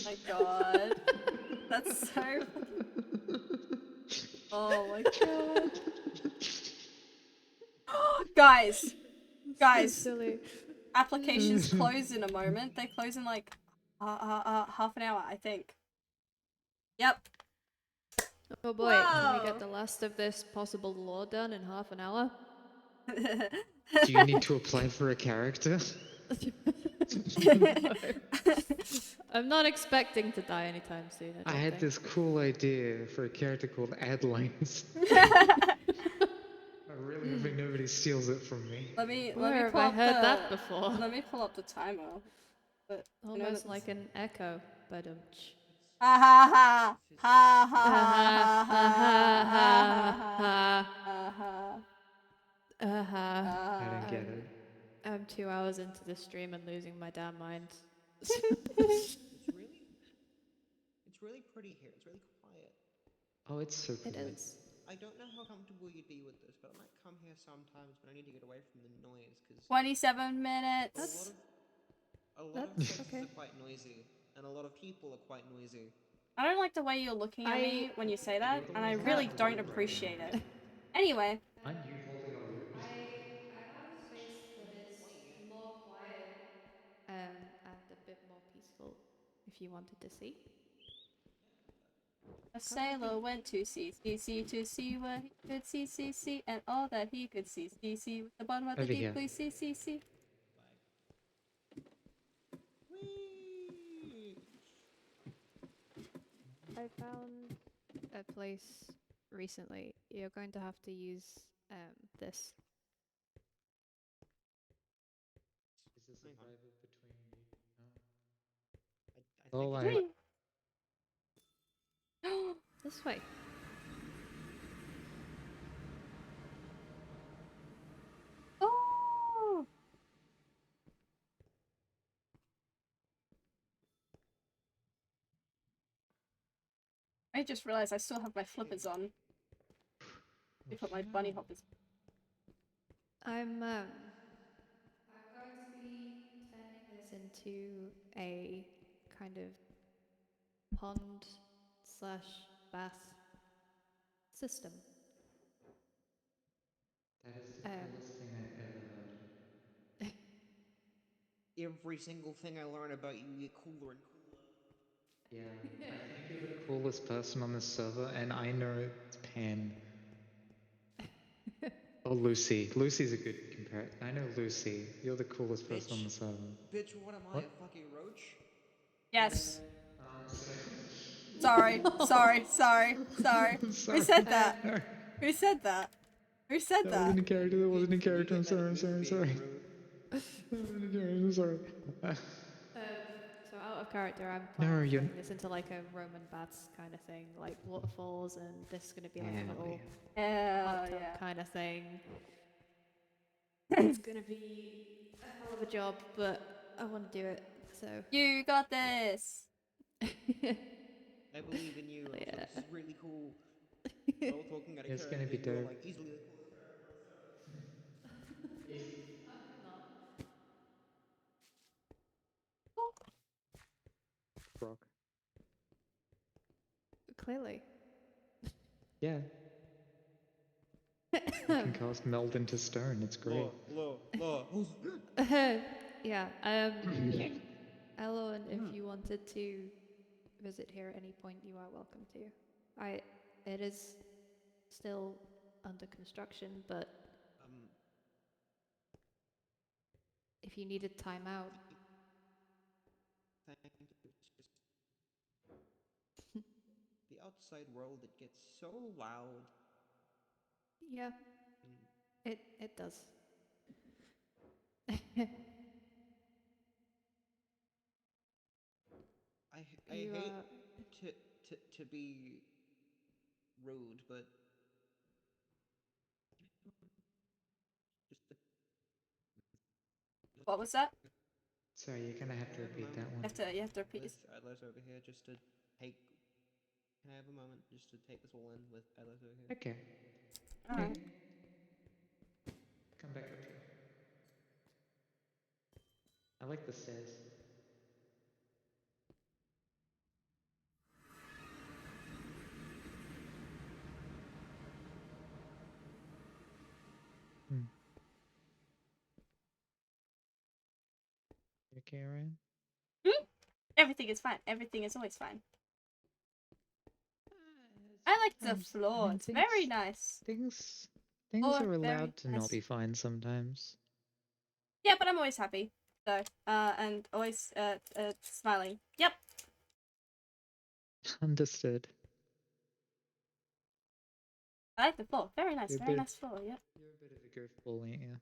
My god. That's so fucking... Oh my god. Guys! Guys! So silly. Applications close in a moment. They close in like half an hour, I think. Yep. Oh boy, can we Whoa. get the last of this possible lore done in half an hour? Do you need to apply for a character? No. I'm not expecting to die anytime soon. I I don't had think. this cool idea for a character called Adelines. I'm really hoping nobody steals it from me. let me Where have pull I up heard the that before? let me pull up the timer. But I know Almost that's... like an echo, but It's ha ha ha it's ha his ha ha ha ha ha ha ha I don't get it. I'm 2 hours into the stream and losing my damn mind. it's really pretty here. It's really quiet. Oh, it's so It pretty. is. I don't know how comfortable you'd be with this, but I might come here sometimes when I need to get away from the noise, because 27 minutes. a lot of That's places okay. are quite noisy, and a lot of people are quite noisy. I don't like the way you're looking at me when you say that, You're the and one I holding really the don't loot right appreciate now. it. Anyway, Aren't you holding a loot? I have a space that is more quiet and a bit more peaceful if you wanted to see. a sailor went to sea to see what he could see, and all that he could see with the bottom of the Over deep here. blue sea. Whee! I found a place recently. You're going to have to use this. Is this a Hang on. private between you? I think Oh, it's I. what- This way. Oh! I just realized I still have my flippers on. I put my bunny hoppers. I'm going to be turning this into a kind of pond slash bath system. That is the coolest thing I've ever heard. Every single thing I learn about you get cooler and cooler. Yeah, I think you're the coolest person on this server, and I know it's Pan. Oh, Lucy. Lucy's a good comparison. I know Lucy. You're the coolest person on the server. Bitch, what am I, What? a fucking roach? Yes. So... Sorry. Sorry. I'm Who sorry. said that? No, Who said that? Who said that that? wasn't a character. That wasn't a You character. I'm get mad sorry. at I'm me for sorry. I'm being sorry. rude. That wasn't a character. I'm sorry. So out of character, I'm No, planning to you're. turn this into like a Roman baths kind of thing, like waterfalls, and this is going to be like a little hot tub Yeah. kind of thing. It's going to be a hell of a job, but I want to do it. So You got this. I believe in you, and also Yeah. this is really cool. We're all talking out of It's gonna character, be and you're dope. like easily the coolest character on the server. I'm not. Brock. Clearly. Yeah. I can cast Meld into Stone. It's great. Law. Yeah. Elo, and if you wanted to visit here at any point, you are welcome to. It is still under construction, but if you needed time out, Thank you. It's just the outside world. It gets so loud. yeah, And It does. I You hate to be rude, but just What was that? Sorry, you're gonna have can to I have a repeat that moment one. You have to repeat with this. Atlas over here just to take. Can I have a moment just to take this all in with Atlas over here? Okay. Hey, Alright. come back up here. I like the stairs. Hmm. You okay, Ryan? Everything is fine. Everything is always fine. I like the Sometimes, I floor. mean, It's very nice. things Oh, are very allowed to not nice. be fine sometimes. Yeah, but I'm always happy. So, and always, smiling. Yep. Understood. I like the floor. Very nice. You're a Very bit, nice floor. Yep. you're a bit of a goofball, ain't you?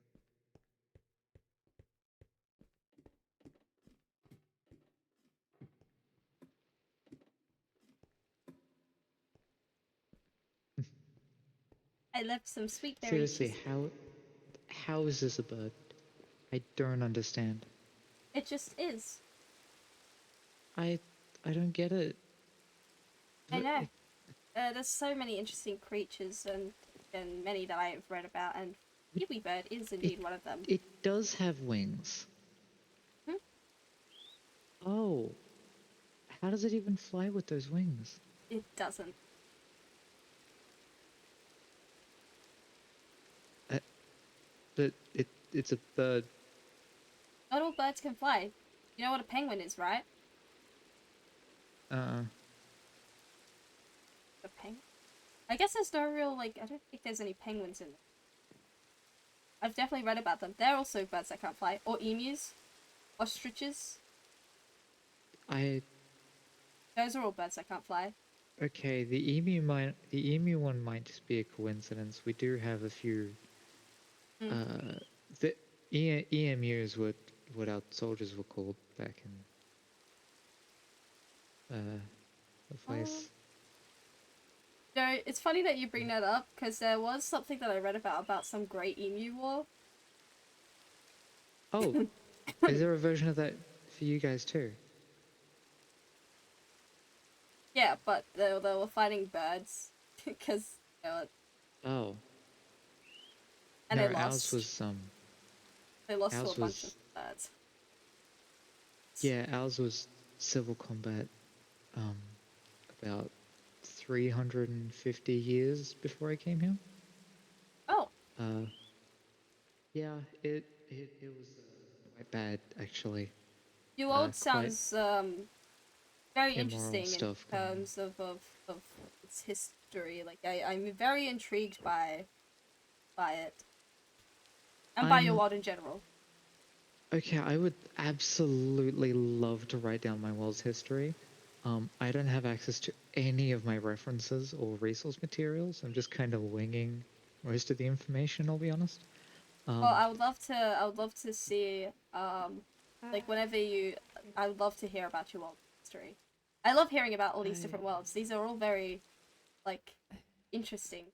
I left some sweet berry Seriously, cheese. how is this a bird? I don't understand. It just is. I I don't get it. I know. It, There's so many interesting creatures and many that I've read about, and kiwi bird is it, indeed one of them. it does have wings. Hmm? Oh, how does it even fly with those wings? It doesn't. But it's a bird. Not all birds can fly. You know what a penguin is, right? Uh, A penguin? I guess there's no real, like, I don't think there's any penguins in it. I've definitely read about them. They're also birds that can't fly. Or emus. Ostriches. I Those are all birds that can't fly. okay. The emu one might just be a coincidence. We do have a few. Mm. The EMUs were what our soldiers were called back in the place. No, it's funny that you bring that up, because there was something that I read about some great emu war. Oh, is there a version of that for you guys too? Yeah, but they were fighting birds, because Oh, and no, they lost. They lost to a ours bunch of was birds. yeah, ours was civil combat. About 350 years before I came here. Oh, Uh, yeah, it was quite bad actually. New Old Quite sounds very immoral interesting in stuff going on. terms of its history. Like I'm very intrigued by it. And by your I'm world in general. okay. I would absolutely love to write down my world's history. I don't have access to any of my references or resource materials. I'm just kind of winging most of the information. I'll be honest. Well, I would love to see like whenever you I would love to hear about your world history. I love hearing about all these different worlds. These are all very like interesting.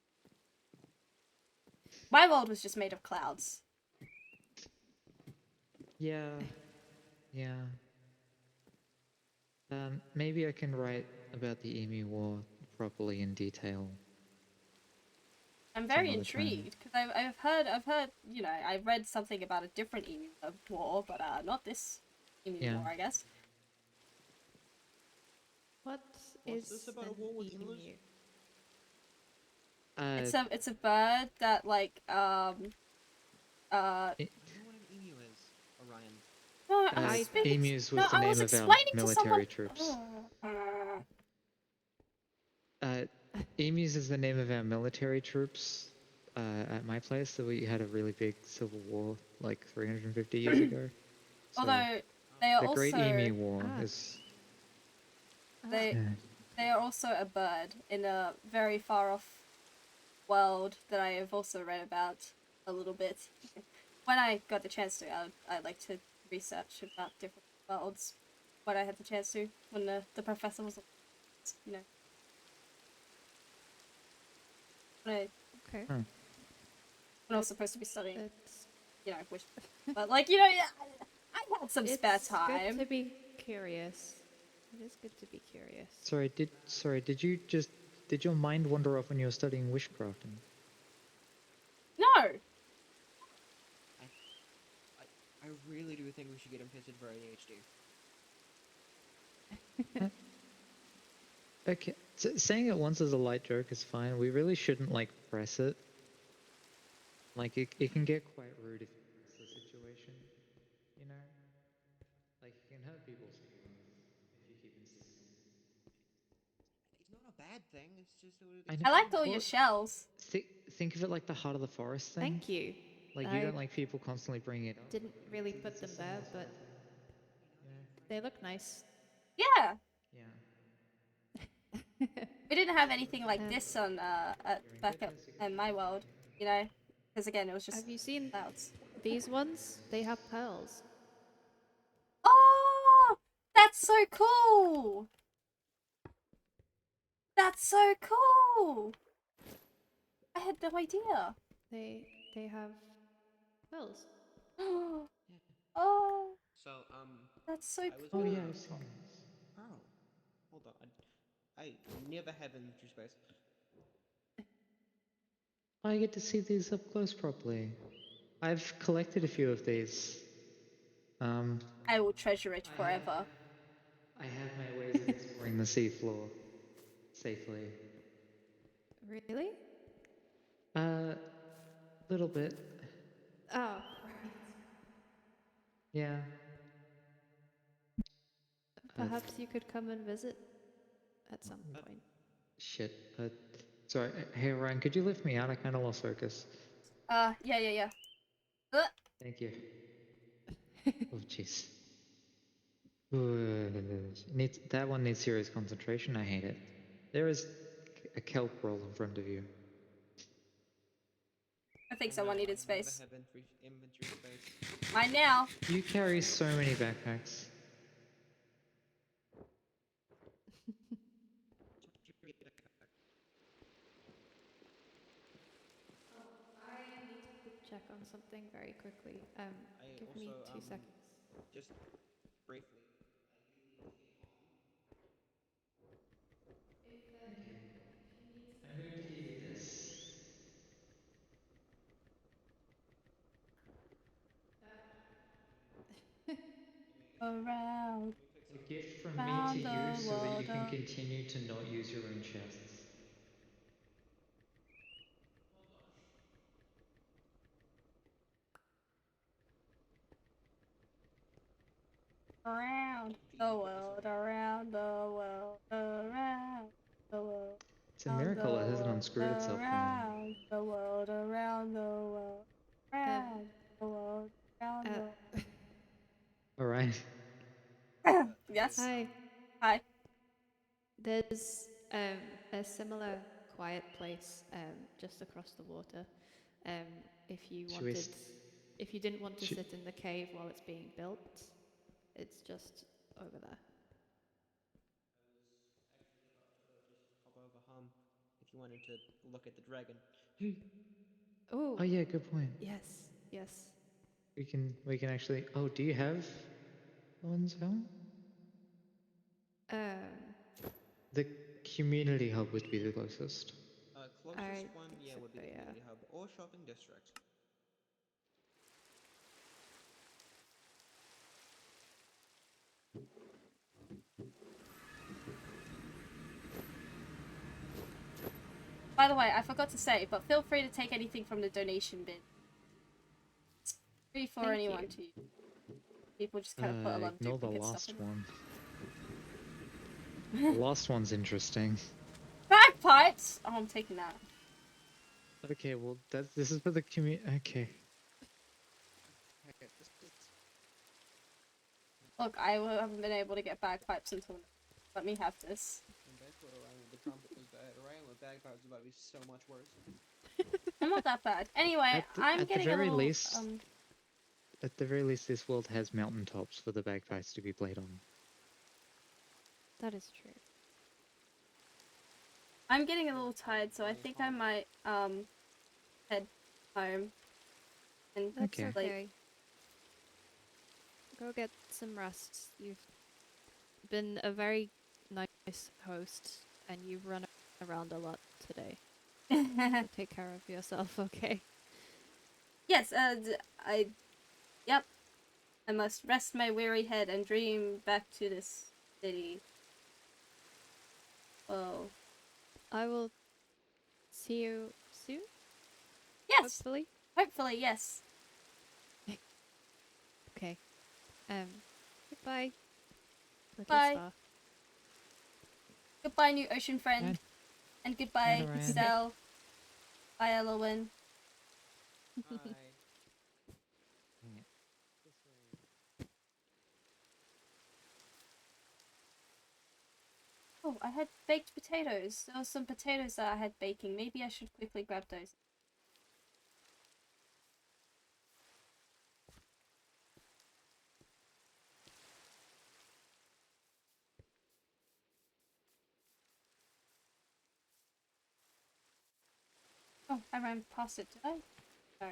My world was just made of clouds. Yeah, yeah. Maybe I can write about the Emu War properly in detail I'm some very other time. intrigued because I've heard, you know, I read something about a different emu war, but not this emu Yeah. war, I guess. What What's is this about a an war with emu? emus? It's a bird that like it, Do you know what an emu is, Orion? no, I was I speaking. Emus No, was the I was name of our explaining to someone. military troops. Emus is the name of our military troops at my place. So we had a really big civil war like 350 years ago. So Although Oh. they are the Great Emu also War Ah. is. they Yeah. they are also a bird in a very far off world that I have also read about. a little bit. When I got the chance to, I'd like to research about different worlds. When I had the chance to, when the professor was, you know, when Okay. when I was supposed to be studying, It's you know, wish, but like you know, yeah, I had some spare it's good time. to be curious. It is good to be curious. Did your mind wander off when you were studying wishcraft? No, I really do think we should get him tested for ADHD. Okay, saying it once as a light joke is fine. We really shouldn't like press it. Like it can get quite rude if you press the situation, you know? Like it can hurt people's feelings if you keep insisting. It's not a bad thing. It's just I it's know. I liked fun. all your Well, shells. think of it like the heart of the forest thing. Thank you. Like you I don't like people constantly bringing it up. didn't But really it's put a them similar there, sort but of thing. You know? they look nice. Yeah, Yeah. we didn't have anything like Um, this on You're in back good up hands. You're in good my hands. world, You're you know, because again it was just have you seen clouds. these ones? They have pearls. Oh, that's so cool! That's so cool! I had no idea. They have pearls. Yeah. Oh, So that's so I was Oh cool. yeah, gonna I've seen talk. those. Oh, hold on. I never have inventory space. I get to see these up close properly. I've collected a few of these. Um, I will treasure it I have forever. I have my ways of exploring the seafloor safely. Really? Little bit. Oh, right. Yeah. Perhaps you could come and visit at some Uh, point. Shit. Sorry. Hey Ryan, could you lift me out? I kind of lost focus. Yeah. Thank you. Oh jeez. Needs that one needs serious concentration. I hate it. There is a kelp roll in front of you. I think I know. someone needed I never space. have inventory space. Mine now. You carry so many backpacks. I need to check on something very quickly. I Give also me 2 seconds. just briefly. I do need to get home. Okay. I'm going to give you this. Around, Let me fix A something. gift from me to around you the so that you world. can continue to not use your own chests. Around Gee, the you put this world, away. around the world, around the world, It's a around the miracle it hasn't world, unscrewed itself by now. around the world, around the world, Um, around the world, around uh, the Alright. world. Hey, Yes. hi. Hi. There's a similar quiet place just across the water. Um, if you Should we wanted, if you didn't want to should, sit in the cave while it's being built, it's just over there. actually about to just hop over if you wanted to look at the dragon. Oh, Oh yeah, good point. yes, yes. We can actually do you have ones home? Um, The community hub would be the closest. Closest I one, think yeah, so, would be the yeah. community hub or shopping district. By the way, I forgot to say, but feel free to take anything from the donation bin. It's free for Thank anyone you. to use. People just kind of put a lot of Ignore the duplicate stuff last in. one. The last one's interesting. Bagpipes! Oh, I'm taking that. Okay, well this is for the community. Okay. Okay, this is Look, I haven't been able to get bagpipes until now. Let me have this. and that's what Orion with the trumpet was bad. Orion with bagpipes is about to be so much worse. I'm not that bad. Anyway, I'm at the getting a very little least, at the very least, this world has mountaintops for the bagpipes to be played on. That is true. I'm getting a little tired, so I think I might head home and That's Okay. okay. Go get some rest. You've been a very nice host, and you've run around a lot today. So take care of yourself, okay? Yes, yep. I must rest my weary head and dream back to this city. Oh. I will see you soon, Yes! hopefully. Hopefully, yes. Okay. Goodbye, little Bye. star. Goodbye, new ocean friend. And And goodbye, Adoran. Estelle. Bye, Elowen. Hi. Dang it. Oh, I had baked potatoes. There were some potatoes that I had baking. Maybe I should quickly grab those. Oh, I ran past it, did I? No.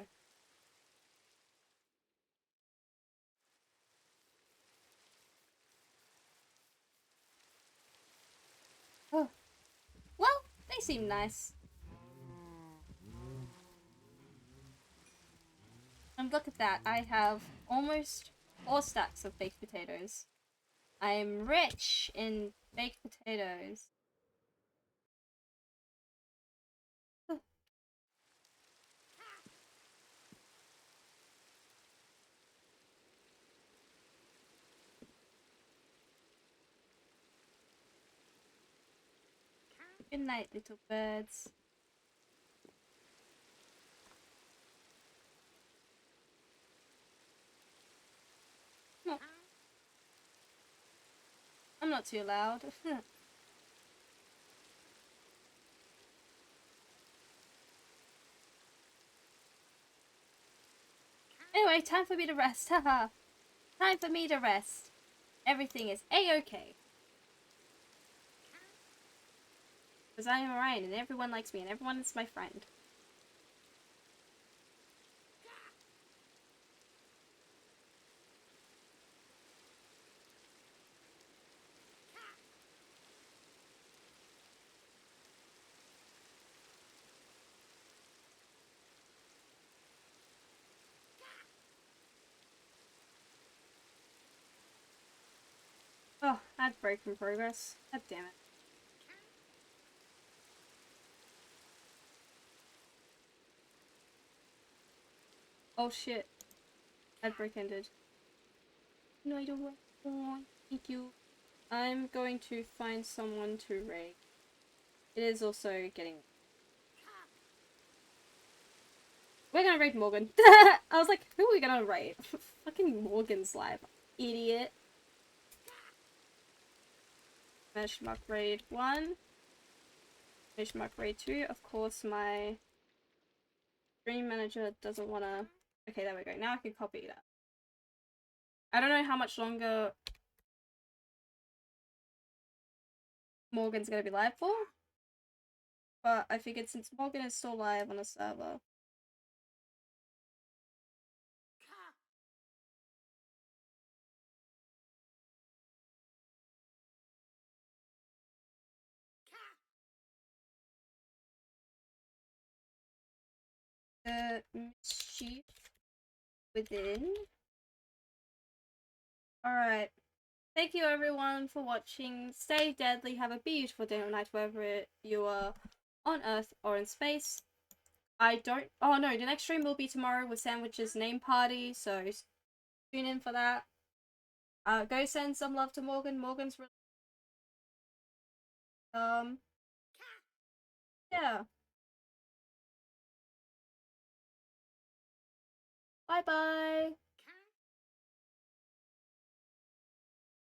Oh. Well, they seem nice. And look at that. I have almost 4 stacks of baked potatoes. I am rich in baked potatoes. Good night, little birds. No. I'm not too loud. Anyway, time for me to rest. Haha. Time for me to rest. Everything is a-okay. Because I am Orion and everyone likes me and everyone is my friend. Oh, ad break in progress. God damn it. Oh shit. Ad break ended. No, I don't want. Oh, thank you. I'm going to find someone to raid. It is also getting. We're gonna raid Morgan. I was like, who are we gonna raid? Fucking Morgan's live. Idiot. Benchmark raid 1. Benchmark raid 2. Of course, my stream manager doesn't wanna. Okay, there we go. Now I can copy that. I don't know how much longer Morgan's gonna be live for, but I figured since Morgan is still live on the server. The mischief within. Alright. Thank you everyone for watching. Stay deadly. Have a beautiful day or night wherever you are on Earth or in space. I don't. Oh no, the next stream will be tomorrow with Sandwich's name party, so tune in for that. Go send some love to Morgan. Morgan's yeah. Bye bye.